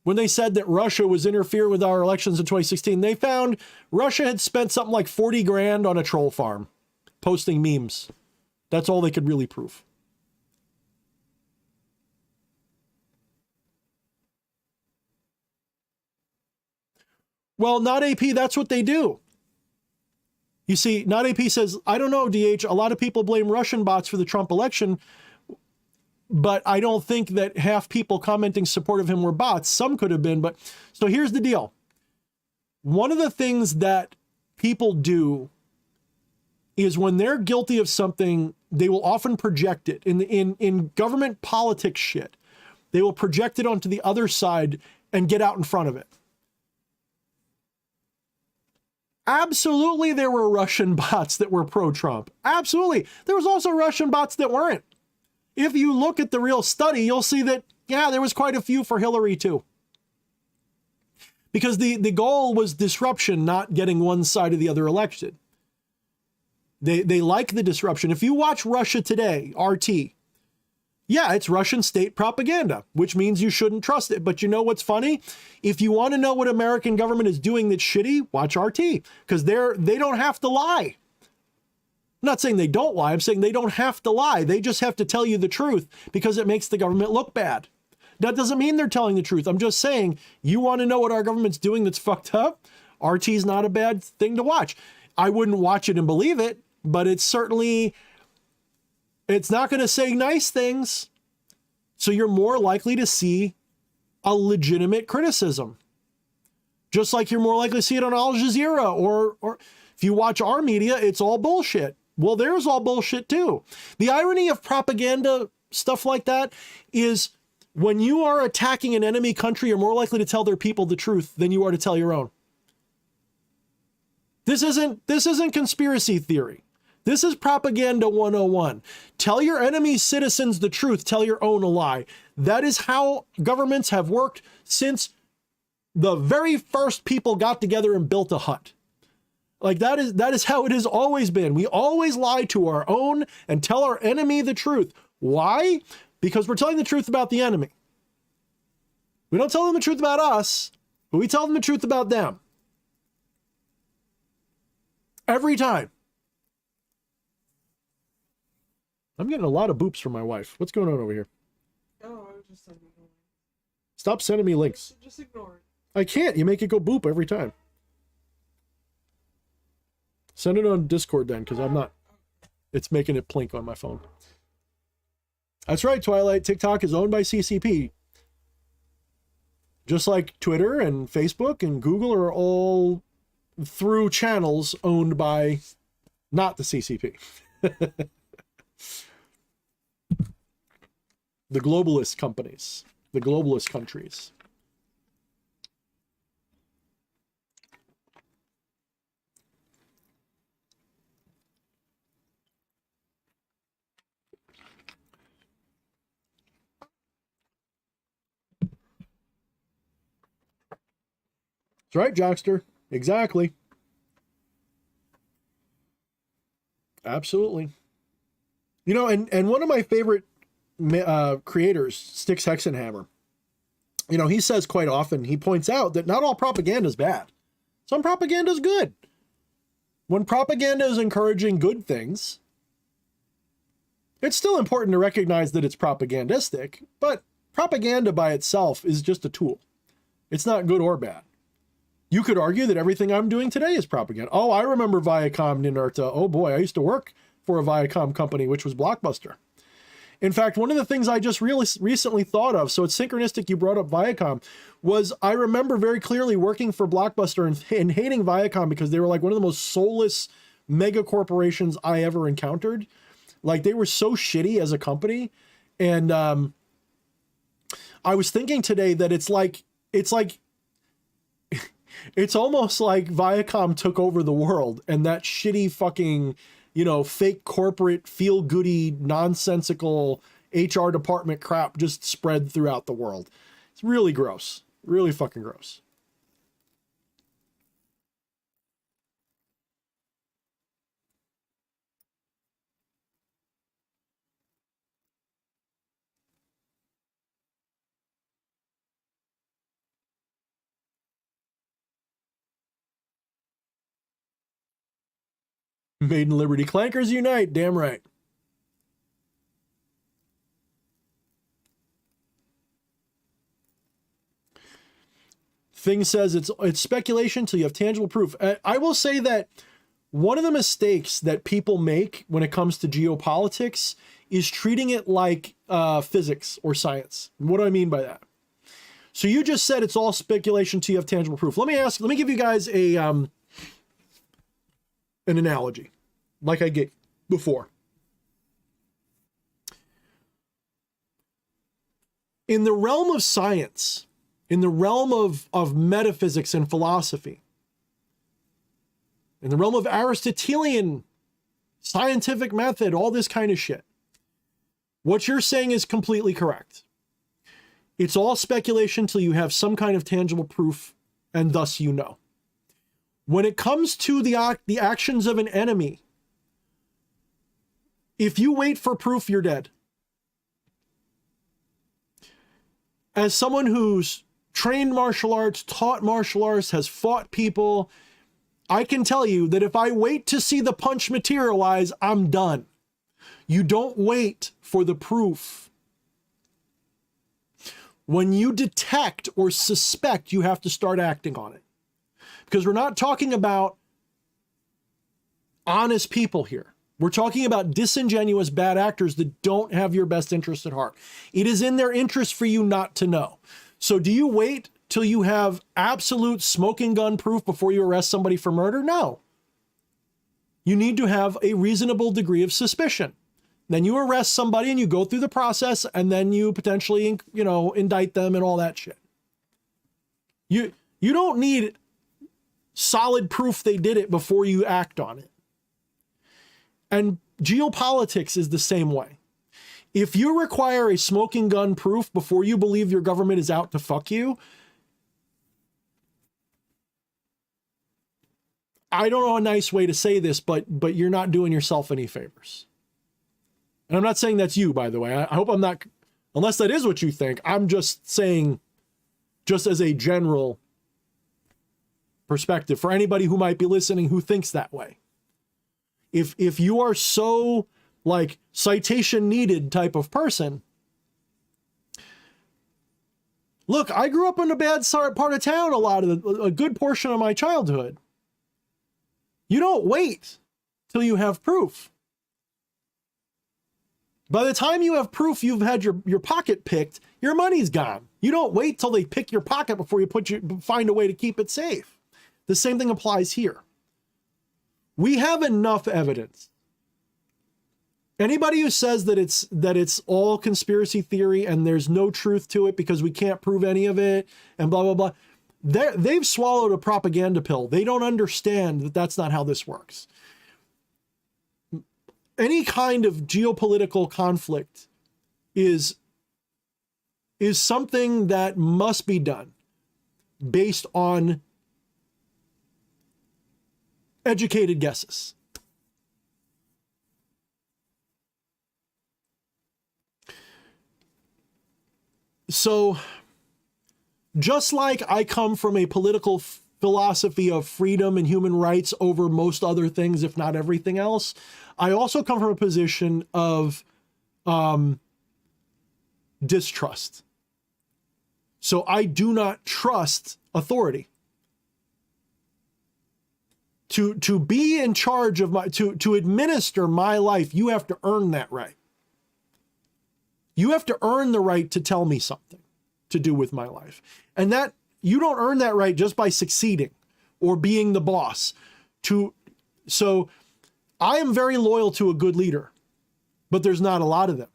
when they said that Russia was interfering with our elections in 2016, they found Russia had spent something like 40 grand on a troll farm posting memes. That's all they could really prove. Well, not AP, that's what they do. You see, not AP says, I don't know, DH, a lot of people blame Russian bots for the Trump election, but I don't think that half people commenting support of him were bots. Some could have been, but so here's the deal. One of the things that people do is when they're guilty of something, they will often project it in government politics shit. They will project it onto the other side and get out in front of it. Absolutely, there were Russian bots that were pro-Trump. Absolutely. There was also Russian bots that weren't. If you look at the real study, you'll see that, yeah, there was quite a few for Hillary too. Because the goal was disruption, not getting one side or the other elected. They like the disruption. If you watch Russia Today, RT, yeah, it's Russian state propaganda, which means you shouldn't trust it. But you know what's funny? If you want to know what American government is doing that's shitty, watch RT, because they don't have to lie. I'm not saying they don't lie. I'm saying they don't have to lie. They just have to tell you the truth because it makes the government look bad. That doesn't mean they're telling the truth. I'm just saying, you want to know what our government's doing that's fucked up? RT's not a bad thing to watch. I wouldn't watch it and believe it, but it's not going to say nice things. So you're more likely to see a legitimate criticism. Just like you're more likely to see it on Al Jazeera or if you watch our media, it's all bullshit. Well, there's all bullshit too. The irony of propaganda, stuff like that, is when you are attacking an enemy country, you're more likely to tell their people the truth than you are to tell your own. This isn't conspiracy theory. This is propaganda 101. Tell your enemy's citizens the truth. Tell your own a lie. That is how governments have worked since the very first people got together and built a hut. Like that is how it has always been. We always lie to our own and tell our enemy the truth. Why? Because we're telling the truth about the enemy. We don't tell them the truth about us, but we tell them the truth about them. Every time. I'm getting a lot of boops from my wife. What's going on over here?
Oh, I was just sending you.
Stop sending me links.
Just ignore it.
I can't. You make it go boop every time. Send it on Discord then, because I'm not. It's making it plink on my phone. That's right, Twilight. TikTok is owned by CCP. Just like Twitter and Facebook and Google are all through channels owned by not the CCP. The globalist companies, the globalist countries. That's right, Jockster. Exactly. Absolutely. You know, and one of my favorite creators, Styx Hexenhammer, you know, he says quite often, he points out that not all propaganda is bad. Some propaganda is good. When propaganda is encouraging good things, it's still important to recognize that it's propagandistic, but propaganda by itself is just a tool. It's not good or bad. You could argue that everything I'm doing today is propaganda. Oh, I remember Viacom Ninurta. Oh boy, I used to work for a Viacom company, which was Blockbuster. In fact, one of the things I just recently thought of, so it's synchronistic you brought up Viacom, was I remember very clearly working for Blockbuster and hating Viacom because they were like one of the most soulless mega corporations I ever encountered. Like they were so shitty as a company. And I was thinking today that it's almost like Viacom took over the world and that shitty fucking, you know, fake corporate feel-goody, nonsensical HR department crap just spread throughout the world. It's really gross. Really fucking gross. Made in Liberty. Clankers unite. Damn right. Thing says it's speculation till you have tangible proof. I will say that one of the mistakes that people make when it comes to geopolitics is treating it like physics or science. What do I mean by that? So you just said it's all speculation till you have tangible proof. Let me give you guys an analogy like I gave before. In the realm of science, in the realm of metaphysics and philosophy, in the realm of Aristotelian scientific method, all this kind of shit, what you're saying is completely correct. It's all speculation till you have some kind of tangible proof, and thus you know. When it comes to the actions of an enemy, if you wait for proof, you're dead. As someone who's trained martial arts, taught martial arts, has fought people, I can tell you that if I wait to see the punch materialize, I'm done. You don't wait for the proof. When you detect or suspect, you have to start acting on it. Because we're not talking about honest people here. We're talking about disingenuous bad actors that don't have your best interest at heart. It is in their interest for you not to know. So do you wait till you have absolute smoking gun proof before you arrest somebody for murder? No. You need to have a reasonable degree of suspicion. Then you arrest somebody and you go through the process, and then you potentially, indict them and all that shit. You don't need solid proof they did it before you act on it. And geopolitics is the same way. If you require a smoking gun proof before you believe your government is out to fuck you, I don't know a nice way to say this, but you're not doing yourself any favors. And I'm not saying that's you, by the way. I hope I'm not, unless that is what you think. I'm just saying, just as a general perspective for anybody who might be listening who thinks that way. If you are so like citation needed type of person, look, I grew up in a bad part of town a good portion of my childhood. You don't wait till you have proof. By the time you have proof you've had your pocket picked, your money's gone. You don't wait till they pick your pocket before you find a way to keep it safe. The same thing applies here. We have enough evidence. Anybody who says that it's all conspiracy theory and there's no truth to it because we can't prove any of it and blah, blah, blah, they've swallowed a propaganda pill. They don't understand that that's not how this works. Any kind of geopolitical conflict is something that must be done based on educated guesses. So, just like I come from a political philosophy of freedom and human rights over most other things, if not everything else, I also come from a position of distrust. So I do not trust authority. To be in charge of to administer my life, you have to earn that right. You have to earn the right to tell me something to do with my life. And that you don't earn that right just by succeeding or being the boss. So I am very loyal to a good leader, but there's not a lot of them.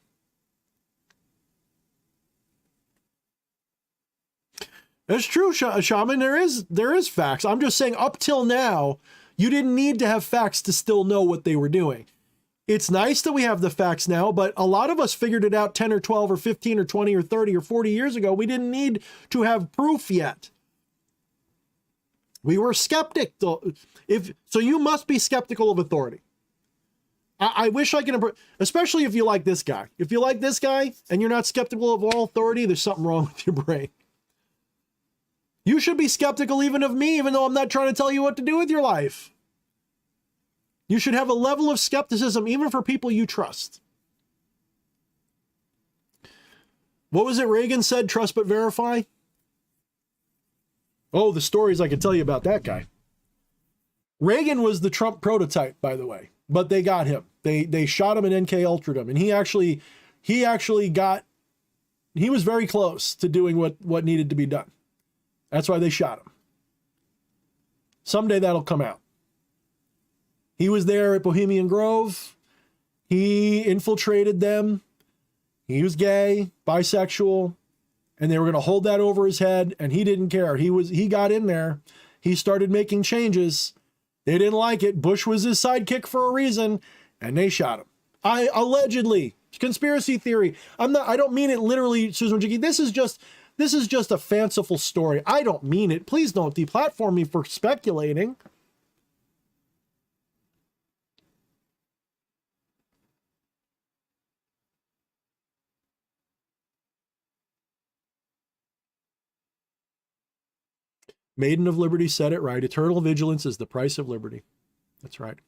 That's true, Shaman. There is facts. I'm just saying up till now, you didn't need to have facts to still know what they were doing. It's nice that we have the facts now, but a lot of us figured it out 10 or 12 or 15 or 20 or 30 or 40 years ago. We didn't need to have proof yet. We were skeptical. So you must be skeptical of authority. I wish I could, especially if you like this guy. If you like this guy and you're not skeptical of all authority, there's something wrong with your brain. You should be skeptical even of me, even though I'm not trying to tell you what to do with your life. You should have a level of skepticism even for people you trust. What was it Reagan said? Trust but verify? Oh, the stories I could tell you about that guy. Reagan was the Trump prototype, by the way, but they got him. They shot him and NK Ultra'd him, and he was very close to doing what needed to be done. That's why they shot him. Someday that'll come out. He was there at Bohemian Grove. He infiltrated them. He was gay, bisexual, and they were going to hold that over his head, and he didn't care. He got in there. He started making changes. They didn't like it. Bush was his sidekick for a reason, and they shot him. Allegedly, conspiracy theory. I don't mean it literally, Susan Wojcicki. This is just a fanciful story. I don't mean it. Please don't deplatform me for speculating. Maiden of Liberty said it right. Eternal vigilance is the price of liberty. That's right.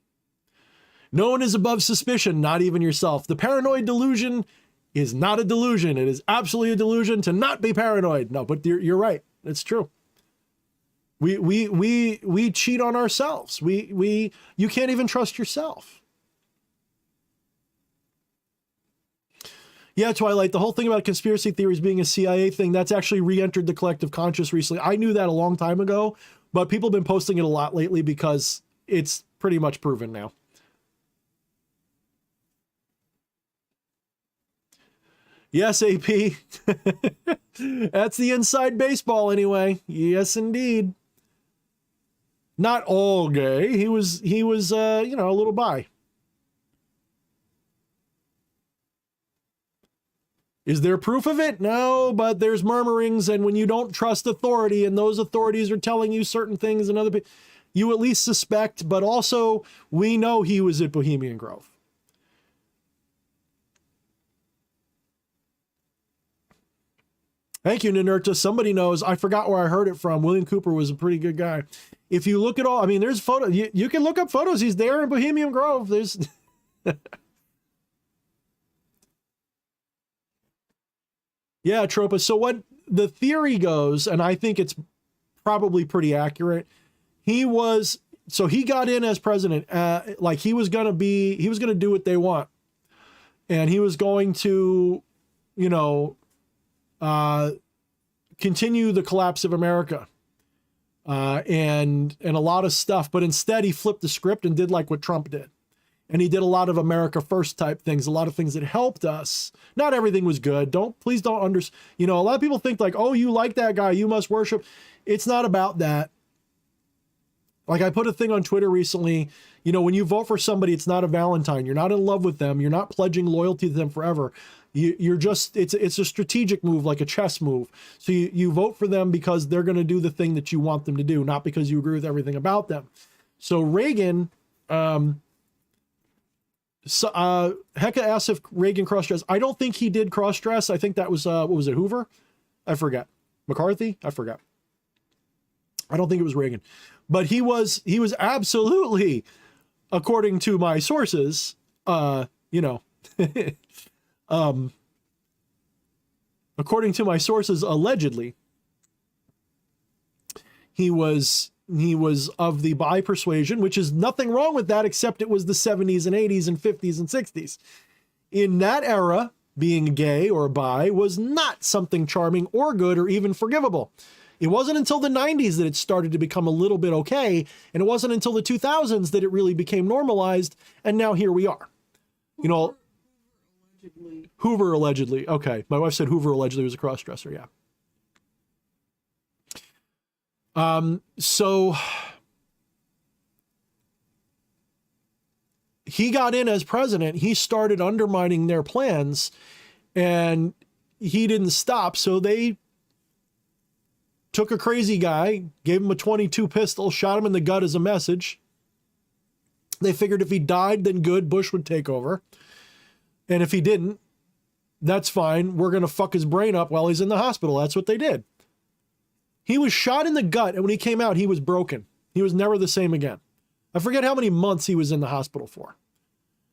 No one is above suspicion, not even yourself. The paranoid delusion is not a delusion. It is absolutely a delusion to not be paranoid. No, but you're right. It's true. We cheat on ourselves. You can't even trust yourself. Yeah, Twilight, the whole thing about conspiracy theories being a CIA thing, that's actually re-entered the collective conscious recently. I knew that a long time ago, but people have been posting it a lot lately because it's pretty much proven now. Yes, AP. That's the inside baseball anyway. Yes, indeed. Not all gay. He was a little bi. Is there proof of it? No, but there's murmurings, and when you don't trust authority and those authorities are telling you certain things and other people, you at least suspect, but also we know he was at Bohemian Grove. Thank you, Ninurta. Somebody knows. I forgot where I heard it from. William Cooper was a pretty good guy. If you look at all, there's photos. You can look up photos. He's there in Bohemian Grove. There's... Yeah, Tropa. So what the theory goes, and I think it's probably pretty accurate. He got in as president, like he was going to do what they want. And he was going to, continue the collapse of America, and a lot of stuff. But instead he flipped the script and did like what Trump did. And he did a lot of America First type things, a lot of things that helped us. Not everything was good. Please don't a lot of people think like, oh, you like that guy, you must worship. It's not about that. Like I put a thing on Twitter recently, when you vote for somebody, it's not a Valentine. You're not in love with them. You're not pledging loyalty to them forever. You're just, it's a strategic move, like a chess move. So you vote for them because they're going to do the thing that you want them to do, not because you agree with everything about them. So Reagan, Hecka asked if Reagan cross-dressed. I don't think he did cross-dress. I think that was, what was it, Hoover? I forget. McCarthy? I forgot. I don't think it was Reagan. But he was absolutely, according to my sources, according to my sources, allegedly, he was of the bi persuasion, which is nothing wrong with that, except it was the 70s and 80s and 50s and 60s. In that era, being gay or bi was not something charming or good or even forgivable. It wasn't until the 90s that it started to become a little bit okay, and it wasn't until the 2000s that it really became normalized, and now here we are. Hoover allegedly. Okay, my wife said Hoover allegedly was a cross-dresser, yeah. So he got in as president, he started undermining their plans, and he didn't stop. So they took a crazy guy, gave him a .22 pistol, shot him in the gut as a message. They figured if he died, then good, Bush would take over. And if he didn't, that's fine. We're going to fuck his brain up while he's in the hospital. That's what they did. He was shot in the gut, and when he came out, he was broken. He was never the same again. I forget how many months he was in the hospital for.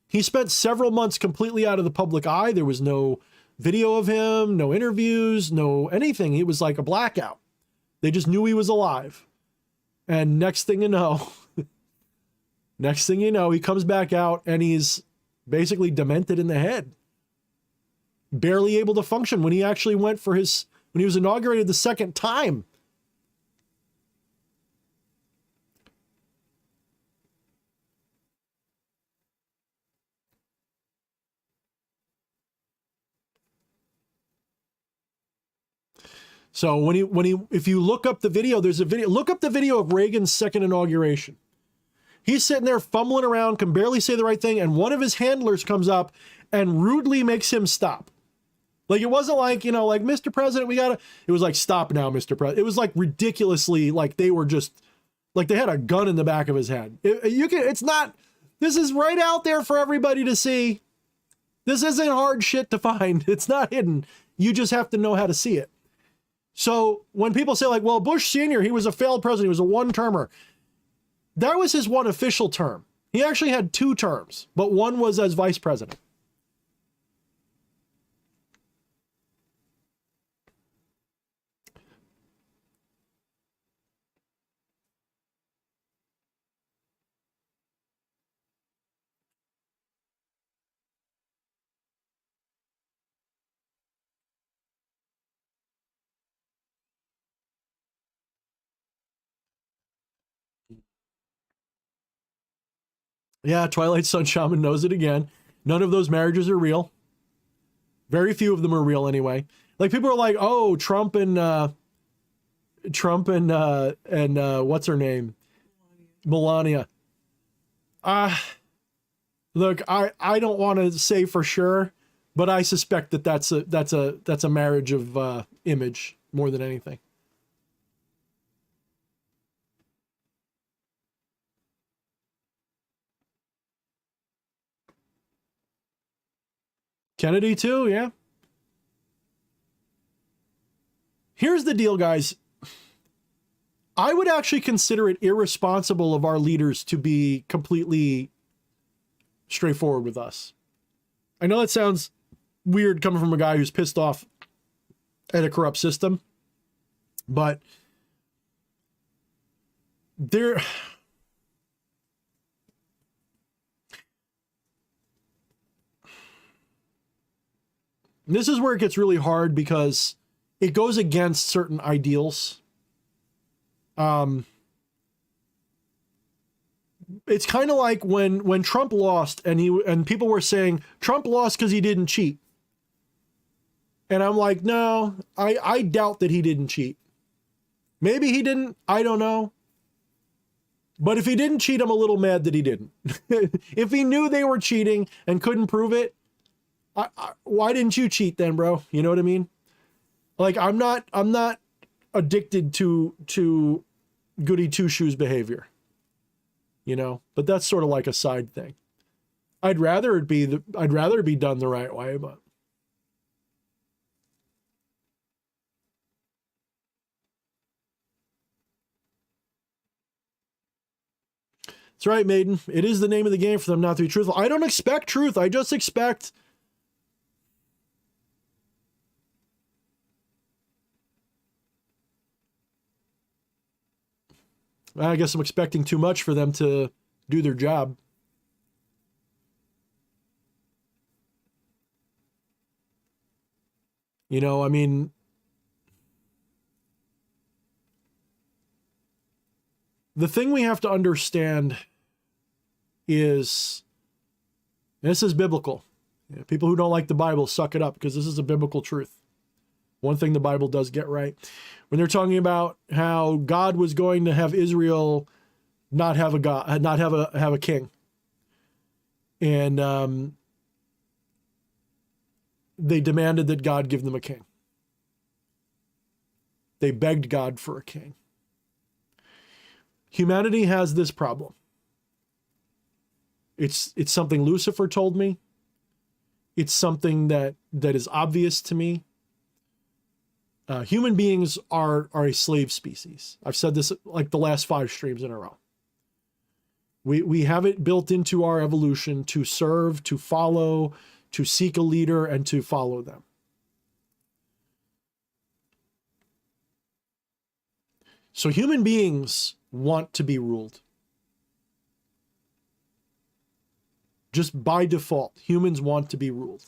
He spent several months completely out of the public eye. There was no video of him, no interviews, no anything. It was like a blackout. They just knew he was alive. And next thing you know, he comes back out and he's basically demented in the head. Barely able to function when he actually went for when he was inaugurated the second time. So if you look up the video, there's a video, look up the video of Reagan's second inauguration. He's sitting there fumbling around, can barely say the right thing. And one of his handlers comes up and rudely makes him stop. Like, it wasn't like, like, Mr. President, it was like, stop now, Mr. President. It was like ridiculously, like they were just, like they had a gun in the back of his head. This is right out there for everybody to see. This isn't hard shit to find. It's not hidden. You just have to know how to see it. So when people say like, well, Bush Sr., he was a failed president, he was a one-termer. That was his one official term. He actually had 2 terms, but one was as vice president. Yeah, Twilight Sun Shaman knows it again. None of those marriages are real. Very few of them are real anyway. Like, people are like, oh, Trump and what's her name? Melania. Look, I don't want to say for sure, but I suspect that that's a marriage of image more than anything. Kennedy too, yeah. Here's the deal, guys. I would actually consider it irresponsible of our leaders to be completely straightforward with us. I know that sounds weird coming from a guy who's pissed off at a corrupt system, but this is where it gets really hard because it goes against certain ideals. It's kind of like when Trump lost and people were saying Trump lost because he didn't cheat. And I'm like, no, I doubt that he didn't cheat. Maybe he didn't. I don't know. But if he didn't cheat, I'm a little mad that he didn't. If he knew they were cheating and couldn't prove it, why didn't you cheat then, bro? You know what I mean? Like, I'm not addicted to goody two shoes behavior, but that's sort of like a side thing. I'd rather it be done the right way, but that's right, Maiden. It is the name of the game for them not to be truthful. I don't expect truth. I just expect I guess I'm expecting too much for them to do their job. I mean, the thing we have to understand is this is biblical. People who don't like the Bible, suck it up, because this is a biblical truth. One thing the Bible does get right. When they're talking about how God was going to have Israel not have a God, not have a king. And they demanded that God give them a king. They begged God for a king. Humanity has this problem. It's something Lucifer told me. It's something that is obvious to me. Human beings are a slave species. I've said this like the last 5 streams in a row. We have it built into our evolution to serve, to follow, to seek a leader, and to follow them. So human beings want to be ruled. Just by default, humans want to be ruled.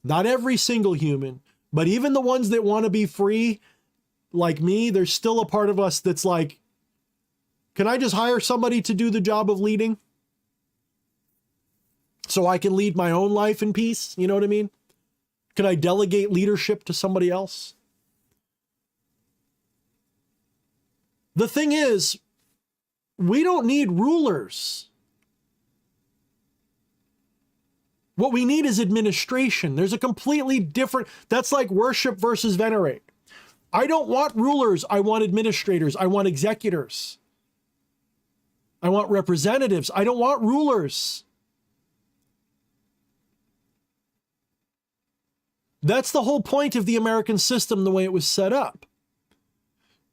Not every single human, but even the ones that want to be free, like me, there's still a part of us that's like, can I just hire somebody to do the job of leading? So I can lead my own life in peace? You know what I mean? Can I delegate leadership to somebody else? The thing is, we don't need rulers. What we need is administration. There's a completely different, that's like worship versus venerate. I don't want rulers. I want administrators. I want executors. I want representatives. I don't want rulers. That's the whole point of the American system, the way it was set up.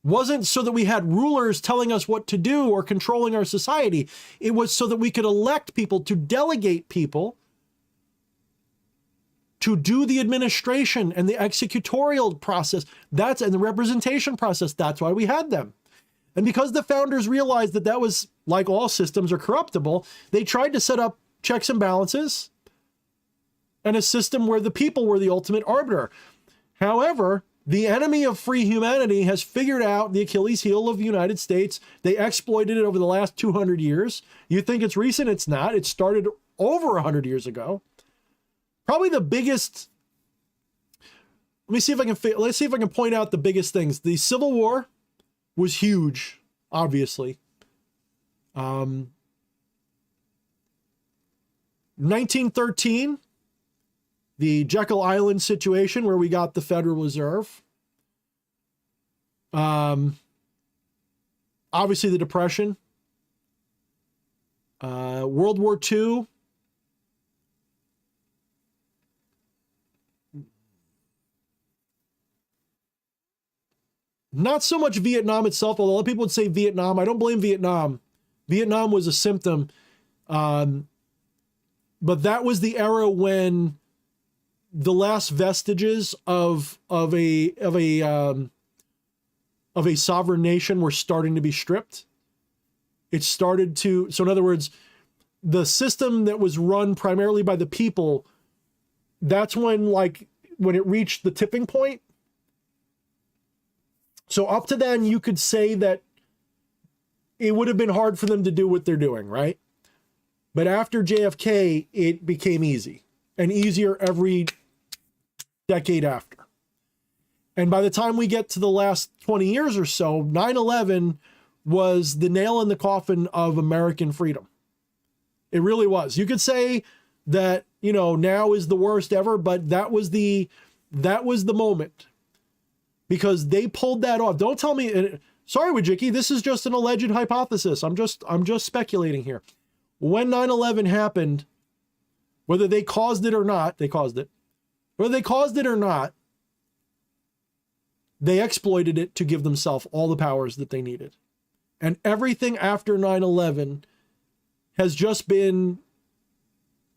Wasn't so that we had rulers telling us what to do or controlling our society. It was so that we could elect people, to delegate people to do the administration and the executorial process. And the representation process. That's why we had them. And because the founders realized that that was, like all systems, are corruptible, they tried to set up checks and balances and a system where the people were the ultimate arbiter. However, the enemy of free humanity has figured out the Achilles heel of the United States. They exploited it over the last 200 years. You think it's recent? It's not. It started over 100 years ago. Probably the biggest, let's see if I can point out the biggest things. The Civil War was huge, obviously. 1913, the Jekyll Island situation where we got the Federal Reserve. Obviously the Depression. World War II. Not so much Vietnam itself, although a lot of people would say Vietnam. I don't blame Vietnam. Vietnam was a symptom. But that was the era when the last vestiges of a sovereign nation were starting to be stripped. It started to, so in other words, the system that was run primarily by the people, that's when it reached the tipping point. So up to then, you could say that it would have been hard for them to do what they're doing, right? But after JFK, it became easy, and easier every decade after. And by the time we get to the last 20 years or so, 9/11 was the nail in the coffin of American freedom. It really was. You could say that, now is the worst ever, but that was the moment. Because they pulled that off. Don't tell me, sorry, Wajiki, this is just an alleged hypothesis. I'm just speculating here. When 9/11 happened, whether they caused it or not, whether they caused it or not, they exploited it to give themselves all the powers that they needed. And everything after 9/11 has just been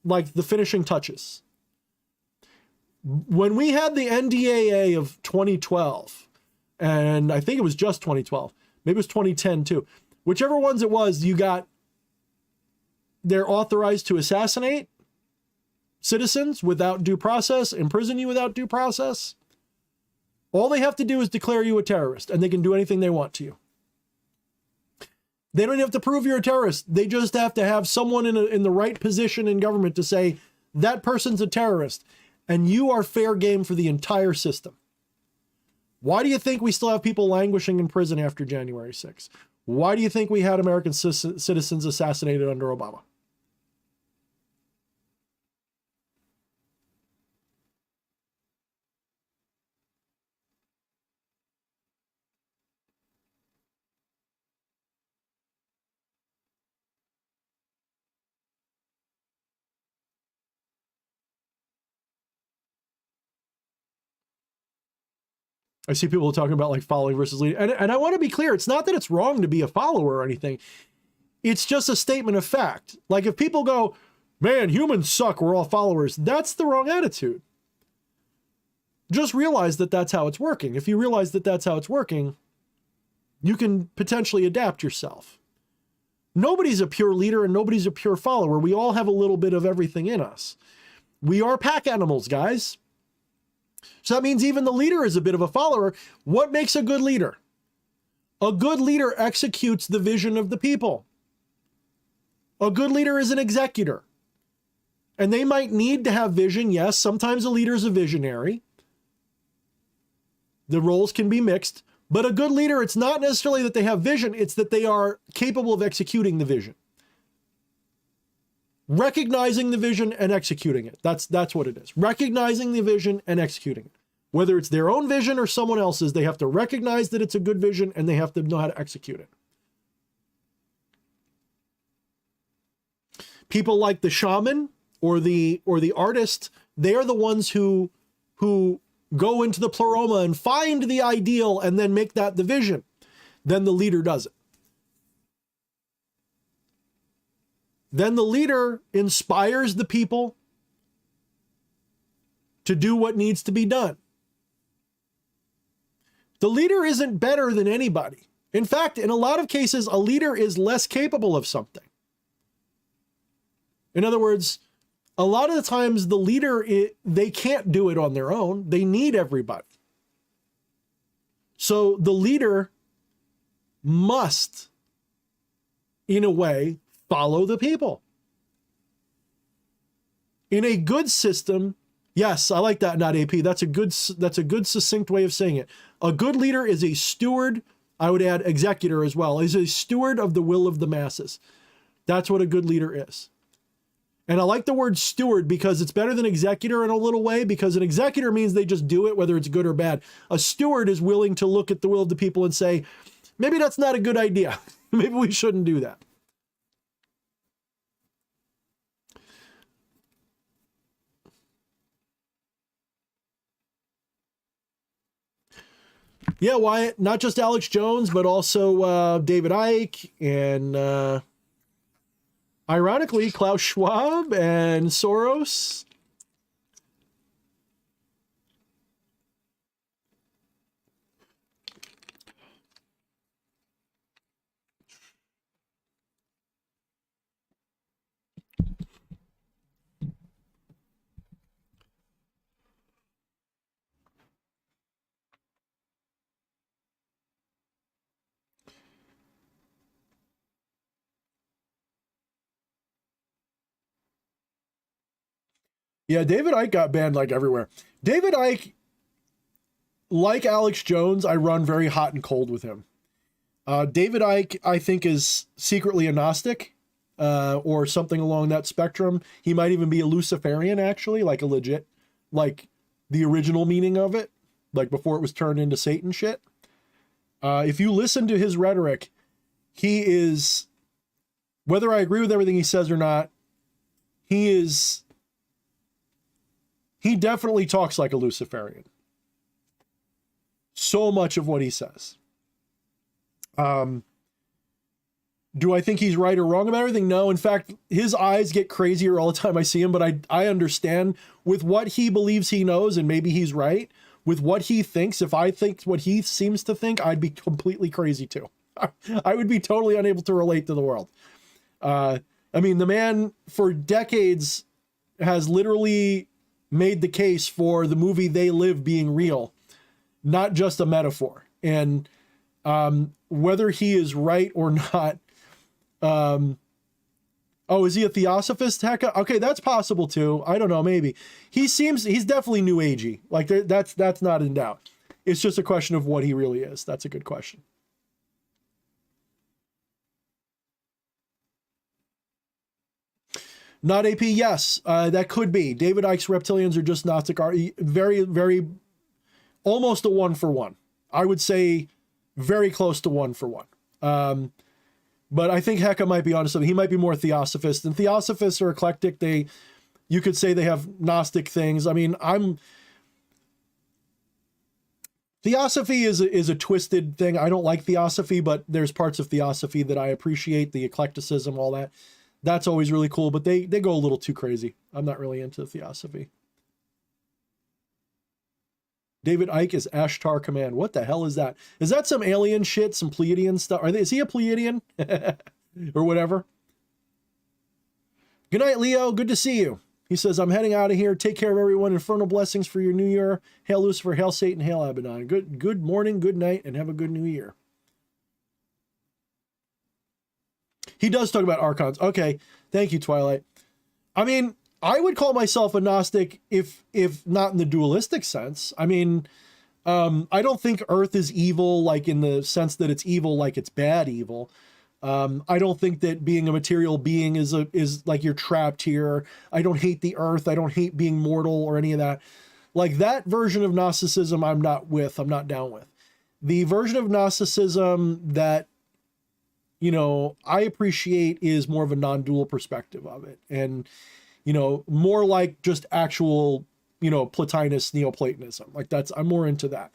like the finishing touches. When we had the NDAA of 2012, and I think it was just 2012, maybe it was 2010 too, whichever ones it was, they're authorized to assassinate citizens without due process, imprison you without due process. All they have to do is declare you a terrorist, and they can do anything they want to you. They don't have to prove you're a terrorist. They just have to have someone in the right position in government to say, that person's a terrorist. And you are fair game for the entire system. Why do you think we still have people languishing in prison after January 6th? Why do you think we had American citizens assassinated under Obama? I see people talking about like following versus leading. And I want to be clear. It's not that it's wrong to be a follower or anything. It's just a statement of fact. Like if people go, man, humans suck, we're all followers. That's the wrong attitude. Just realize that that's how it's working. If you realize that that's how it's working, you can potentially adapt yourself. Nobody's a pure leader and nobody's a pure follower. We all have a little bit of everything in us. We are pack animals, guys. So that means even the leader is a bit of a follower. What makes a good leader? A good leader executes the vision of the people. A good leader is an executor. And they might need to have vision. Yes, sometimes a leader is a visionary. The roles can be mixed. But a good leader, it's not necessarily that they have vision. It's that they are capable of executing the vision. Recognizing the vision and executing it. That's what it is. Recognizing the vision and executing it. Whether it's their own vision or someone else's, they have to recognize that it's a good vision and they have to know how to execute it. People like the shaman or the artist, they are the ones who go into the pleroma and find the ideal and then make that the vision. Then the leader does it. Then the leader inspires the people to do what needs to be done. The leader isn't better than anybody. In fact, in a lot of cases, a leader is less capable of something. In other words, a lot of the times the leader, they can't do it on their own. They need everybody. So the leader must, in a way, follow the people. In a good system, yes, I like that, not AP. That's a good succinct way of saying it. A good leader is a steward, I would add executor as well, is a steward of the will of the masses. That's what a good leader is. And I like the word steward because it's better than executor in a little way, because an executor means they just do it, whether it's good or bad. A steward is willing to look at the will of the people and say, maybe that's not a good idea. Maybe we shouldn't do that. Yeah, Wyatt, not just Alex Jones, but also David Icke and ironically, Klaus Schwab and Soros. Yeah, David Icke got banned like everywhere. David Icke, like Alex Jones, I run very hot and cold with him. David Icke, I think, is secretly a Gnostic or something along that spectrum. He might even be a Luciferian, actually, like a legit, like the original meaning of it, like before it was turned into Satan shit. If you listen to his rhetoric, he is, whether I agree with everything he says or not, he definitely talks like a Luciferian. So much of what he says. Do I think he's right or wrong about everything? No. In fact, his eyes get crazier all the time I see him, but I understand with what he believes he knows, and maybe he's right. With what he thinks, if I think what he seems to think, I'd be completely crazy too. I would be totally unable to relate to the world. I mean, the man for decades has literally made the case for the movie They Live being real, not just a metaphor. And whether he is right or not, oh, is he a theosophist? Heck, okay, that's possible too. I don't know, maybe. He's definitely new agey. Like that's not in doubt. It's just a question of what he really is. That's a good question. Not AP, yes, that could be. David Icke's reptilians are just Gnostic art. Very, very, almost a 1-for-1. I would say very close to 1-for-1. But I think Hecka might be onto something. He might be more theosophist. And theosophists are eclectic. You could say they have Gnostic things. I mean, Theosophy is a twisted thing. I don't like theosophy, but there's parts of theosophy that I appreciate, the eclecticism, all that. That's always really cool, but they go a little too crazy. I'm not really into theosophy. David Icke is Ashtar Command. What the hell is that? Is that some alien shit, some Pleiadian stuff? Is he a Pleiadian? Or whatever? Good night, Leo. Good to see you. He says, I'm heading out of here. Take care of everyone. Infernal blessings for your new year. Hail Lucifer, hail Satan, hail Abaddon. Good morning, good night, and have a good new year. He does talk about archons. Okay. Thank you, Twilight. I mean, I would call myself a Gnostic if not in the dualistic sense. I mean, I don't think Earth is evil, like in the sense that it's evil, like it's bad evil. I don't think that being a material being is like you're trapped here. I don't hate the earth. I don't hate being mortal or any of that. Like that version of Gnosticism, I'm not down with. The version of Gnosticism that, you know, I appreciate is more of a non-dual perspective of it. And, you know, more like just actual, you know, Plotinus, Neoplatonism. Like I'm more into that.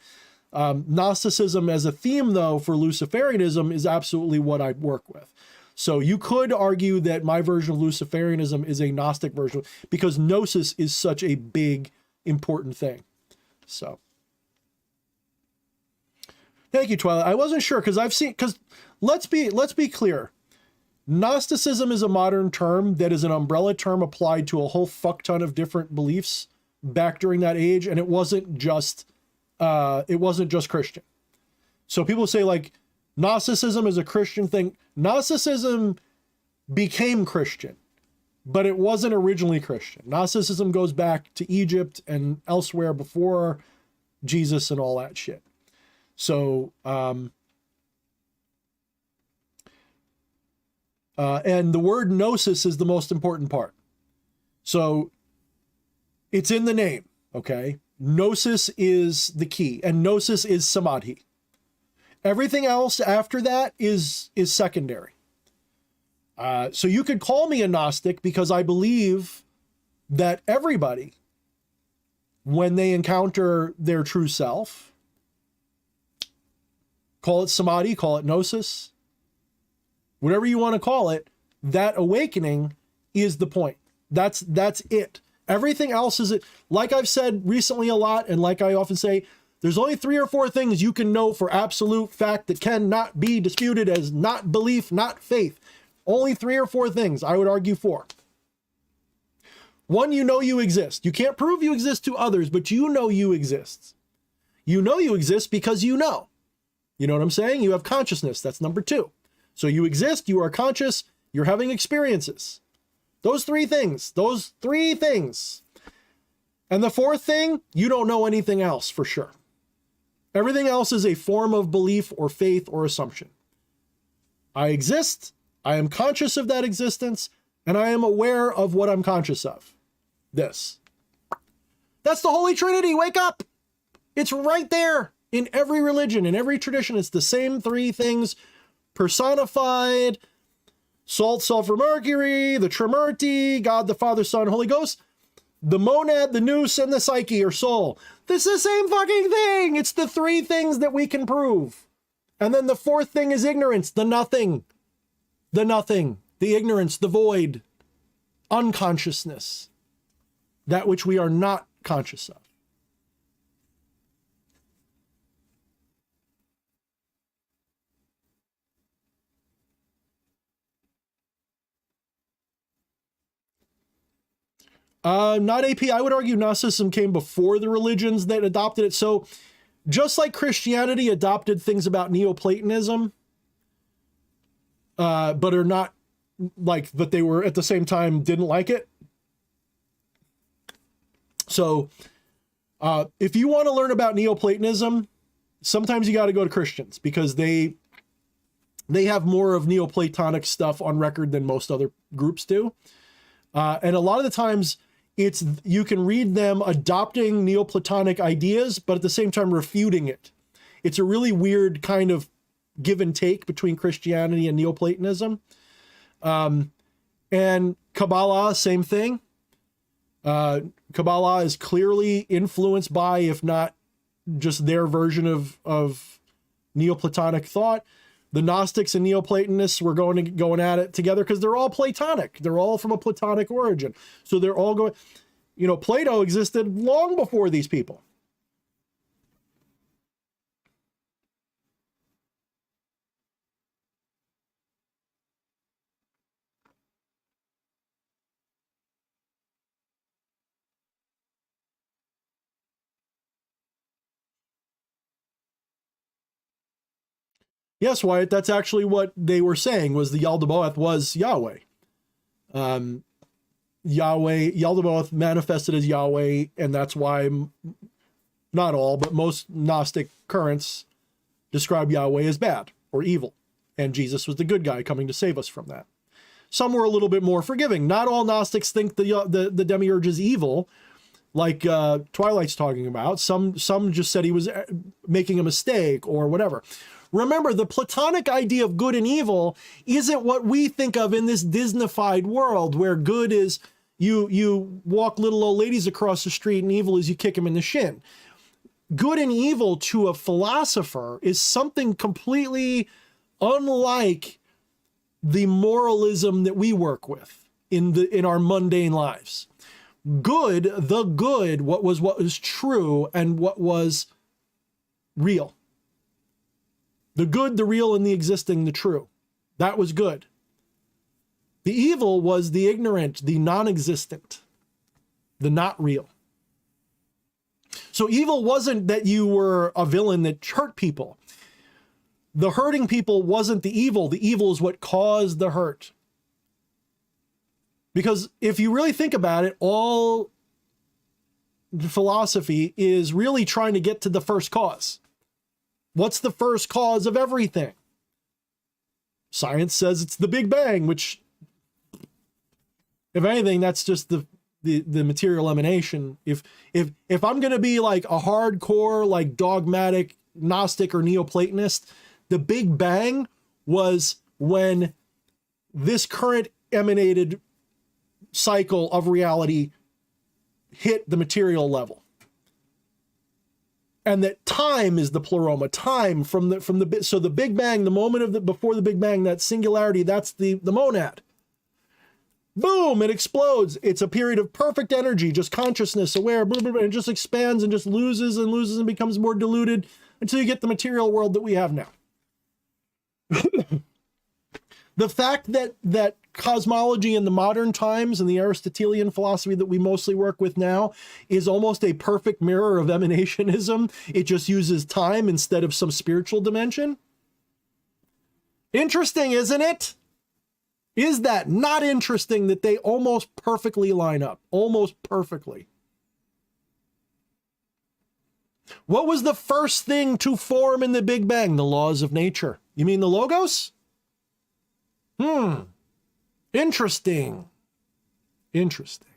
Gnosticism as a theme, though, for Luciferianism is absolutely what I work with. So you could argue that my version of Luciferianism is a Gnostic version because Gnosis is such a big, important thing. So thank you, Twilight. I wasn't sure because let's be clear. Gnosticism is a modern term that is an umbrella term applied to a whole fuck ton of different beliefs back during that age, and it wasn't just Christian. So people say like Gnosticism is a Christian thing. Gnosticism became Christian, but it wasn't originally Christian. Gnosticism goes back to Egypt and elsewhere before Jesus and all that shit. So, and the word gnosis is the most important part. So it's in the name, okay? Gnosis is the key, and gnosis is samadhi. Everything else after that is secondary. So you could call me a Gnostic because I believe that everybody, when they encounter their true self, call it samadhi, call it gnosis, whatever you want to call it, that awakening is the point. That's it. Everything else is it. Like I've said recently a lot, and like I often say, there's only 3 or 4 things you can know for absolute fact that cannot be disputed as not belief, not faith. Only 3 or 4 things I would argue for. 1, you know you exist. You can't prove you exist to others, but you know you exist. You know you exist because you know. You know what I'm saying? You have consciousness. That's number 2. So you exist, you are conscious, you're having experiences. Those 3 things. And the 4th thing, you don't know anything else for sure. Everything else is a form of belief or faith or assumption. I exist, I am conscious of that existence, and I am aware of what I'm conscious of. This. That's the Holy Trinity. Wake up. It's right there in every religion, in every tradition. It's the same 3 things personified. Salt, sulfur, mercury, the Trimurti, God the Father, Son, Holy Ghost, the monad, the nous, and the psyche or soul. This is the same fucking thing. It's the 3 things that we can prove. And then the 4th thing is ignorance, the nothing, the ignorance, the void, unconsciousness, that which we are not conscious of. Not AP. I would argue Gnosticism came before the religions that adopted it. So just like Christianity adopted things about Neoplatonism, but are not like, but they were at the same time didn't like it. So if you want to learn about Neoplatonism, sometimes you got to go to Christians because they have more of Neoplatonic stuff on record than most other groups do. And a lot of the times you can read them adopting Neoplatonic ideas, but at the same time refuting it. It's a really weird kind of give and take between Christianity and Neoplatonism. And Kabbalah, same thing. Kabbalah is clearly influenced by, if not just their version of Neoplatonic thought. The Gnostics and Neoplatonists were going at it together because they're all Platonic. They're all from a Platonic origin. So they're all going, Plato existed long before these people. Yes, Wyatt, that's actually what they were saying, was the Yaldabaoth was Yahweh. Yaldabaoth manifested as Yahweh, and that's why not all, but most Gnostic currents describe Yahweh as bad or evil, and Jesus was the good guy coming to save us from that. Some were a little bit more forgiving. Not all Gnostics think the demiurge is evil, like Twilight's talking about. Some just said he was making a mistake or whatever. Remember, the Platonic idea of good and evil isn't what we think of in this Disneyfied world, where good is you walk little old ladies across the street and evil is you kick them in the shin. Good and evil to a philosopher is something completely unlike the moralism that we work with in our mundane lives. Good, the good, what was true and what was real. The good, the real, and the existing, the true. That was good. The evil was the ignorant, the non-existent, the not real. So evil wasn't that you were a villain that hurt people. The hurting people wasn't the evil. The evil is what caused the hurt. Because if you really think about it, all philosophy is really trying to get to the first cause. What's the first cause of everything? Science says it's the Big Bang, which, if anything, that's just the material emanation. If I'm going to be like a hardcore, like dogmatic Gnostic or Neoplatonist, the Big Bang was when this current emanated cycle of reality hit the material level. And that time is the pleroma, time from the so the Big Bang, the moment of before the Big Bang, that singularity, that's the monad. Boom, it explodes. It's a period of perfect energy, just consciousness, aware, blah, blah, blah, and it just expands and just loses and becomes more diluted until you get the material world that we have now. The fact that cosmology in the modern times and the Aristotelian philosophy that we mostly work with now is almost a perfect mirror of emanationism. It just uses time instead of some spiritual dimension. Interesting, isn't it? Is that not interesting that they almost perfectly line up? Almost perfectly. What was the first thing to form in the Big Bang? The laws of nature. You mean the logos? Interesting. Interesting.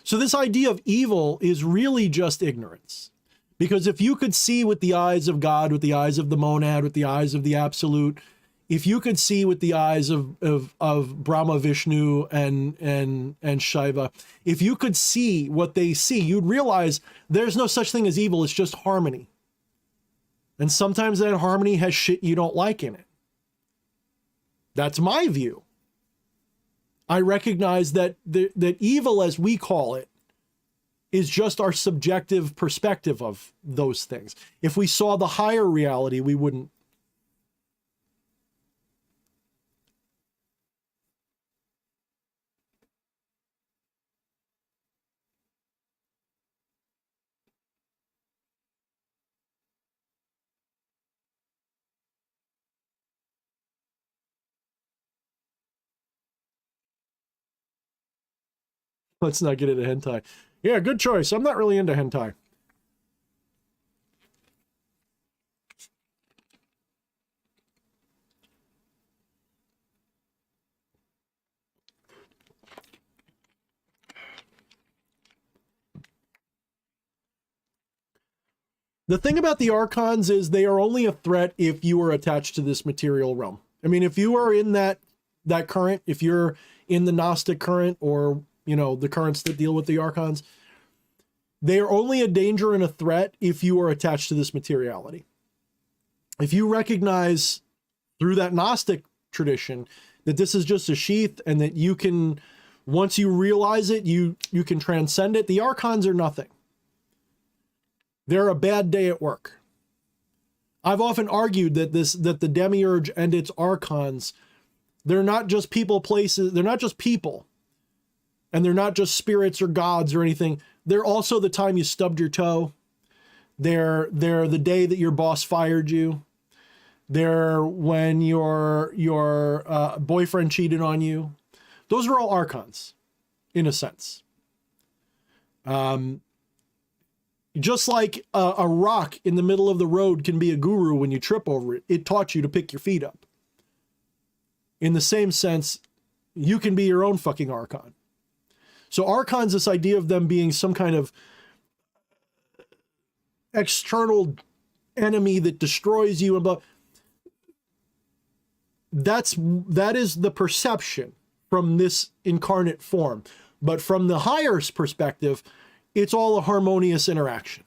So this idea of evil is really just ignorance. Because if you could see with the eyes of God, with the eyes of the monad, with the eyes of the absolute, if you could see with the eyes of Brahma, Vishnu, and Shiva, if you could see what they see, you'd realize there's no such thing as evil, it's just harmony. And sometimes that harmony has shit you don't like in it. That's my view. I recognize that that evil, as we call it, is just our subjective perspective of those things. If we saw the higher reality, we wouldn't. Let's not get into hentai. Yeah, good choice. I'm not really into hentai. The thing about the archons is they are only a threat if you are attached to this material realm. I mean, if you are in that current, if you're in the Gnostic current, or, you know, the currents that deal with the archons, they are only a danger and a threat if you are attached to this materiality. If you recognize through that Gnostic tradition that this is just a sheath, and that you can, once you realize it, you can transcend it, the archons are nothing. They're a bad day at work. I've often argued that the demiurge and its archons, they're not just people, places, they're not just people, and they're not just spirits or gods or anything. They're also the time you stubbed your toe. They're the day that your boss fired you. They're when your boyfriend cheated on you. Those are all archons, in a sense. Just like a rock in the middle of the road can be a guru when you trip over it. It taught you to pick your feet up. In the same sense, you can be your own fucking archon. So archons, this idea of them being some kind of external enemy that destroys you, and that is the perception from this incarnate form. But from the higher perspective, it's all a harmonious interaction.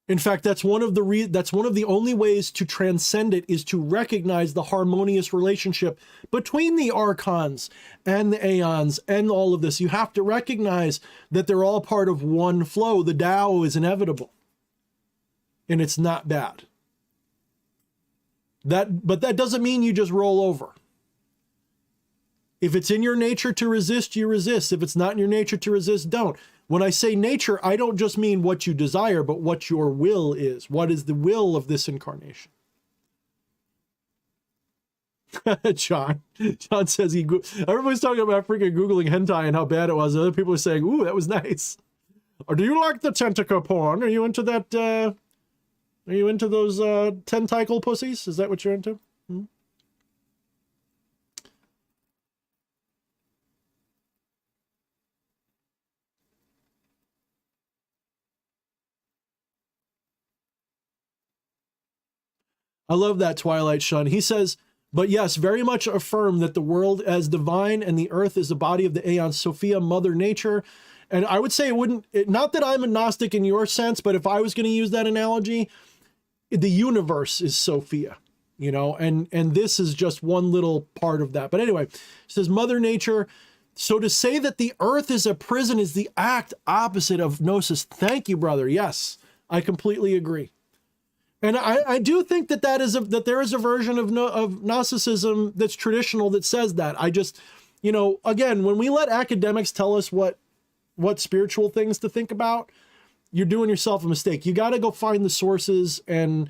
In fact, that's one of the only ways to transcend it, is to recognize the harmonious relationship between the archons and the aeons and all of this. You have to recognize that they're all part of one flow. The Tao is inevitable, and it's not bad. But that doesn't mean you just roll over. If it's in your nature to resist, you resist. If it's not in your nature to resist, don't. When I say nature, I don't just mean what you desire, but what your will is. What is the will of this incarnation? John says everybody's talking about freaking Googling hentai and how bad it was. Other people are saying, ooh, that was nice. Or do you like the tentacle porn? Are you into that? Are you into those tentacle pussies? Is that what you're into? I love that, Twilight Shun. He says, but yes, very much affirm that the world as divine and the earth is the body of the Aeon Sophia, Mother Nature. And I would say not that I'm a Gnostic in your sense, but if I was going to use that analogy, the universe is Sophia, you know, and this is just one little part of that. But anyway, it says Mother Nature. So to say that the earth is a prison is the act opposite of gnosis. Thank you, brother. Yes, I completely agree. And I do think that there is a version of Gnosticism that's traditional that says that. I just, you know, again, when we let academics tell us what spiritual things to think about, you're doing yourself a mistake. You got to go find the sources and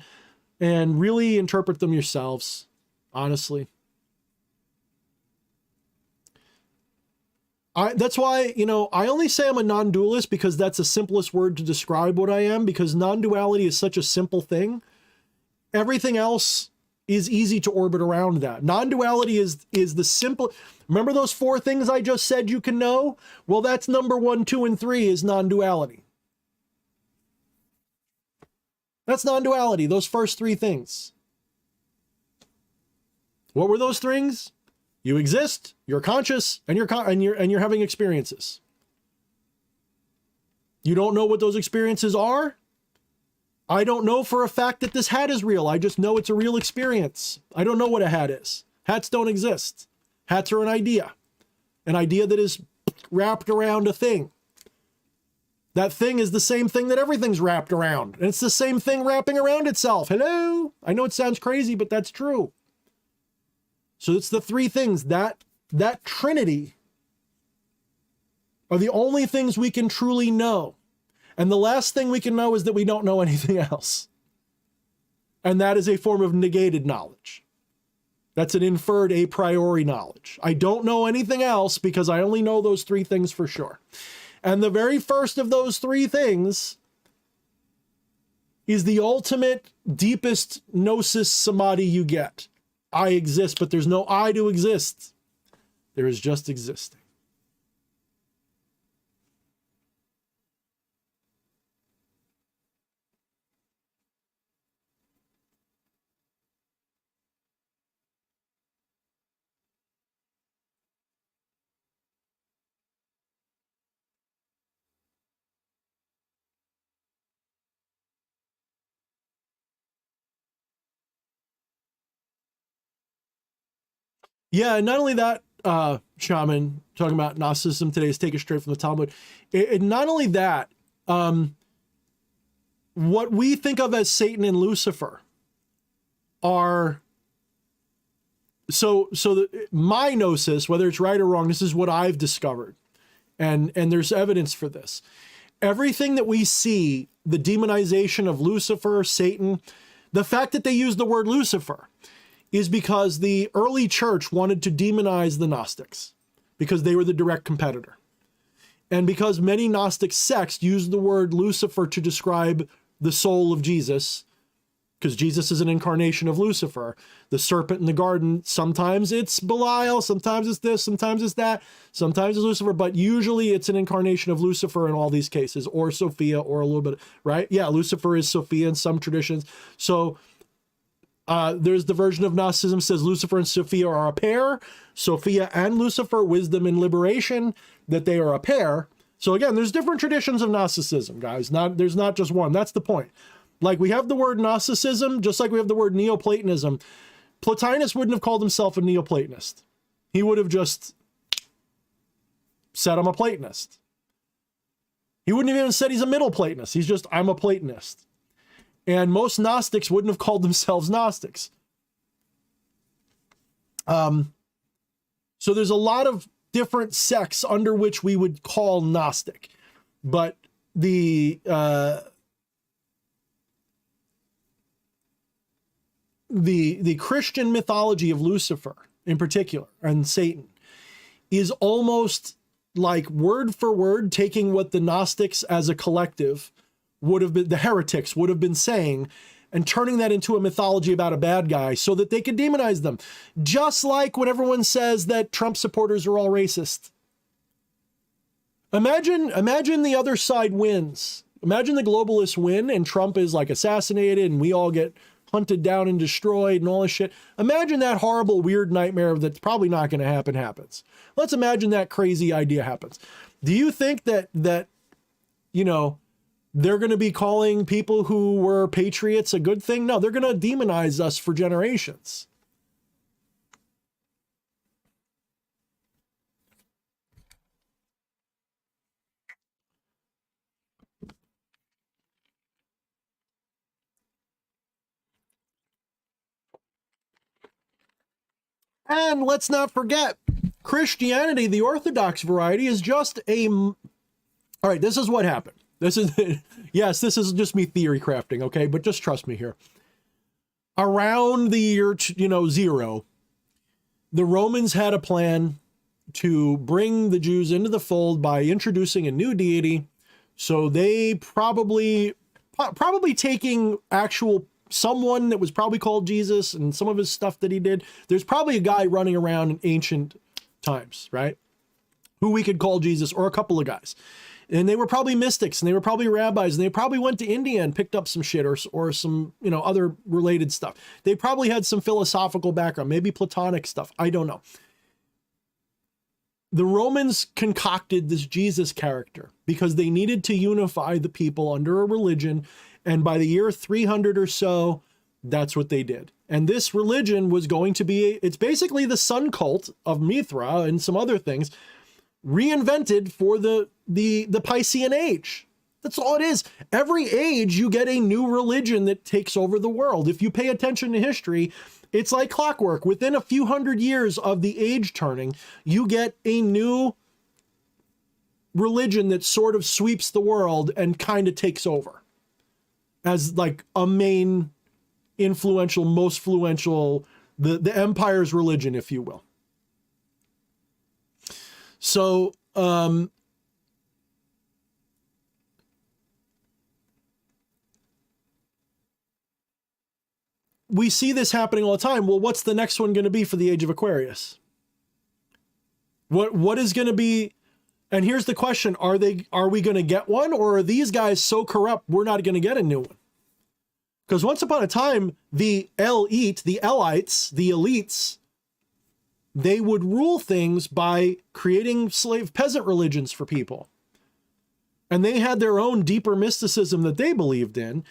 really interpret them yourselves, honestly. That's why, you know, I only say I'm a non-dualist because that's the simplest word to describe what I am, because non-duality is such a simple thing. Everything else is easy to orbit around that. Non-duality is the simple. Remember those 4 things I just said you can know? Well, that's number 1, 2, and 3 is non-duality. That's non-duality, those first 3 things. What were those things? You exist, you're conscious, and you're having experiences. You don't know what those experiences are? I don't know for a fact that this hat is real. I just know it's a real experience. I don't know what a hat is. Hats don't exist. Hats are an idea that is wrapped around a thing. That thing is the same thing that everything's wrapped around. And it's the same thing wrapping around itself. Hello? I know it sounds crazy, but that's true. So it's the 3 things, that trinity are the only things we can truly know. And the last thing we can know is that we don't know anything else. And that is a form of negated knowledge. That's an inferred a priori knowledge. I don't know anything else because I only know those 3 things for sure. And the very first of those 3 things is the ultimate, deepest gnosis samadhi you get. I exist, but there's no I to exist. There is just existing. Yeah, and not only that, Shaman, talking about Gnosticism today is taken straight from the Talmud. Not only that, what we think of as Satan and Lucifer are my gnosis, whether it's right or wrong, this is what I've discovered, and there's evidence for this. Everything that we see, the demonization of Lucifer, Satan, the fact that they use the word Lucifer is because the early church wanted to demonize the Gnostics because they were the direct competitor. And because many Gnostic sects use the word Lucifer to describe the soul of Jesus, because Jesus is an incarnation of Lucifer, the serpent in the garden, sometimes it's Belial, sometimes it's this, sometimes it's that, sometimes it's Lucifer, but usually it's an incarnation of Lucifer in all these cases, or Sophia, or a little bit, right? Yeah, Lucifer is Sophia in some traditions. So there's the version of Gnosticism says Lucifer and Sophia are a pair. Sophia and Lucifer, wisdom and liberation, that they are a pair. So again, there's different traditions of Gnosticism, guys. There's not just one. That's the point. Like we have the word Gnosticism, just like we have the word Neoplatonism. Plotinus wouldn't have called himself a Neoplatonist. He would have just said, I'm a Platonist. He wouldn't have even said he's a Middle Platonist. He's just, I'm a Platonist. And most Gnostics wouldn't have called themselves Gnostics. So there's a lot of different sects under which we would call Gnostic. But the Christian mythology of Lucifer in particular and Satan is almost like word for word taking what the Gnostics as a collective would have been, the heretics would have been saying, and turning that into a mythology about a bad guy so that they could demonize them. Just like when everyone says that Trump supporters are all racist. Imagine the other side wins. Imagine the globalists win and Trump is like assassinated and we all get hunted down and destroyed and all this shit. Imagine that horrible, weird nightmare that's probably not going to happen happens. Let's imagine that crazy idea happens. Do you think that you know, they're going to be calling people who were patriots a good thing? No, they're going to demonize us for generations. And let's not forget, Christianity, the Orthodox variety, is just all right, this is what happened. This is, yes, this is just me theory crafting, okay? But just trust me here. Around the year, 0, the Romans had a plan to bring the Jews into the fold by introducing a new deity. So they probably taking actual someone that was probably called Jesus and some of his stuff that he did. There's probably a guy running around in ancient times, right? Who we could call Jesus, or a couple of guys. And they were probably mystics and they were probably rabbis and they probably went to India and picked up some shit or some, other related stuff. They probably had some philosophical background, maybe Platonic stuff. I don't know. The Romans concocted this Jesus character because they needed to unify the people under a religion. And by the year 300 or so, that's what they did. And this religion was going to be, it's basically the sun cult of Mithra and some other things, reinvented for the Piscean age. That's all it is. Every age you get a new religion that takes over the world. If you pay attention to history, it's like clockwork. Within a few hundred years of the age turning, you get a new religion that sort of sweeps the world and kind of takes over as like a main influential, most influential, the empire's religion, if you will. So, we see this happening all the time. Well, what's the next one going to be for the age of Aquarius? What is going to be? And here's the question. Are we going to get one, or are these guys so corrupt we're not going to get a new one? Because once upon a time, the elites, the elites, they would rule things by creating slave peasant religions for people. And they had their own deeper mysticism that they believed in.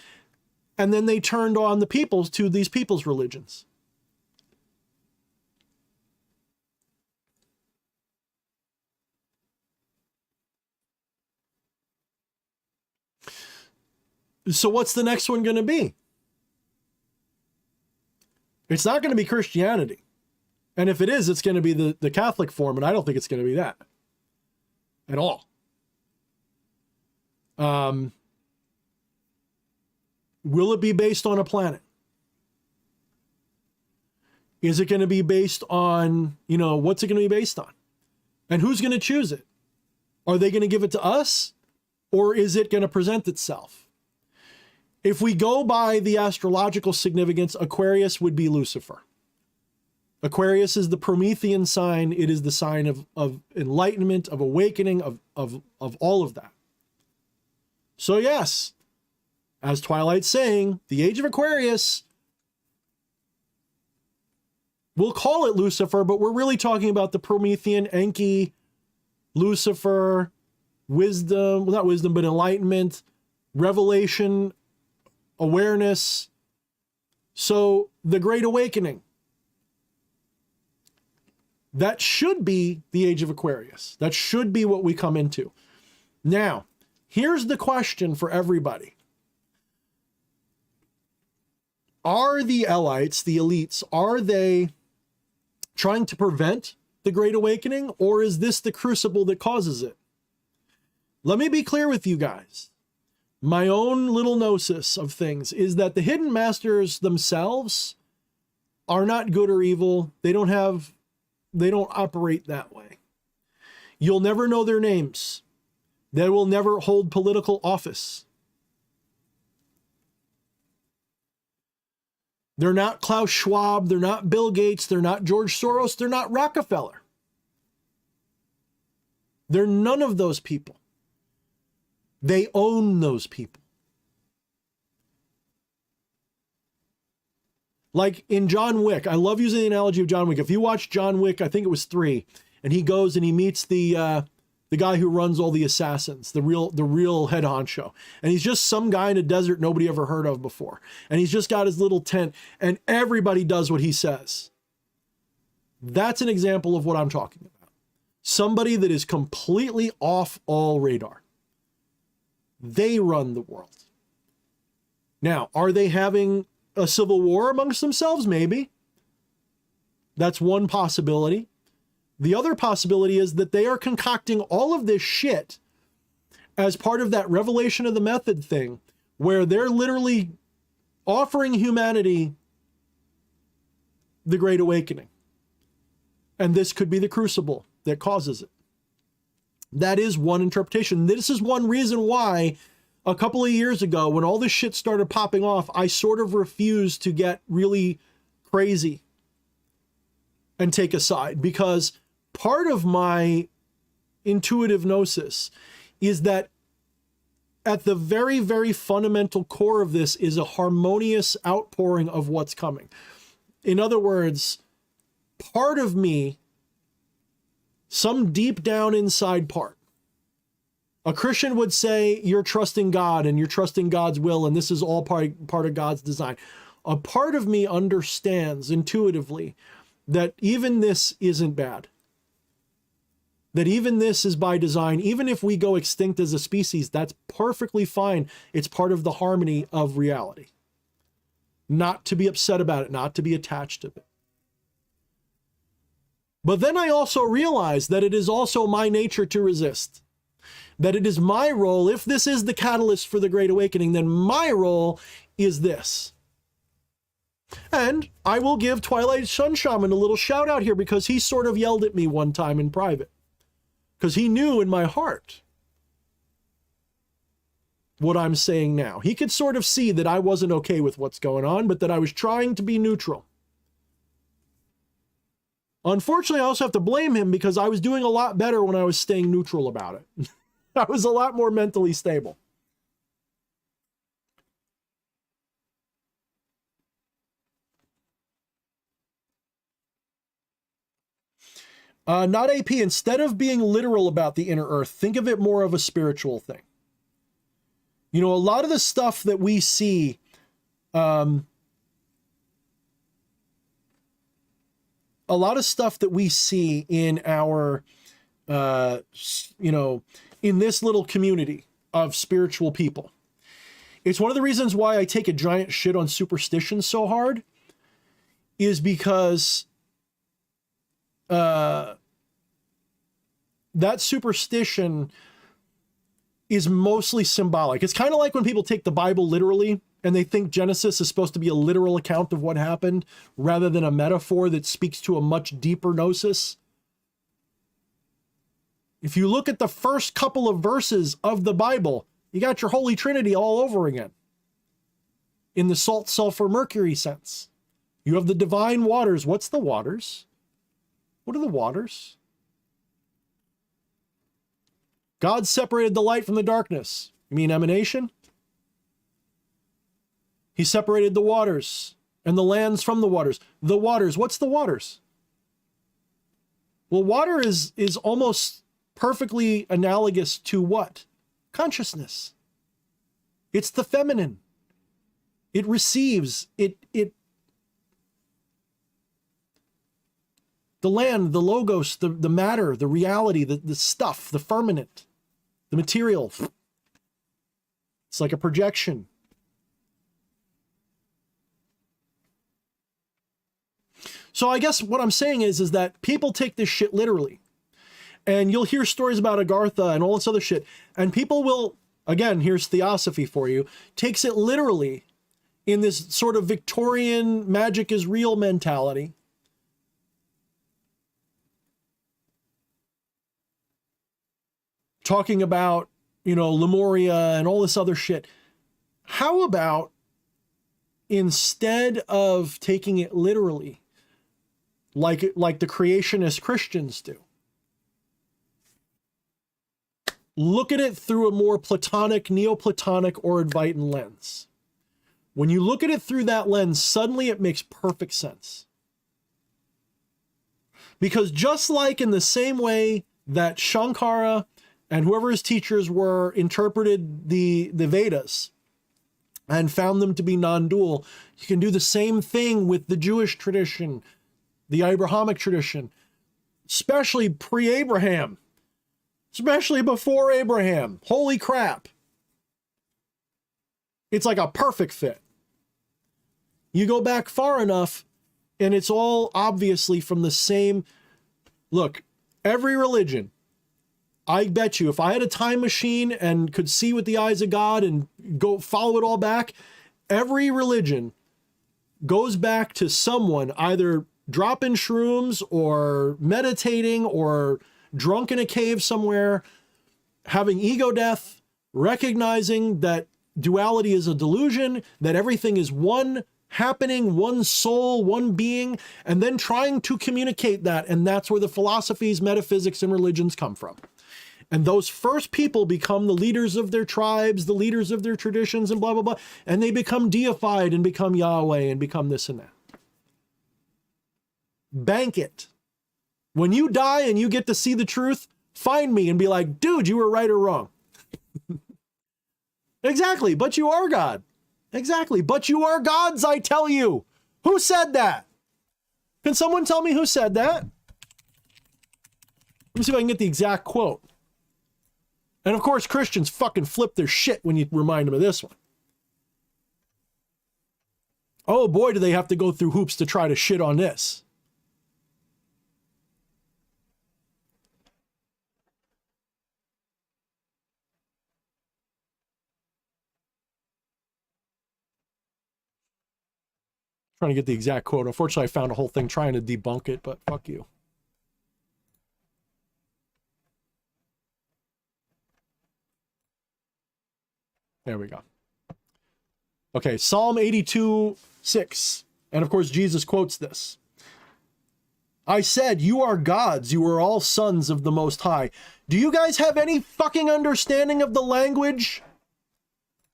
And then they turned on the people to these people's religions. So what's the next one going to be? It's not going to be Christianity. And if it is, it's going to be the Catholic form, and I don't think it's going to be that at all. Will it be based on a planet? Is it going to be based on, what's it going to be based on? And who's going to choose it? Are they going to give it to us? Or is it going to present itself? If we go by the astrological significance, Aquarius would be Lucifer. Aquarius is the Promethean sign. It is the sign of enlightenment, of awakening, of all of that. So yes, as Twilight's saying, the age of Aquarius, we'll call it Lucifer, but we're really talking about the Promethean, Enki, Lucifer, wisdom, well, not wisdom, but enlightenment, revelation, awareness. So the Great Awakening, that should be the age of Aquarius. That should be what we come into. Now, here's the question for everybody. Are the elites, the elites, are they trying to prevent the Great Awakening, or is this the crucible that causes it? Let me be clear with you guys. My own little gnosis of things is that the hidden masters themselves are not good or evil. They don't operate that way. You'll never know their names. They will never hold political office. They're not Klaus Schwab. They're not Bill Gates. They're not George Soros. They're not Rockefeller. They're none of those people. They own those people. Like in John Wick, I love using the analogy of John Wick. If you watch John Wick, I think it was 3, and he goes and he meets the guy who runs all the assassins, the real head honcho. And he's just some guy in a desert nobody ever heard of before. And he's just got his little tent, and everybody does what he says. That's an example of what I'm talking about. Somebody that is completely off all radar. They run the world. Now, are they having a civil war amongst themselves? Maybe. That's one possibility. The other possibility is that they are concocting all of this shit as part of that revelation of the method thing, where they're literally offering humanity the Great Awakening. And this could be the crucible that causes it. That is one interpretation. This is one reason why a couple of years ago, when all this shit started popping off, I sort of refused to get really crazy and take a side, because part of my intuitive gnosis is that at the very, very fundamental core of this is a harmonious outpouring of what's coming. In other words, part of me, some deep down inside part, a Christian would say you're trusting God and you're trusting God's will, and this is all part of God's design. A part of me understands intuitively that even this isn't bad. That even this is by design. Even if we go extinct as a species, that's perfectly fine. It's part of the harmony of reality. Not to be upset about it, not to be attached to it. But then I also realize that it is also my nature to resist. That it is my role, if this is the catalyst for the Great Awakening, then my role is this. And I will give Twilight Sun Shaman a little shout out here, because he sort of yelled at me one time in private. Because he knew in my heart what I'm saying now. He could sort of see that I wasn't okay with what's going on, but that I was trying to be neutral. Unfortunately, I also have to blame him, because I was doing a lot better when I was staying neutral about it. I was a lot more mentally stable. Not AP. Instead of being literal about the inner earth, think of it more of a spiritual thing. You know, a lot of the stuff that we see, a lot of stuff that we see in our, in this little community of spiritual people It's one of the reasons why I take a giant shit on superstition so hard, is because that superstition is mostly symbolic. It's kind of like when people take the Bible literally and they think Genesis is supposed to be a literal account of what happened rather than a metaphor that speaks to a much deeper gnosis. If you look at the first couple of verses of the Bible, you got your Holy Trinity all over again. In the salt, sulfur, mercury sense. You have the divine waters. What's the waters? What are the waters? God separated the light from the darkness. You mean emanation? He separated the waters and the lands from the waters. The waters. What's the waters? Well, water is almost perfectly analogous to what? Consciousness. It's the feminine. It receives. The land, the logos, the matter, the reality, the stuff, the firmament, the material. It's like a projection. So I guess what I'm saying is that people take this shit literally. And you'll hear stories about Agartha and all this other shit. And people will, again, here's theosophy for you, takes it literally in this sort of Victorian magic is real mentality. Talking about, Lemuria and all this other shit. How about instead of taking it literally, like the creationist Christians do, look at it through a more Platonic, Neoplatonic, or Advaitin lens. When you look at it through that lens, suddenly it makes perfect sense. Because just like in the same way that Shankara and whoever his teachers were interpreted the Vedas and found them to be non-dual, you can do the same thing with the Jewish tradition, the Abrahamic tradition, especially pre-Abraham, especially before Abraham. Holy crap. It's like a perfect fit. You go back far enough and it's all obviously from the same. Look, every religion, I bet you if I had a time machine and could see with the eyes of God and go follow it all back, every religion goes back to someone either dropping shrooms or meditating or drunk in a cave somewhere, having ego death, recognizing that duality is a delusion, that everything is one happening, one soul, one being, and then trying to communicate that. And that's where the philosophies, metaphysics, and religions come from. And those first people become the leaders of their tribes, the leaders of their traditions, and blah, blah, blah. And they become deified and become Yahweh and become this and that. Bank it. When you die and you get to see the truth, find me and be like, dude, you were right or wrong. Exactly. But you are God. Exactly. But you are gods, I tell you. Who said that? Can someone tell me who said that? Let me see if I can get the exact quote. And of course, Christians fucking flip their shit when you remind them of this one. Oh boy, do they have to go through hoops to try to shit on this. Trying to get the exact quote. Unfortunately, I found a whole thing trying to debunk it, but fuck you. There we go. Okay, Psalm 82:6. And of course, Jesus quotes this. I said, you are gods, you are all sons of the Most High. Do you guys have any fucking understanding of the language?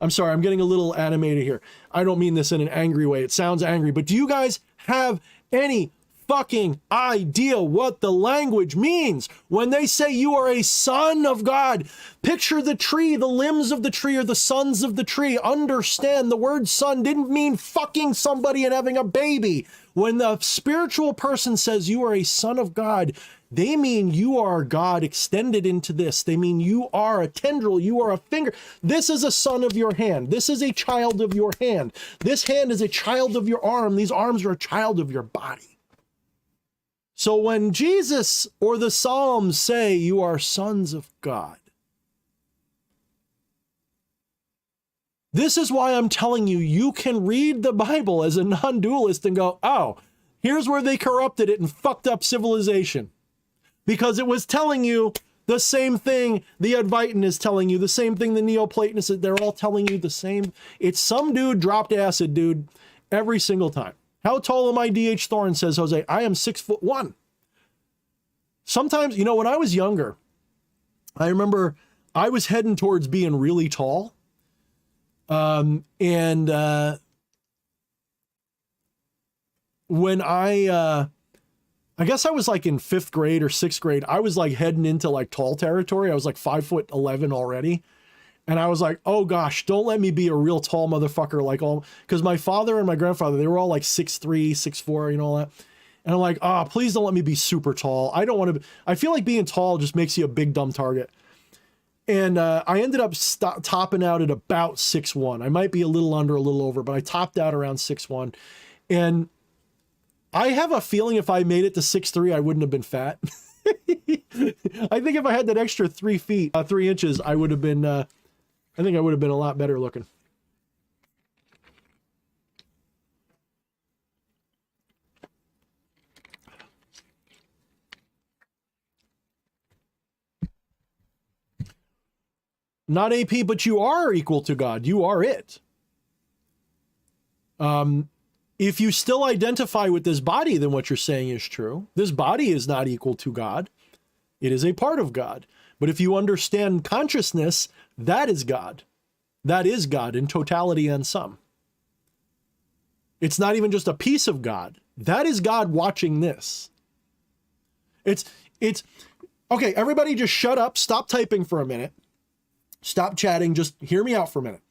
I'm sorry, I'm getting a little animated here. I don't mean this in an angry way. It sounds angry, but do you guys have any fucking idea what the language means when they say you are a son of God. Picture the tree, the limbs of the tree are the sons of the tree. Understand the word son didn't mean fucking somebody and having a baby. When the spiritual person says you are a son of God, they mean you are God extended into this. They mean you are a tendril, you are a finger. This is a son of your hand. This is a child of your hand. This hand is a child of your arm. These arms are a child of your body. So when Jesus or the Psalms say you are sons of God, this is why I'm telling you, you can read the Bible as a non-dualist and go, oh, here's where they corrupted it and fucked up civilization. Because it was telling you the same thing the Advaitin is telling you, the same thing the Neoplatonists, they're all telling you the same. It's some dude dropped acid, dude, every single time. How tall am I, D.H. Thorne, says Jose. I am 6'1". Sometimes, you know, when I was younger, I remember I was heading towards being really tall. When I guess I was like in 5th grade or 6th grade, I was like heading into like tall territory. I was like 5'11" already. And I was like, oh gosh, don't let me be a real tall motherfucker like all, because my father and my grandfather, they were all like 6'3", 6'4", you know, all that. And I'm like, please don't let me be super tall. I don't want to, I feel like being tall just makes you a big dumb target. And I ended up topping out at about 6'1". I might be a little under, a little over, but I topped out around 6'1". And I have a feeling if I made it to 6'3", I wouldn't have been fat. I think if I had that extra 3 feet, 3 inches, I would have been, I think I would have been a lot better looking. Not AP, but you are equal to God. You are it. If you still identify with this body, then what you're saying is true. This body is not equal to God. It is a part of God. But if you understand consciousness, that is God. That is God in totality and sum. It's not even just a piece of God. That is God watching this. It's okay, everybody just shut up, stop typing for a minute. Stop chatting, just hear me out for a minute.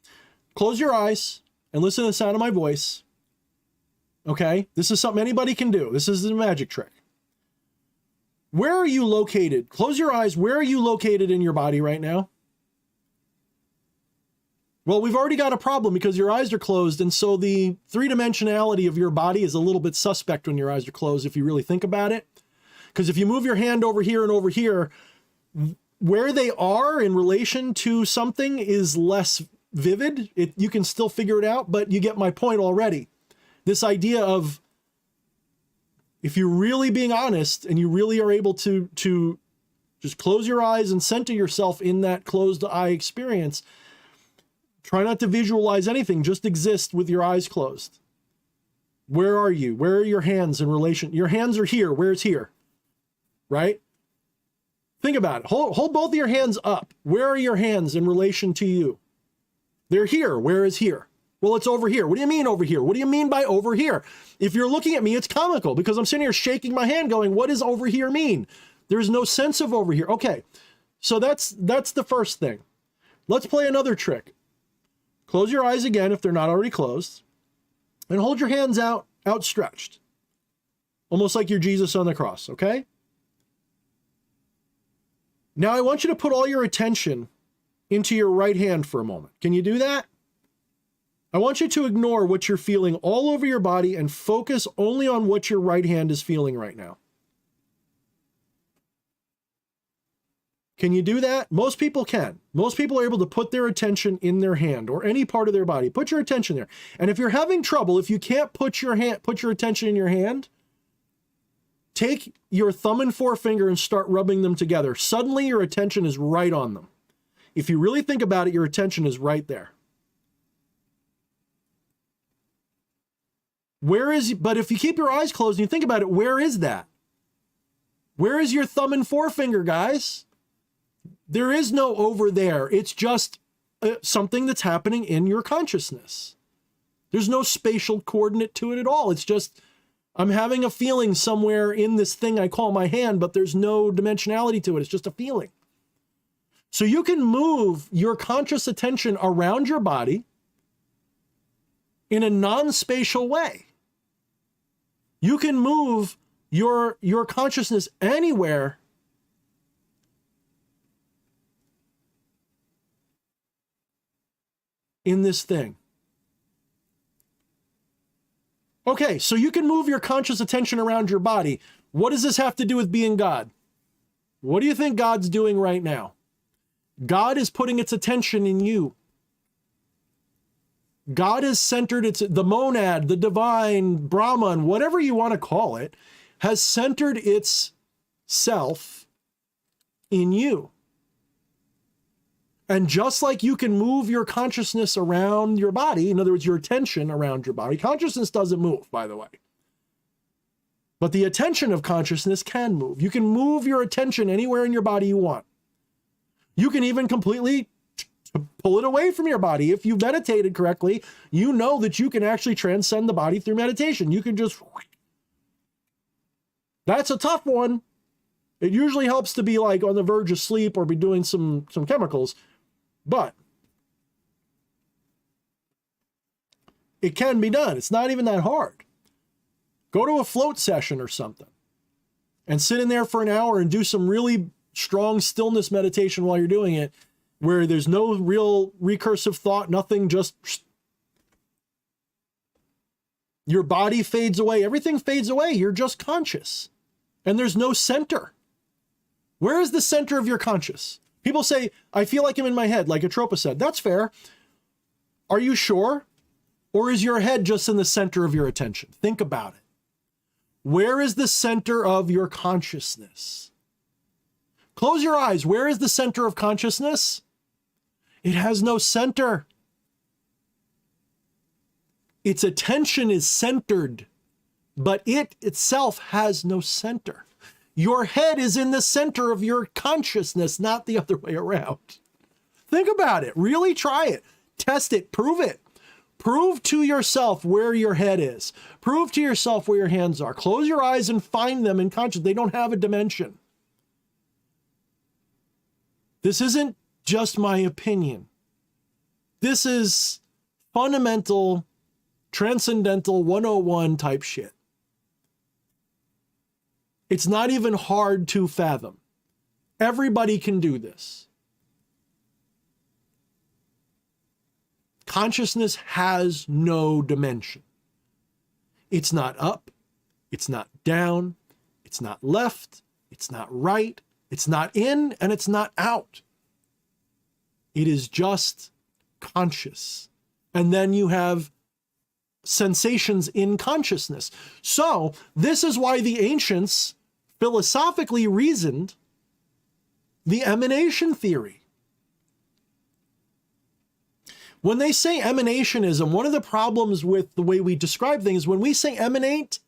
Close your eyes and listen to the sound of my voice. Okay, this is something anybody can do. This is the magic trick. Where are you located? Close your eyes. Where are you located in your body right now? Well, we've already got a problem because your eyes are closed. And so the three-dimensionality of your body is a little bit suspect when your eyes are closed, if you really think about it. Because if you move your hand over here and over here, where they are in relation to something is less vivid. You can still figure it out, but you get my point already. This idea of, if you're really being honest and you really are able to just close your eyes and center yourself in that closed eye experience, try not to visualize anything, just exist with your eyes closed. Where are you? Where are your hands in relation? Your hands are here. Where's here? Right? Think about it. Hold both of your hands up. Where are your hands in relation to you? They're here. Where is here? Well, it's over here. What do you mean over here? What do you mean by over here? If you're looking at me, it's comical because I'm sitting here shaking my hand going, what does over here mean? There's no sense of over here. Okay, so that's the first thing. Let's play another trick. Close your eyes again if they're not already closed and hold your hands out, outstretched. Almost like you're Jesus on the cross, okay? Now I want you to put all your attention into your right hand for a moment. Can you do that? I want you to ignore what you're feeling all over your body and focus only on what your right hand is feeling right now. Can you do that? Most people can. Most people are able to put their attention in their hand or any part of their body. Put your attention there. And if you're having trouble, if you can't put your attention in your hand, take your thumb and forefinger and start rubbing them together. Suddenly your attention is right on them. If you really think about it, your attention is right there. But if you keep your eyes closed and you think about it, where is that? Where is your thumb and forefinger, guys? There is no over there. It's just something that's happening in your consciousness. There's no spatial coordinate to it at all. It's just I'm having a feeling somewhere in this thing I call my hand, but there's no dimensionality to it. It's just a feeling. So you can move your conscious attention around your body in a non-spatial way. You can move your consciousness anywhere in this thing. Okay, so you can move your conscious attention around your body. What does this have to do with being God? What do you think God's doing right now? God is putting its attention in you. God has centered the monad, the divine, Brahman, whatever you want to call it, has centered its self in you. And just like you can move your consciousness around your body, in other words, your attention around your body, consciousness doesn't move, by the way. But the attention of consciousness can move. You can move your attention anywhere in your body you want. You can even completely pull it away from your body. If you've meditated correctly, you know that you can actually transcend the body through meditation. You can just... That's a tough one. It usually helps to be like on the verge of sleep or be doing some chemicals. But it can be done. It's not even that hard. Go to a float session or something and sit in there for an hour and do some really strong stillness meditation while you're doing it, where there's no real recursive thought, nothing, just your body fades away. Everything fades away. You're just conscious. And there's no center. Where is the center of your conscious? People say, I feel like I'm in my head, like Atropa said. That's fair. Are you sure? Or is your head just in the center of your attention? Think about it. Where is the center of your consciousness? Close your eyes. Where is the center of consciousness? It has no center. Its attention is centered, but it itself has no center. Your head is in the center of your consciousness, not the other way around. Think about it. Really try it. Test it. Prove it. Prove to yourself where your head is. Prove to yourself where your hands are. Close your eyes and find them in consciousness. They don't have a dimension. This isn't just my opinion. This is fundamental, transcendental 101 type shit. It's not even hard to fathom. Everybody can do this. Consciousness has no dimension. It's not up. It's not down. It's not left. It's not right. It's not in and it's not out. It is just conscious. And then you have sensations in consciousness. So this is why the ancients philosophically reasoned the emanation theory. When they say emanationism, one of the problems with the way we describe things, when we say emanate,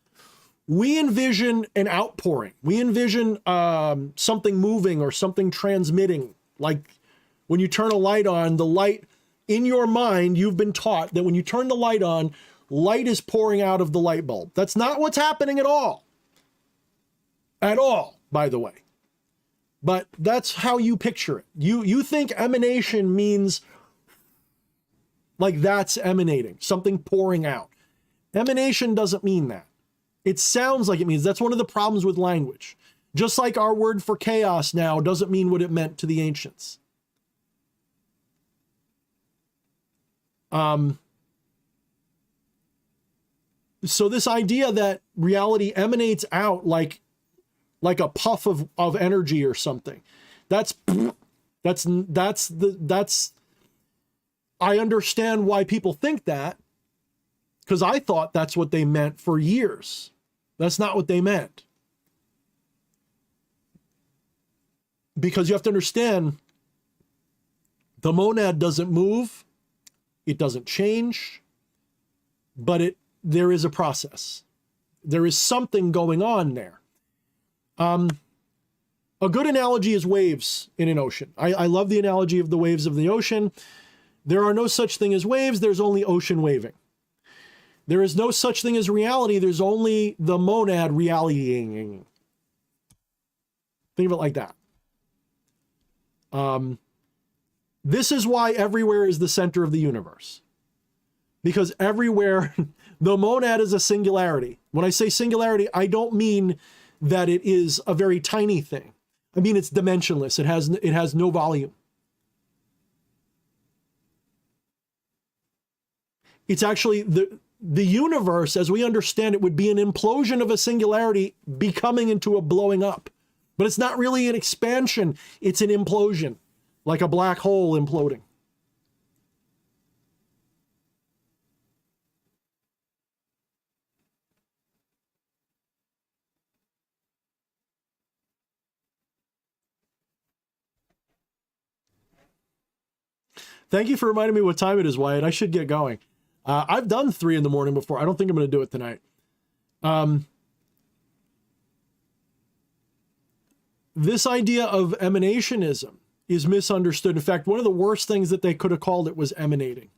we envision an outpouring. We envision something moving or something transmitting. Like when you turn a light on, the light in your mind, you've been taught that when you turn the light on, light is pouring out of the light bulb. That's not what's happening at all. At all, by the way. But that's how you picture it. You think emanation means like that's emanating, something pouring out. Emanation doesn't mean that. It sounds like it means. That's one of the problems with language. Just like our word for chaos now doesn't mean what it meant to the ancients. So this idea that reality emanates out like a puff of energy or something, that's I understand why people think that, because I thought that's what they meant for years. That's not what they meant. Because you have to understand, the monad doesn't move, it doesn't change, but there is a process. There is something going on there. A good analogy is waves in an ocean. I love the analogy of the waves of the ocean. There are no such thing as waves. There's only ocean waving. There is no such thing as reality. There's only the monad realitying. Think of it like that. This is why everywhere is the center of the universe. Because everywhere, the monad is a singularity. When I say singularity, I don't mean that it is a very tiny thing. I mean, it's dimensionless. It has no volume. It's actually the universe, as we understand it, would be an implosion of a singularity becoming into a blowing up. But it's not really an expansion. It's an implosion, like a black hole imploding. Thank you for reminding me what time it is, Wyatt. I should get going. I've done 3 in the morning before. I don't think I'm going to do it tonight. This idea of emanationism is misunderstood. In fact, one of the worst things that they could have called it was emanating,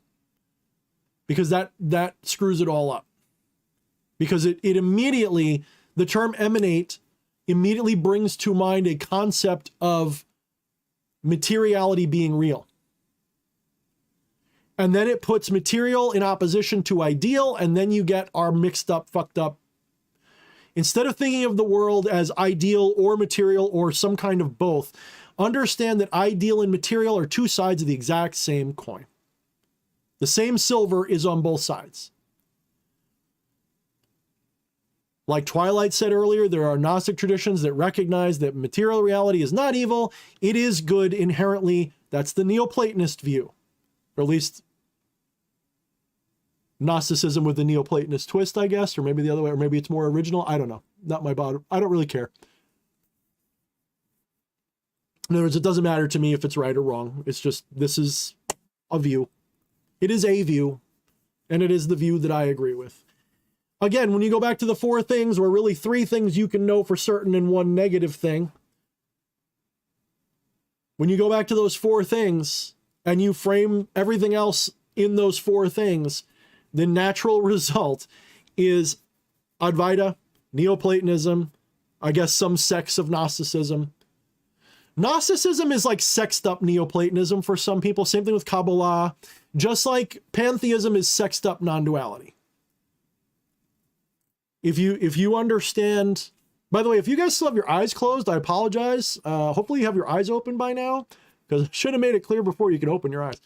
because that screws it all up. Because it immediately, the term emanate immediately brings to mind a concept of materiality being real. And then it puts material in opposition to ideal, and then you get our mixed up, fucked up. Instead of thinking of the world as ideal or material or some kind of both, understand that ideal and material are 2 sides of the exact same coin. The same silver is on both sides. Like Twilight said earlier, there are Gnostic traditions that recognize that material reality is not evil, it is good inherently. That's the Neoplatonist view. Or at least Gnosticism with the Neoplatonist twist, I guess, or maybe the other way, or maybe it's more original. I don't know. Not my bottom. I don't really care. In other words, it doesn't matter to me if it's right or wrong. It's just, this is a view. It is a view, and it is the view that I agree with. Again, when you go back to the 4 things, or really 3 things you can know for certain and 1 negative thing, when you go back to those 4 things, and you frame everything else in those 4 things, the natural result is Advaita, Neoplatonism, I guess some sects of Gnosticism. Gnosticism is like sexed up Neoplatonism for some people. Same thing with Kabbalah. Just like pantheism is sexed up non-duality. If you understand... By the way, if you guys still have your eyes closed, I apologize. Hopefully you have your eyes open by now, because I should have made it clear before you could open your eyes.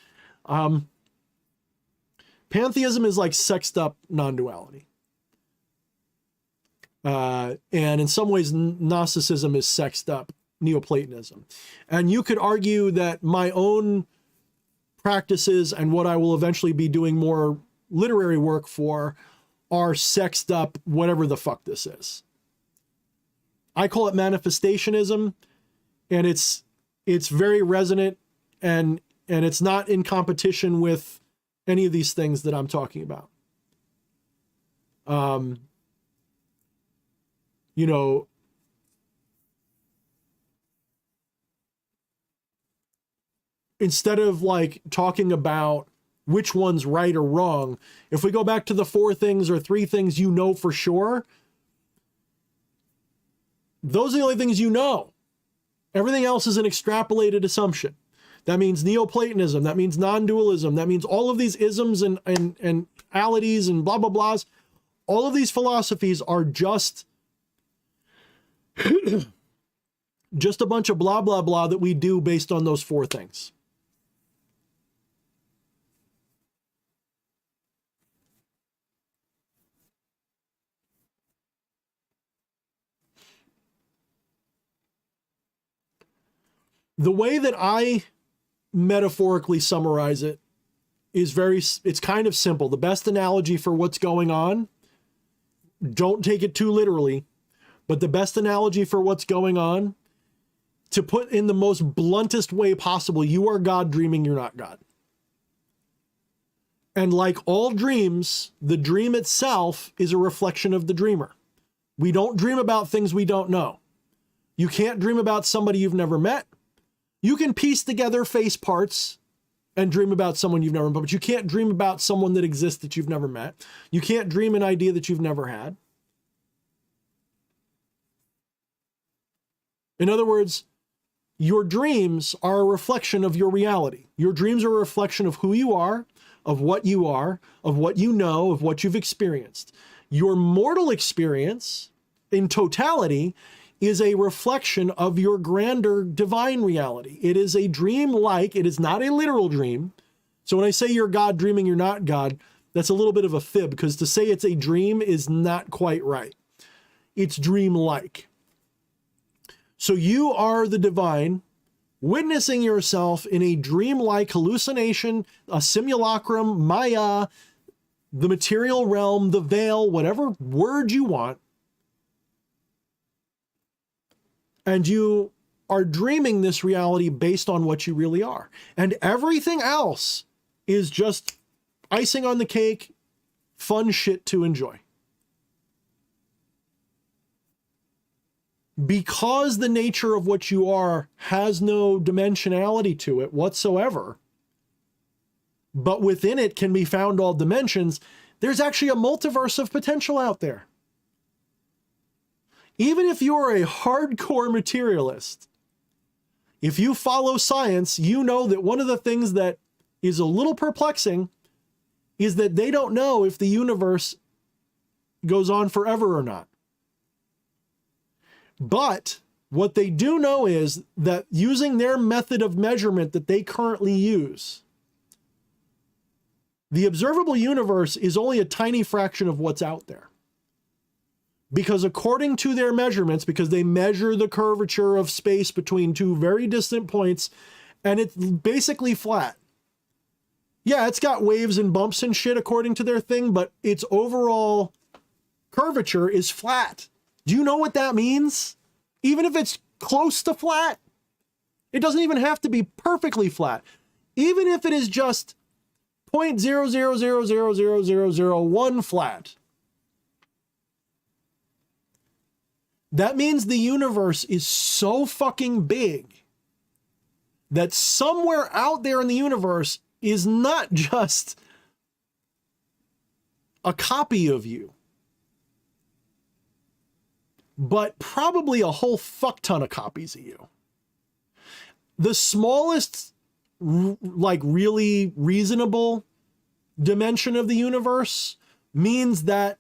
Pantheism is like sexed up non-duality. And in some ways, Gnosticism is sexed up Neoplatonism. And you could argue that my own practices and what I will eventually be doing more literary work for are sexed up whatever the fuck this is. I call it manifestationism, and it's very resonant, and it's not in competition with any of these things that I'm talking about. You know, instead of like talking about which one's right or wrong, if we go back to the 4 things or 3 things you know for sure, those are the only things you know. Everything else is an extrapolated assumption. That means Neoplatonism. That means non-dualism. That means all of these isms and alities and blah, blah, blahs. All of these philosophies are just, just a bunch of blah, blah, blah that we do based on those 4 things. The way that I metaphorically summarize it is it's kind of simple. The best analogy for what's going on, don't take it too literally, but the best analogy for what's going on, to put in the most bluntest way possible, you are God dreaming, you're not God. And like all dreams, the dream itself is a reflection of the dreamer. We don't dream about things we don't know. You can't dream about somebody you've never met. You can piece together face parts and dream about someone you've never met, but you can't dream about someone that exists that you've never met. You can't dream an idea that you've never had. In other words, your dreams are a reflection of your reality. Your dreams are a reflection of who you are, of what you know, of what you've experienced. Your mortal experience in totality is a reflection of your grander divine reality. It is a dream like, it is not a literal dream. So when I say you're God dreaming, you're not God, that's a little bit of a fib, because to say it's a dream is not quite right. It's dream-like. So you are the divine, witnessing yourself in a dream-like hallucination, a simulacrum, Maya, the material realm, the veil, whatever word you want. And you are dreaming this reality based on what you really are. And everything else is just icing on the cake, fun shit to enjoy. Because the nature of what you are has no dimensionality to it whatsoever, but within it can be found all dimensions, there's actually a multiverse of potential out there. Even if you're a hardcore materialist, if you follow science, you know that one of the things that is a little perplexing is that they don't know if the universe goes on forever or not. But what they do know is that using their method of measurement that they currently use, the observable universe is only a tiny fraction of what's out there. Because according to their measurements, because they measure the curvature of space between two very distant points, and it's basically flat. Yeah, it's got waves and bumps and shit according to their thing, but its overall curvature is flat. Do you know what that means? Even if it's close to flat, it doesn't even have to be perfectly flat. Even if it is just 0.000000001 flat, that means the universe is so fucking big that somewhere out there in the universe is not just a copy of you, but probably a whole fuck ton of copies of you. The smallest, like really reasonable dimension of the universe means that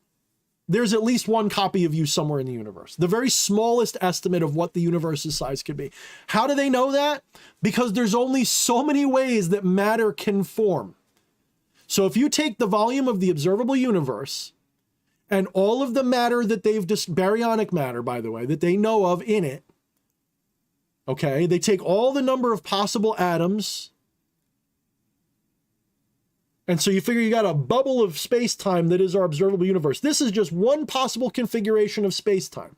there's at least one copy of you somewhere in the universe. The very smallest estimate of what the universe's size could be. How do they know that? Because there's only so many ways that matter can form. So if you take the volume of the observable universe and all of the matter that baryonic matter, by the way, that they know of in it, okay, they take all the number of possible atoms, and so you figure you got a bubble of space-time that is our observable universe. This is just one possible configuration of space-time.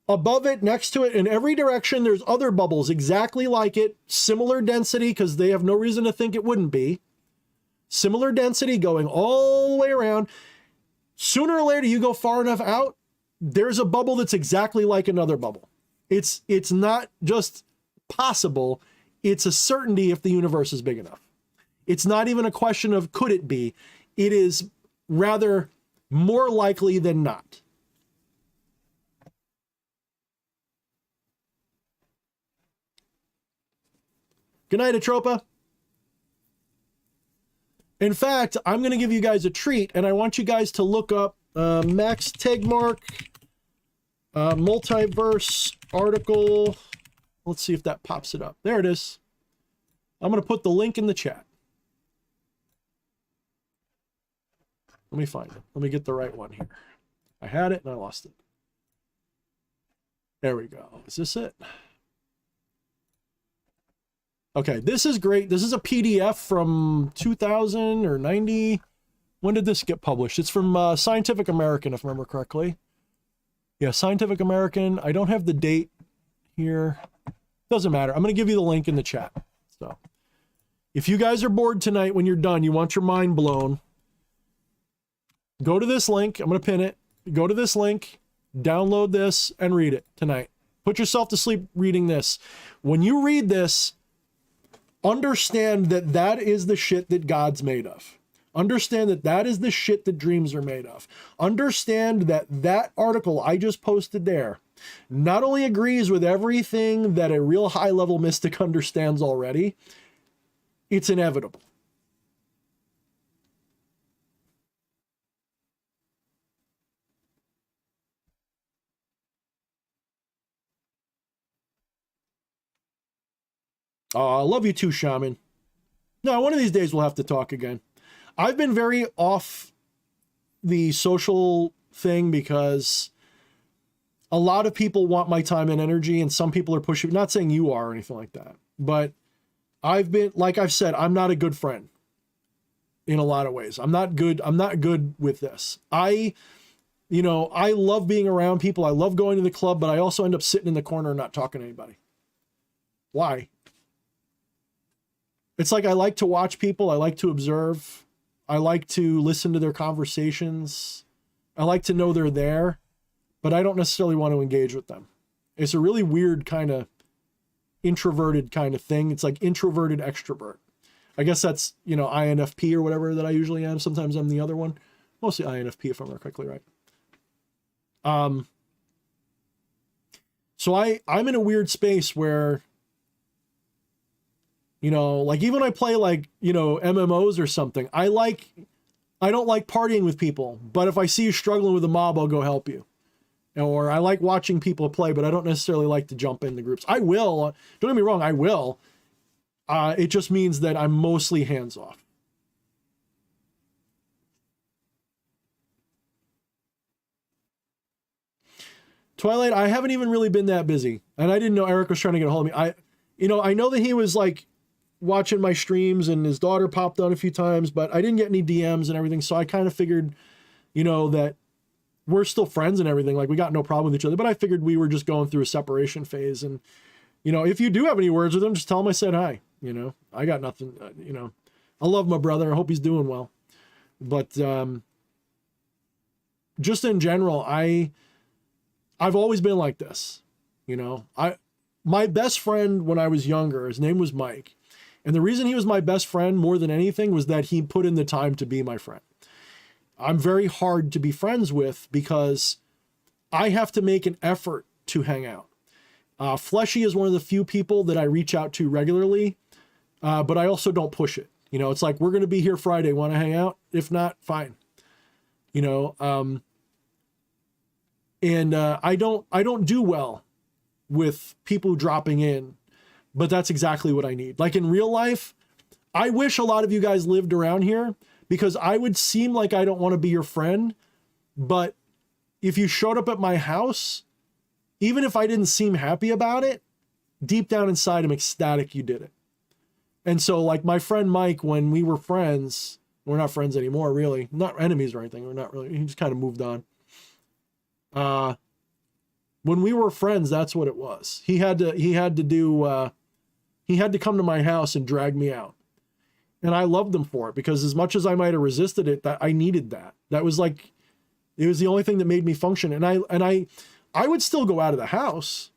Above it, next to it, in every direction, there's other bubbles exactly like it, similar density, because they have no reason to think it wouldn't be. Similar density going all the way around. Sooner or later, you go far enough out, there's a bubble that's exactly like another bubble. It's not just possible, it's a certainty if the universe is big enough. It's not even a question of could it be. It is rather more likely than not. Good night, Atropa. In fact, I'm going to give you guys a treat, and I want you guys to look up Max Tegmark multiverse article. Let's see if that pops it up. There it is. I'm going to put the link in the chat. Let me find it. Let me get the right one here. I had it and I lost it. There we go. Is this it? Okay, this is great. This is a PDF from 2000 or 90. When did this get published? It's from Scientific American, if I remember correctly. Yeah, Scientific American. I don't have the date here. Doesn't matter. I'm going to give you the link in the chat. So if you guys are bored tonight when you're done, you want your mind blown, go to this link. I'm going to pin it. Go to this link, download this, and read it tonight. Put yourself to sleep reading this. When you read this, understand that that is the shit that God's made of. Understand that that is the shit that dreams are made of. Understand that that article I just posted there not only agrees with everything that a real high level mystic understands already, it's inevitable. I love you too, Shaman. No, one of these days we'll have to talk again. I've been very off the social thing because a lot of people want my time and energy, and some people are pushing, not saying you are or anything like that, but I've been, like I've said, I'm not a good friend in a lot of ways. I'm not good with this. I love being around people. I love going to the club, but I also end up sitting in the corner and not talking to anybody. Why? It's like I like to watch people. I like to observe. I like to listen to their conversations. I like to know they're there, but I don't necessarily want to engage with them. It's a really weird kind of introverted kind of thing. It's like introverted extrovert. I guess that's, INFP or whatever that I usually am. Sometimes I'm the other one. Mostly INFP if I'm correctly right. So I'm in a weird space where, like even when I play like, MMOs or something, I don't like partying with people, but if I see you struggling with a mob, I'll go help you. Or I like watching people play, but I don't necessarily like to jump into groups. I will, don't get me wrong, I will. It just means that I'm mostly hands off. Twilight, I haven't even really been that busy. And I didn't know Eric was trying to get a hold of me. I know that he was like watching my streams and his daughter popped on a few times, but I didn't get any DMs and everything. So I kind of figured, that we're still friends and everything. Like we got no problem with each other, but I figured we were just going through a separation phase. And, if you do have any words with him, just tell him I said hi. I got nothing, I love my brother. I hope he's doing well. But just in general, I've always been like this. My best friend when I was younger, his name was Mike. And the reason he was my best friend more than anything was that he put in the time to be my friend. I'm very hard to be friends with because I have to make an effort to hang out. Fleshy is one of the few people that I reach out to regularly, but I also don't push it. It's like, we're going to be here Friday. Want to hang out? If not, fine. And I don't do well with people dropping in, but that's exactly what I need. Like in real life, I wish a lot of you guys lived around here because I would seem like I don't want to be your friend. But if you showed up at my house, even if I didn't seem happy about it, deep down inside, I'm ecstatic you did it. And so like my friend Mike, when we were friends, we're not friends anymore, really, not enemies or anything. We're not really, he just kind of moved on. When we were friends, that's what it was. He had to come to my house and drag me out. And I loved him for it because as much as I might have resisted it, that I needed that. That was like, it was the only thing that made me function. And I would still go out of the house,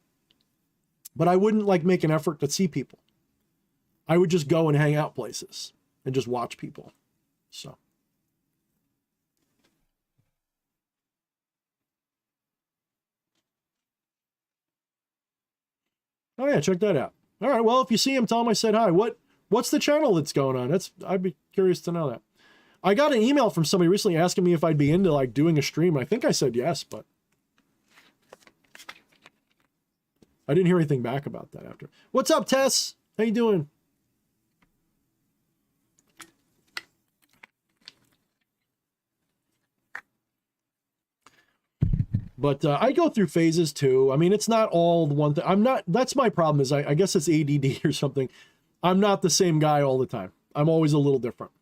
but I wouldn't like make an effort to see people. I would just go and hang out places and just watch people. So. Oh yeah, check that out. All right, well, if you see him, tell him I said hi. What's the channel that's going on? I'd be curious to know that. I got an email from somebody recently asking me if I'd be into like doing a stream. I think I said yes, but I didn't hear anything back about that after. What's up, Tess? How you doing? But I go through phases too. I mean, it's not all the one thing. That's my problem is I guess it's ADD or something. I'm not the same guy all the time. I'm always a little different.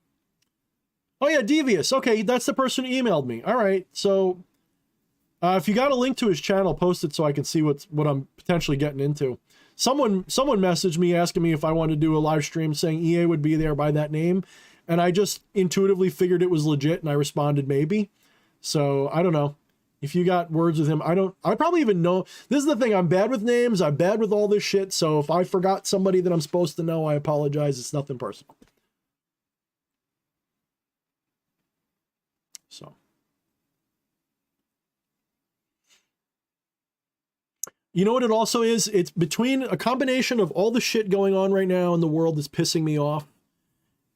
Oh yeah, Devious. Okay, that's the person who emailed me. All right, so if you got a link to his channel, post it so I can see what I'm potentially getting into. Someone messaged me asking me if I wanted to do a live stream saying EA would be there by that name. And I just intuitively figured it was legit and I responded maybe. So I don't know. If you got words with him, I probably even know. This is the thing. I'm bad with names. I'm bad with all this shit. So if I forgot somebody that I'm supposed to know, I apologize. It's nothing personal. So. You know what it also is? It's between a combination of all the shit going on right now in the world that's pissing me off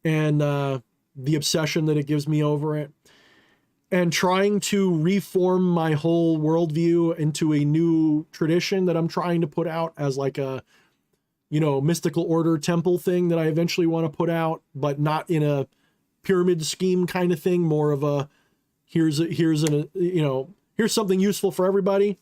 and the obsession that it gives me over it, and trying to reform my whole worldview into a new tradition that I'm trying to put out as like a, you know, mystical order temple thing that I eventually want to put out, but not in a pyramid scheme kind of thing, more of a here's something useful for everybody.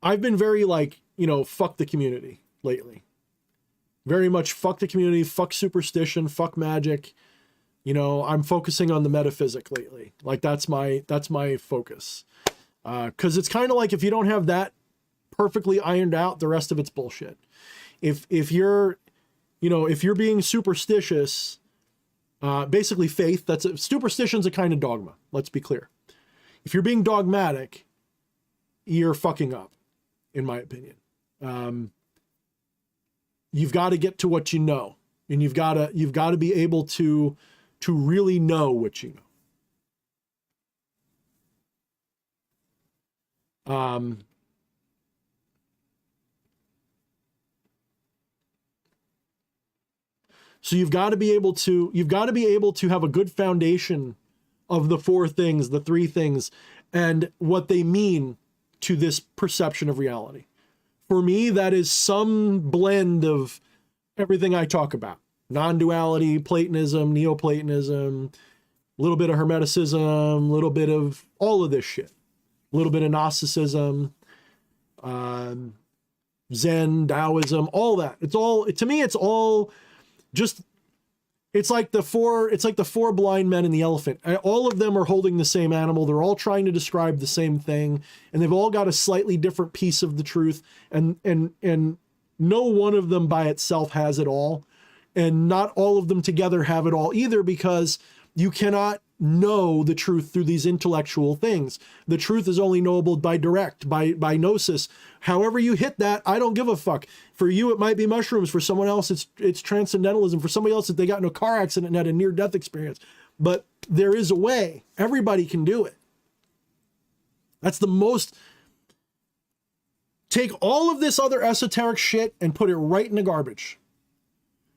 I've been very like, you know, fuck the community lately. Very much fuck the community, fuck superstition, fuck magic. You know, I'm focusing on the metaphysic lately. Like that's my focus. 'Cause it's kind of like if you don't have that perfectly ironed out, the rest of it's bullshit. If you're, you know, if you're being superstitious, basically faith, superstition's a kind of dogma. Let's be clear. If you're being dogmatic, you're fucking up, in my opinion. You've got to get to what you know, and you've got to be able to really know what you know. So you've got to be able to have a good foundation of the four things, the three things, and what they mean to this perception of reality. For me, that is some blend of everything I talk about. Non-duality, Platonism, Neoplatonism, a little bit of Hermeticism, a little bit of all of this shit. A little bit of Gnosticism, Zen, Taoism, all that. It's all, to me, it's all just, it's like the four blind men and the elephant. All of them are holding the same animal. They're all trying to describe the same thing, and they've all got a slightly different piece of the truth. And no one of them by itself has it all, and not all of them together have it all either, because you cannot know the truth through these intellectual things. The truth is only knowable by direct, by gnosis. However you hit that, I don't give a fuck. For you, it might be mushrooms. For someone else, it's transcendentalism. For somebody else, if they got in a car accident and had a near-death experience. But there is a way. Everybody can do it. That's the most... Take all of this other esoteric shit and put it right in the garbage.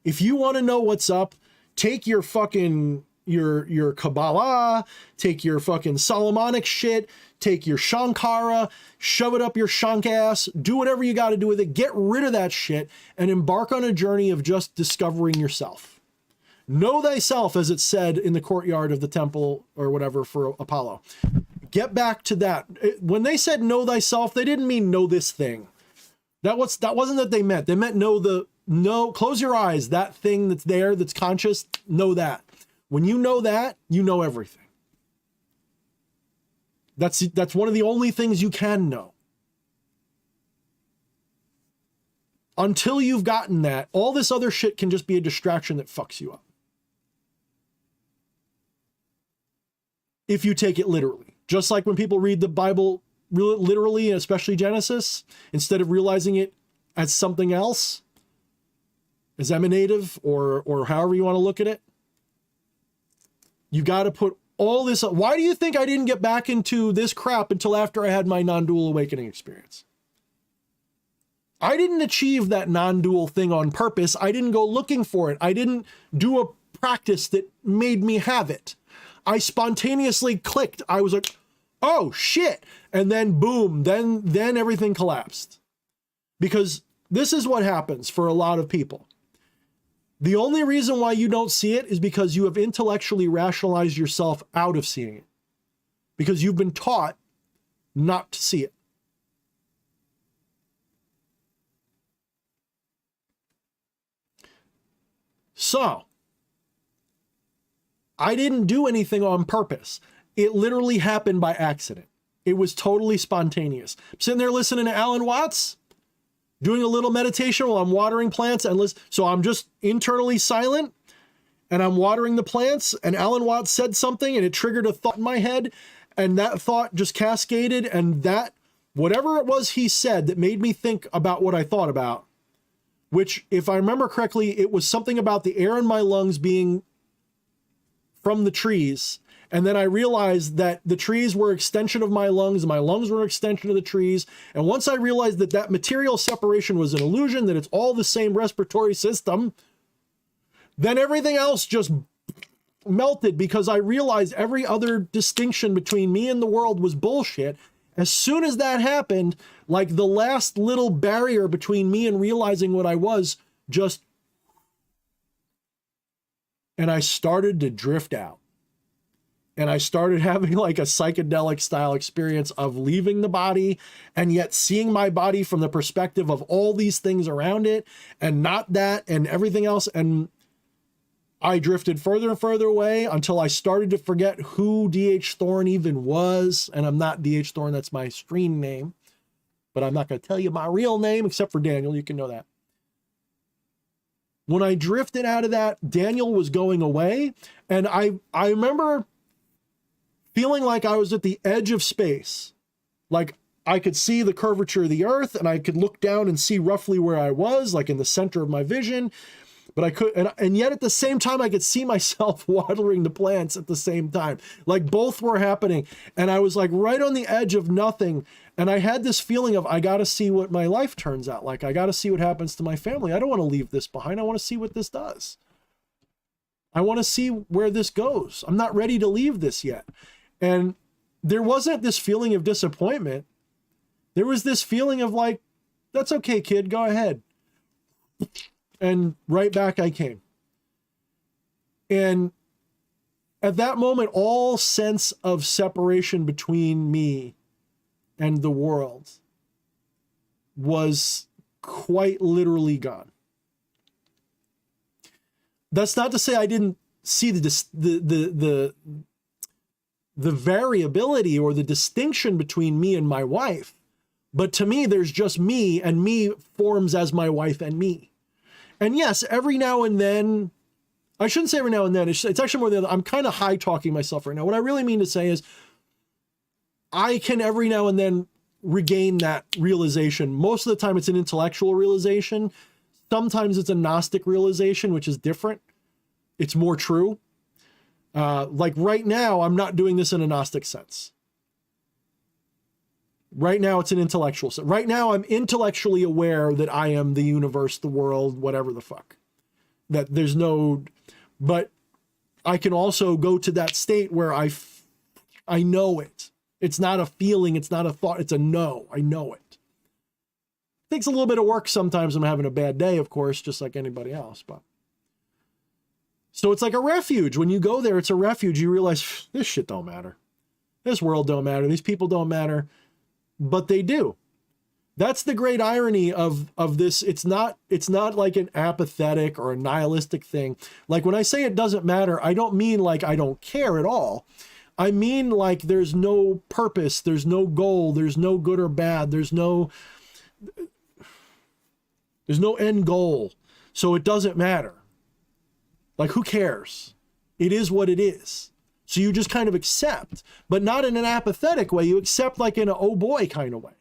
If you want to know what's up, take your fucking... your Kabbalah, take your fucking Solomonic shit, take your Shankara, shove it up your shank ass, do whatever you got to do with it, get rid of that shit, and embark on a journey of just discovering yourself. Know thyself, as it said in the courtyard of the temple or whatever for Apollo. Get back to that. When they said know thyself, they didn't mean know this thing. That wasn't what they meant. They meant close your eyes, that thing that's there, that's conscious, know that. When you know that, you know everything. That's one of the only things you can know. Until you've gotten that, all this other shit can just be a distraction that fucks you up. If you take it literally. Just like when people read the Bible literally, especially Genesis, instead of realizing it as something else, as emanative, or however you want to look at it. You got to put all this up. Why do you think I didn't get back into this crap until after I had my non-dual awakening experience? I didn't achieve that non-dual thing on purpose. I didn't go looking for it. I didn't do a practice that made me have it. I spontaneously clicked. I was like, oh shit. And then boom, then everything collapsed. Because this is what happens for a lot of people. The only reason why you don't see it is because you have intellectually rationalized yourself out of seeing it. Because you've been taught not to see it. So, I didn't do anything on purpose. It literally happened by accident. It was totally spontaneous. I'm sitting there listening to Alan Watts. doing a little meditation while I'm watering plants and listen. So I'm just internally silent and I'm watering the plants, and Alan Watts said something and it triggered a thought in my head, and that thought just cascaded, and that whatever it was he said that made me think about what I thought about, which, if I remember correctly, it was something about the air in my lungs being from the trees. And then I realized that the trees were extension of my lungs, and my lungs were an extension of the trees. And once I realized that that material separation was an illusion, that it's all the same respiratory system, then everything else just melted, because I realized every other distinction between me and the world was bullshit. As soon as that happened, like the last little barrier between me and realizing what I was just, and I started to drift out. And I started having like a psychedelic style experience of leaving the body and yet seeing my body from the perspective of all these things around it and not that and everything else. And I drifted further and further away until I started to forget who D.H. Thorne even was. And I'm not D.H. Thorne, that's my screen name. But I'm not going to tell you my real name, except for Daniel. You can know that. When I drifted out of that, Daniel was going away. And I remember feeling like I was at the edge of space. Like I could see the curvature of the earth, and I could look down and see roughly where I was, like in the center of my vision. But I could, and yet at the same time, I could see myself watering the plants at the same time. Like both were happening. And I was like right on the edge of nothing. And I had this feeling of, I got to see what my life turns out like. I got to see what happens to my family. I don't want to leave this behind. I want to see what this does. I want to see where this goes. I'm not ready to leave this yet. And there wasn't this feeling of disappointment. There was this feeling of like, that's okay, kid, go ahead. And right back I came. And at that moment, all sense of separation between me and the world was quite literally gone. That's not to say I didn't see the variability or the distinction between me and my wife. But to me, there's just me, and me forms as my wife and me. And yes, every now and then, I shouldn't say every now and then, it's actually more than, I'm kind of high talking myself right now. What I really mean to say is I can every now and then regain that realization. Most of the time it's an intellectual realization. Sometimes it's a Gnostic realization, which is different. It's more true. Like right now, I'm not doing this in a Gnostic sense. Right now, it's an intellectual sense. Right now, I'm intellectually aware that I am the universe, the world, whatever the fuck. That there's no, but I can also go to that state where I know it. It's not a feeling. It's not a thought. It's a know. I know it. Takes a little bit of work sometimes. I'm having a bad day, of course, just like anybody else. But so it's like a refuge. When you go there, it's a refuge. You realize this shit don't matter. This world don't matter. These people don't matter. But they do. That's the great irony of this. It's not like an apathetic or a nihilistic thing. Like when I say it doesn't matter, I don't mean like I don't care at all. I mean like there's no purpose, there's no goal, there's no good or bad, there's no end goal. So it doesn't matter. Like who cares? It is what it is. So you just kind of accept, but not in an apathetic way. You accept like in a oh boy kind of way.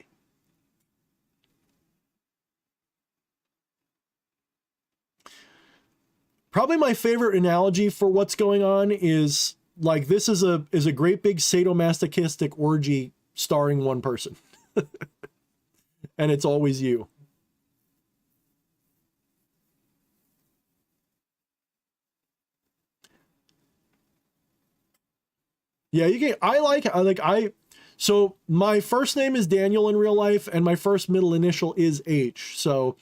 Probably my favorite analogy for what's going on is like this is a great big sadomasochistic orgy starring one person. And it's always you. Yeah, you can. So my first name is Daniel in real life, and my first middle initial is H. So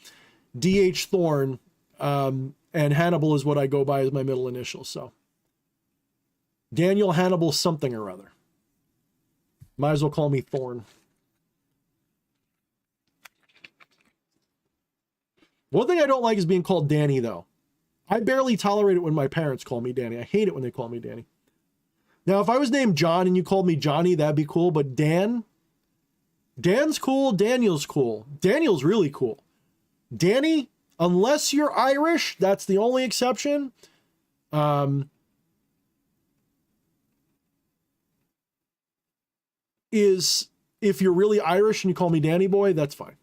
D.H. Thorne, and Hannibal is what I go by as my middle initial. So Daniel Hannibal something or other. Might as well call me Thorne. One thing I don't like is being called Danny, though. I barely tolerate it when my parents call me Danny. I hate it when they call me Danny. Now, if I was named John and you called me Johnny, that'd be cool. But Dan's cool. Daniel's cool. Daniel's really cool. Danny, unless you're Irish, that's the only exception. Is if you're really Irish and you call me Danny boy, that's fine.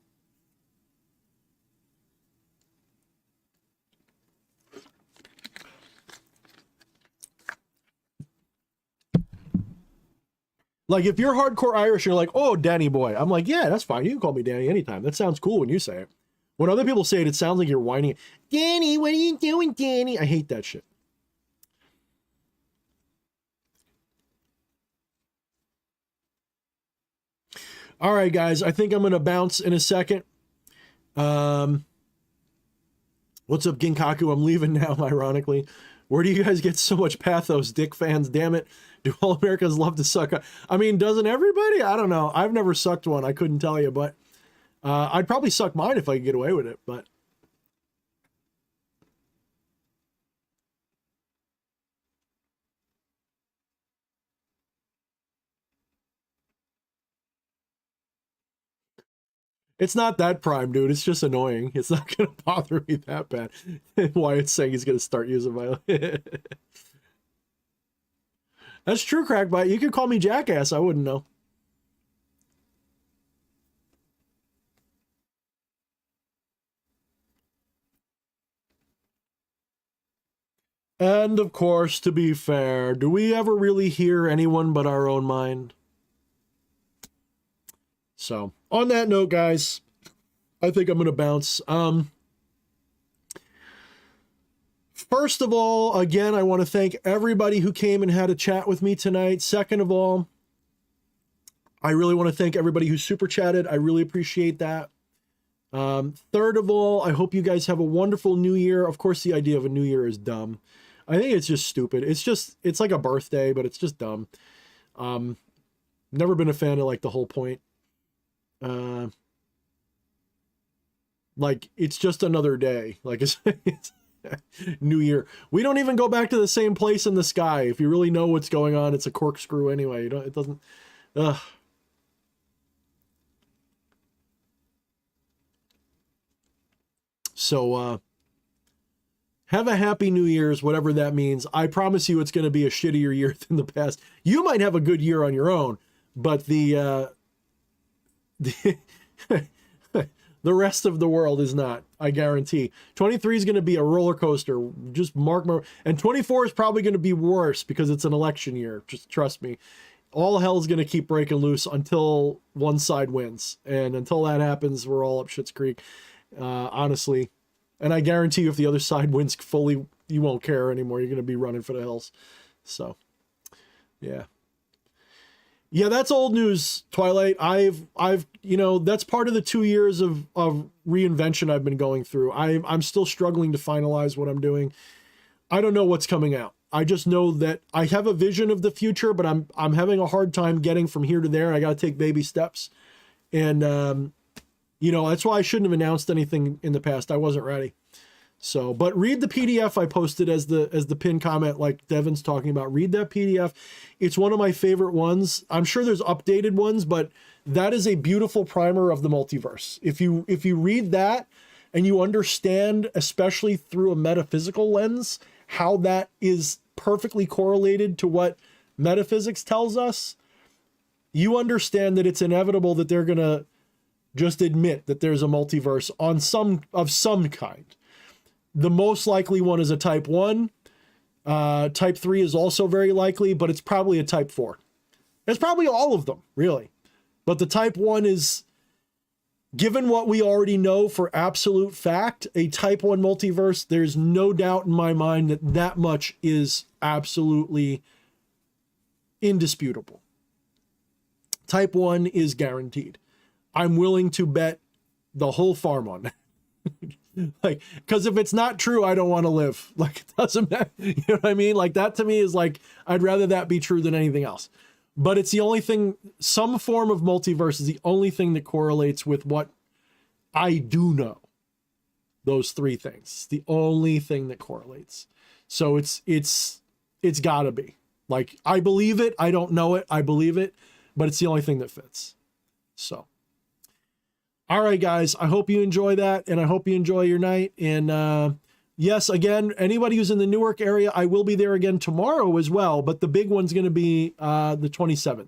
Like if you're hardcore Irish, you're like, oh, Danny boy. I'm like, yeah, that's fine. You can call me Danny anytime. That sounds cool when you say it. When other people say it, it sounds like you're whining. Danny, what are you doing, Danny? I hate that shit. All right, guys. I think I'm going to bounce in a second. What's up, Ginkaku? I'm leaving now, ironically. Where do you guys get so much pathos, dick fans? Damn it. Do all Americans love to suck? I mean, doesn't everybody? I don't know. I've never sucked one. I couldn't tell you, but I'd probably suck mine if I could get away with it, but. It's not that prime, dude. It's just annoying. It's not going to bother me that bad. Why it's saying he's going to start using my... That's true, Crackbite. You could call me Jackass. I wouldn't know. And, of course, to be fair, do we ever really hear anyone but our own mind? So, on that note, guys, I think I'm going to bounce. First of all, again, I want to thank everybody who came and had a chat with me tonight. Second of all, I really want to thank everybody who super chatted. I really appreciate that. Third of all, I hope you guys have a wonderful new year. Of course, the idea of a new year is dumb. I think it's just stupid. It's like a birthday, but it's just dumb. Never been a fan of like the whole point. Like it's just another day. Like it's New Year. We don't even go back to the same place in the sky. If you really know what's going on, it's a corkscrew anyway. You know, it doesn't. So have a happy New Year's, whatever that means. I promise you, it's going to be a shittier year than the past. You might have a good year on your own, but the the rest of the world is not, I guarantee. 23 is going to be a roller coaster. Just mark my... And 24 is probably going to be worse because it's an election year. Just trust me. All hell's going to keep breaking loose until one side wins. And until that happens, we're all up shit's creek. Honestly. And I guarantee you if the other side wins fully, you won't care anymore. You're going to be running for the hills. So, yeah. Yeah, that's old news, Twilight. I've, you know, that's part of the 2 years of reinvention I've been going through. I'm still struggling to finalize what I'm doing. I don't know what's coming out. I just know that I have a vision of the future, but I'm having a hard time getting from here to there. I got to take baby steps. And, you know, that's why I shouldn't have announced anything in the past. I wasn't ready. So, but read the PDF I posted as the pinned comment, like Devin's talking about. Read that PDF. It's one of my favorite ones. I'm sure there's updated ones, but that is a beautiful primer of the multiverse. If you read that and you understand, especially through a metaphysical lens, how that is perfectly correlated to what metaphysics tells us, you understand that it's inevitable that they're going to just admit that there's a multiverse on some kind. The most likely one is a type 1. Type 3 is also very likely, but it's probably a type 4. It's probably all of them, really. But the type 1 is, given what we already know for absolute fact, a type 1 multiverse, there's no doubt in my mind that that much is absolutely indisputable. Type 1 is guaranteed. I'm willing to bet the whole farm on that. Like, because if it's not true, I don't want to live. Like, it doesn't matter. You know what I mean? Like, that to me is like, I'd rather that be true than anything else. But it's the only thing, some form of multiverse is the only thing that correlates with what I do know. Those three things. It's the only thing that correlates. So it's gotta be. Like, I believe it. I don't know it. I believe it. But it's the only thing that fits. So. All right, guys, I hope you enjoy that, and I hope you enjoy your night. And yes, again, anybody who's in the Newark area, I will be there again tomorrow as well, but the big one's going to be the 27th.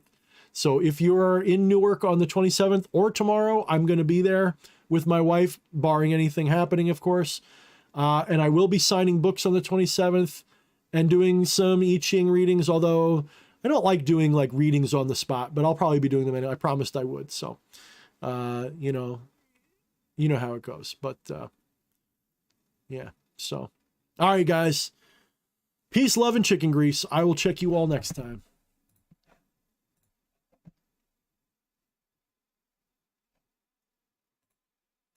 So if you're in Newark on the 27th or tomorrow, I'm going to be there with my wife, barring anything happening, of course. And I will be signing books on the 27th and doing some I Ching readings, although I don't like doing like readings on the spot, but I'll probably be doing them anyway. I promised I would. So, you know how it goes, but, yeah. So, all right, guys, peace, love, and chicken grease. I will check you all next time.